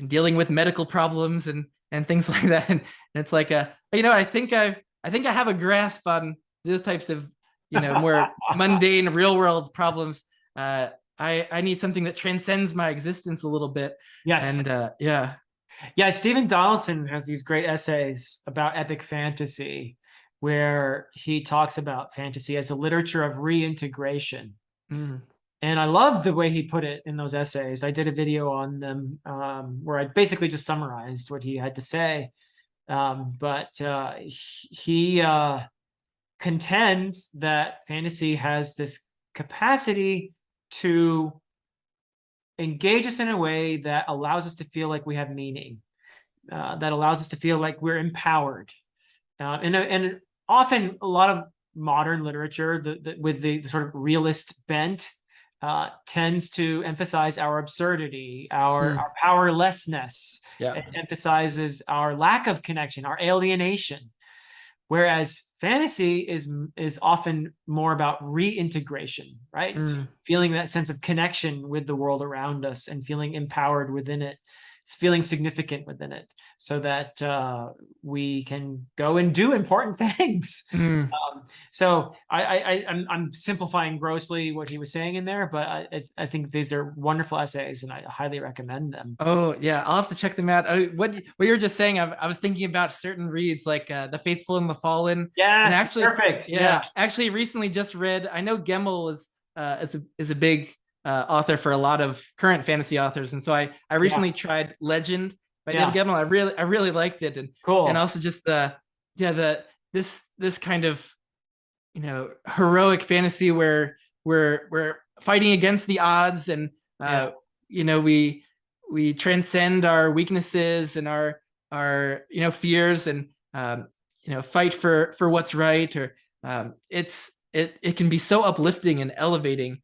Speaker 2: dealing with medical problems and things like that. And it's like I think I have a grasp on those types of more mundane real world problems. I need something that transcends my existence a little bit.
Speaker 1: Yes.
Speaker 2: And
Speaker 1: Stephen Donaldson has these great essays about epic fantasy where he talks about fantasy as a literature of reintegration. And I love the way he put it in those essays. I did a video on them where I basically just summarized what he had to say. But he contends that fantasy has this capacity to engage us in a way that allows us to feel like we have meaning, that allows us to feel like we're empowered. And often a lot of modern literature with the sort of realist bent tends to emphasize our absurdity, our powerlessness. It emphasizes our lack of connection, our alienation. Whereas fantasy is often more about reintegration, right? Feeling that sense of connection with the world around us and feeling empowered within it, feeling significant within it, so that we can go and do important things. So I'm simplifying grossly what he was saying in there, but I think these are wonderful essays, and I highly recommend them.
Speaker 2: Oh yeah, I'll have to check them out. What you were just saying, I was thinking about certain reads like The Faithful and the Fallen.
Speaker 1: Yes,
Speaker 2: actually,
Speaker 1: perfect.
Speaker 2: Yeah, actually recently just read. I know Gemmell is a big author for a lot of current fantasy authors, and so I recently tried Legend by David Gemmell. I really liked it, and
Speaker 1: cool.
Speaker 2: And also just this kind of heroic fantasy where we're fighting against the odds, and we transcend our weaknesses and our fears, and fight for what's right. Or it can be so uplifting and elevating.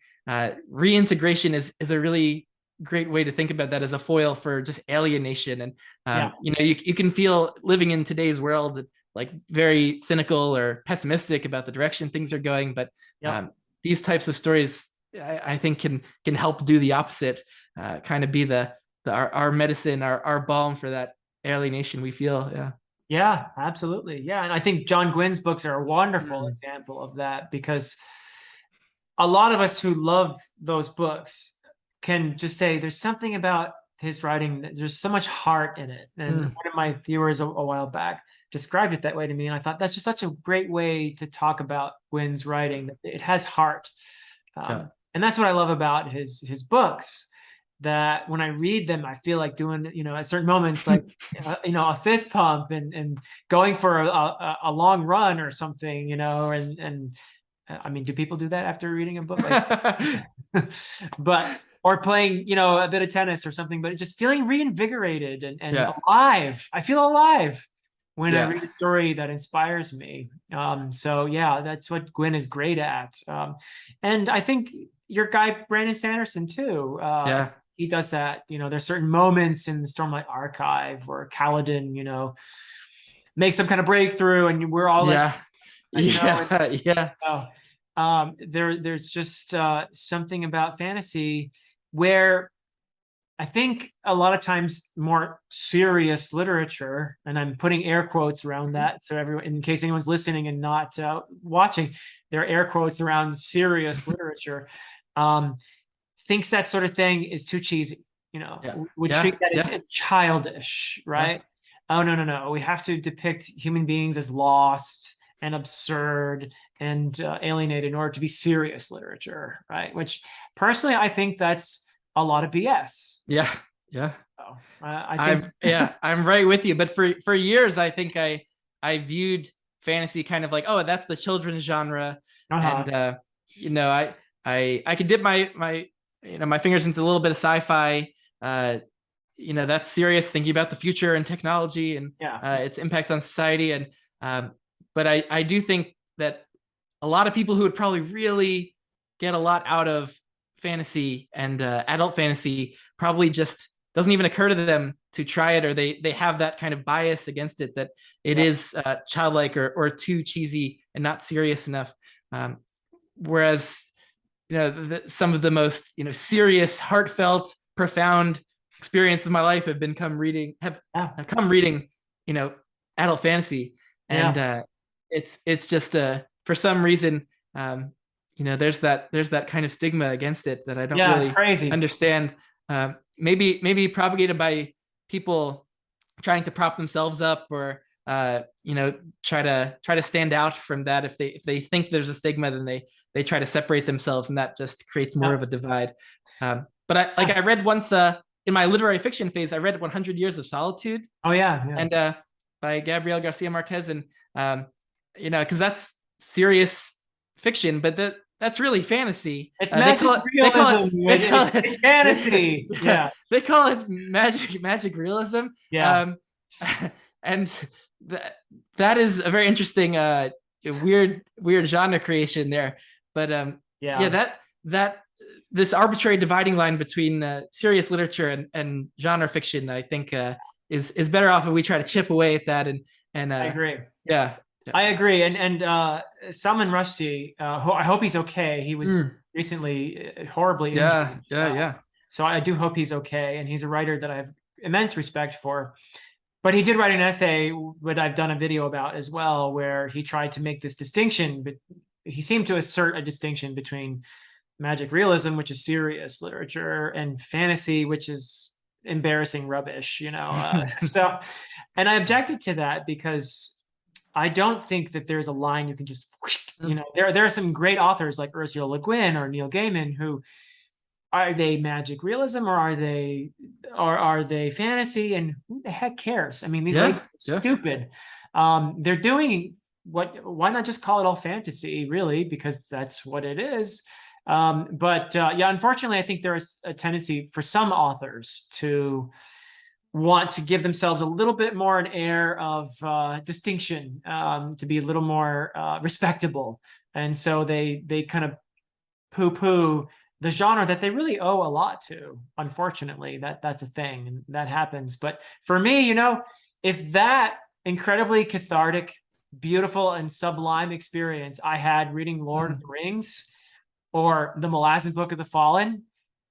Speaker 2: Reintegration is a really great way to think about that as a foil for just alienation. And
Speaker 1: Yeah.
Speaker 2: you can feel living in today's world like very cynical or pessimistic about the direction things are going, but
Speaker 1: Yep.
Speaker 2: these types of stories I think can help do the opposite, kind of be our medicine, our balm for that alienation we feel. Yeah.
Speaker 1: Yeah, absolutely. Yeah. And I think John Gwynn's books are a wonderful
Speaker 2: Mm.
Speaker 1: example of that, because a lot of us who love those books can just say there's something about his writing that there's so much heart in it. And
Speaker 2: Mm.
Speaker 1: one of my viewers a while back described it that way to me. And I thought that's just such a great way to talk about Gwynn's writing, that it has heart.
Speaker 2: Yeah.
Speaker 1: And that's what I love about his books, that when I read them, I feel like doing, at certain moments, like, a fist pump and going for a long run or something, and I mean, do people do that after reading a book? But, or playing, a bit of tennis or something, but just feeling reinvigorated and
Speaker 2: Yeah.
Speaker 1: alive. I feel alive when I
Speaker 2: Yeah.
Speaker 1: read a story that inspires me. So yeah, that's what Gwyn is great at. And I think your guy, Brandon Sanderson too.
Speaker 2: Yeah.
Speaker 1: He does that. There's certain moments in the Stormlight Archive where Kaladin, makes some kind of breakthrough, and we're all like,
Speaker 2: Yeah. Yeah. Yeah.
Speaker 1: there's just something about fantasy where I think a lot of times more serious literature, and I'm putting air quotes around that, so everyone, in case anyone's listening and not watching, there are air quotes around serious literature, thinks that sort of thing is too cheesy.
Speaker 2: Yeah.
Speaker 1: Would
Speaker 2: Yeah.
Speaker 1: treat that
Speaker 2: Yeah.
Speaker 1: as childish, right? Oh, no. We have to depict human beings as lost and absurd and alienated in order to be serious literature, right? Which personally, I think that's a lot of BS.
Speaker 2: Yeah. Yeah.
Speaker 1: So, I think,
Speaker 2: I'm right with you. But for years, I think I viewed fantasy kind of like, oh, that's the children's genre, and I could dip my fingers into a little bit of sci-fi. That's serious, thinking about the future and technology and its impact on society. And but I do think that a lot of people who would probably really get a lot out of fantasy and adult fantasy probably just doesn't even occur to them to try it, or they have that kind of bias against it, that it is childlike or too cheesy and not serious enough. Whereas some of the most serious, heartfelt, profound experiences of my life have come reading adult fantasy. And it's just for some reason there's that kind of stigma against it that I don't really understand. Maybe propagated by people trying to prop themselves up, or try to stand out from that. If they think there's a stigma, then they try to separate themselves, and that just creates more of a divide. But I read once in my literary fiction phase, I read 100 Years of Solitude.
Speaker 1: Oh yeah.
Speaker 2: And by Gabriel Garcia Marquez, and because that's serious fiction, but that's really fantasy.
Speaker 1: It's magic realism. It's fantasy. Yeah.
Speaker 2: They call it magic realism.
Speaker 1: Yeah.
Speaker 2: And that is a very interesting, weird genre creation there. But that this arbitrary dividing line between serious literature and genre fiction, I think, is better off if we try to chip away at that. And
Speaker 1: I agree.
Speaker 2: Yeah.
Speaker 1: I agree. And Salman Rushdie, who I hope he's okay. He was recently horribly injured.
Speaker 2: Yeah.
Speaker 1: So I do hope he's okay. And he's a writer that I have immense respect for. But he did write an essay that I've done a video about as well, where he tried to make this distinction. But he seemed to assert a distinction between magic realism, which is serious literature, and fantasy, which is embarrassing rubbish, So, and I objected to that because I don't think that there's a line you can just, there are some great authors like Ursula Le Guin or Neil Gaiman who, are they magic realism or are they fantasy? And who the heck cares? I mean, these are stupid. They're doing why not just call it all fantasy, really? Because that's what it is. But unfortunately, I think there is a tendency for some authors to want to give themselves a little bit more an air of distinction, to be a little more respectable. And so they kind of poo-poo the genre that they really owe a lot to. Unfortunately, that's a thing, and that happens. But for me, if that incredibly cathartic, beautiful, and sublime experience I had reading Lord of the Rings or the Malazan Book of the Fallen,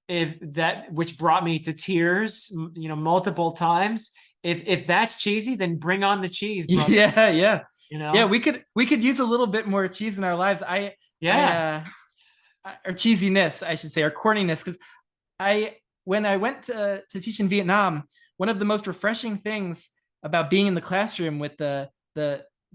Speaker 1: which brought me to tears, multiple times. If that's cheesy, then bring on the cheese, brother.
Speaker 2: Yeah. We could use a little bit more cheese in our lives. Or cheesiness, I should say, or corniness, because when I went to teach in Vietnam, one of the most refreshing things about being in the classroom with the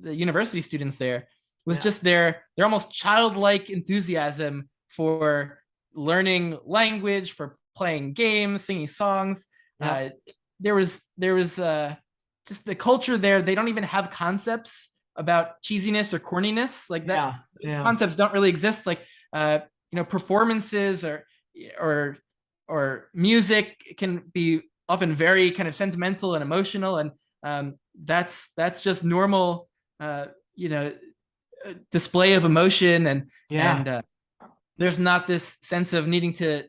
Speaker 2: university students there was just their almost childlike enthusiasm for learning language, for playing games, singing songs. There was just the culture there. They don't even have concepts about cheesiness or corniness like that. Those concepts don't really exist. Like performances or music can be often very kind of sentimental and emotional, and that's just normal display of emotion, and there's not this sense of needing to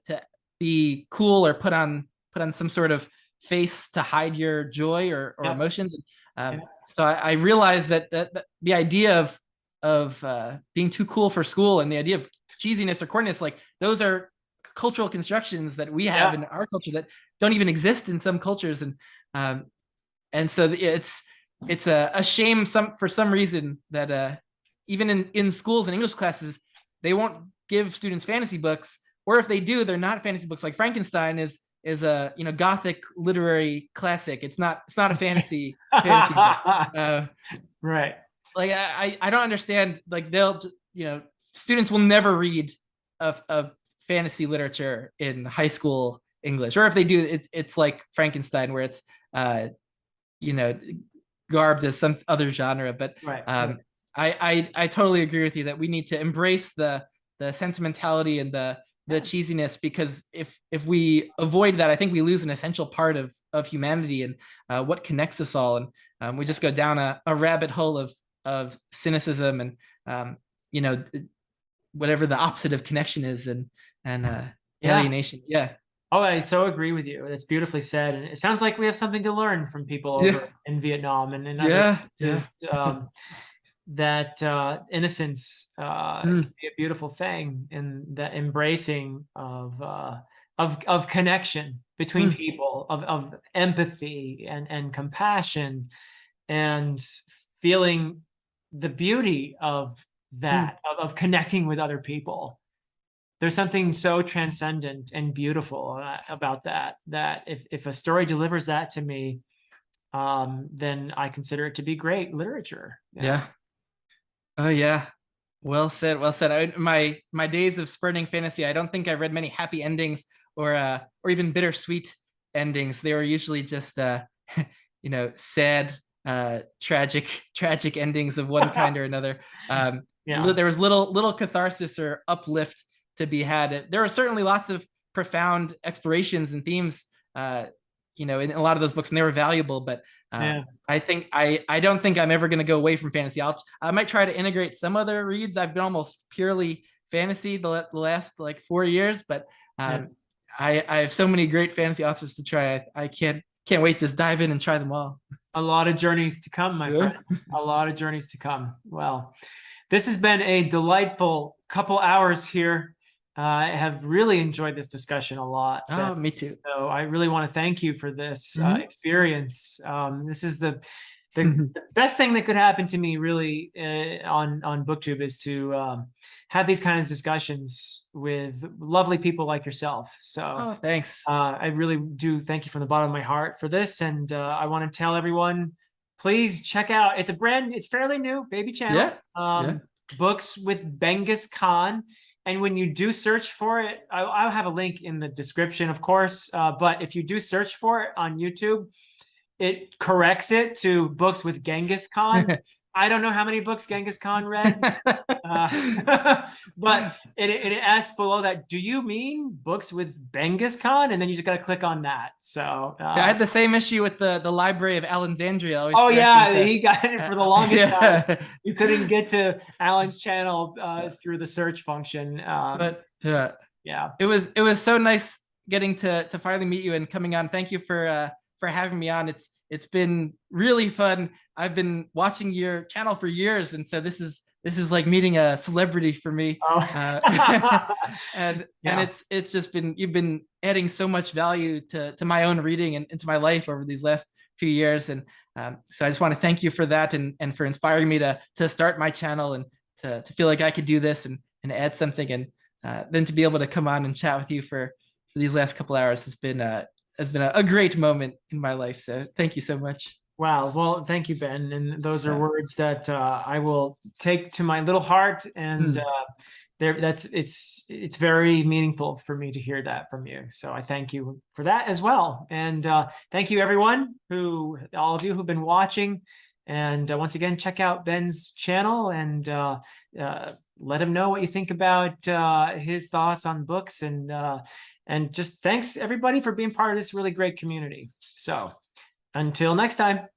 Speaker 2: be cool or put on some sort of face to hide your joy or emotions. So I realized that the idea of being too cool for school and the idea of cheesiness or corniness, like those are cultural constructions that we have in our culture that don't even exist in some cultures, and so it's a shame for some reason that even in schools and English classes they won't give students fantasy books, or if they do, they're not fantasy books. Like Frankenstein is a Gothic literary classic. It's not a fantasy book.
Speaker 1: Right.
Speaker 2: Like I don't understand. Like students will never read a fantasy literature in high school English, or if they do, it's like Frankenstein, where it's garbed as some other genre. But I totally agree with you that we need to embrace the sentimentality and the cheesiness, because if we avoid that, I think we lose an essential part of humanity and what connects us all, and we just go down a rabbit hole of cynicism and whatever the opposite of connection is, and alienation.
Speaker 1: Oh, I so agree with you. It's beautifully said, and it sounds like we have something to learn from people over in Vietnam and other places. That innocence can be a beautiful thing, and the embracing of connection between people, of empathy and compassion, and feeling the beauty of that, of connecting with other people. There's something so transcendent and beautiful about that if a story delivers that to me, then I consider it to be great literature.
Speaker 2: Oh yeah. Well said. My days of spurning fantasy, I don't think I read many happy endings or even bittersweet endings. They were usually just sad, tragic endings of one kind or another. There was little catharsis or uplift to be had. There are certainly lots of profound explorations and themes in a lot of those books, and they were valuable, but I think I don't think I'm ever going to go away from fantasy. I might try to integrate some other reads. I've been almost purely fantasy the last like 4 years, but I have so many great fantasy authors to try. I can't wait to just dive in and try them all.
Speaker 1: A lot of journeys to come, my friend. A lot of journeys to come. Well, this has been a delightful couple hours here. I have really enjoyed this discussion a lot.
Speaker 2: Oh, me too.
Speaker 1: So I really want to thank you for this experience. This is the best thing that could happen to me, really, on Booktube, is to have these kinds of discussions with lovely people like yourself. So
Speaker 2: thanks.
Speaker 1: I really do thank you from the bottom of my heart for this. And I want to tell everyone, please check out, it's fairly new, baby channel. Books with Benghis Kahn. And when you do search for it, I'll have a link in the description, of course. But if you do search for it on YouTube, it corrects it to books with Genghis Khan. I don't know how many books Genghis Khan read, but it asks below that, do you mean books with Benghis Khan? And then you just got to click on that. So
Speaker 2: I had the same issue with the Library of Alexandria.
Speaker 1: He got it for the longest time. You couldn't get to Alan's channel through the search function.
Speaker 2: But
Speaker 1: Yeah.
Speaker 2: It was so nice getting to finally meet you and coming on. Thank you for having me on. It's been really fun. I've been watching your channel for years, and so this is like meeting a celebrity for me.
Speaker 1: Oh.
Speaker 2: And
Speaker 1: Yeah.
Speaker 2: it's just been, you've been adding so much value to my own reading and into my life over these last few years. And so I just want to thank you for that, and for inspiring me to start my channel, and to feel like I could do this and add something, and then to be able to come on and chat with you for these last couple hours has been a great moment in my life. So thank you so much.
Speaker 1: Wow. Well, thank you, Ben. And those are
Speaker 2: Yeah.
Speaker 1: words that I will take to my little heart. And
Speaker 2: Mm.
Speaker 1: it's very meaningful for me to hear that from you. So I thank you for that as well. And thank you, everyone, all of you who've been watching. And once again, check out Ben's channel and let him know what you think about his thoughts on books. And just thanks everybody for being part of this really great community. So until next time.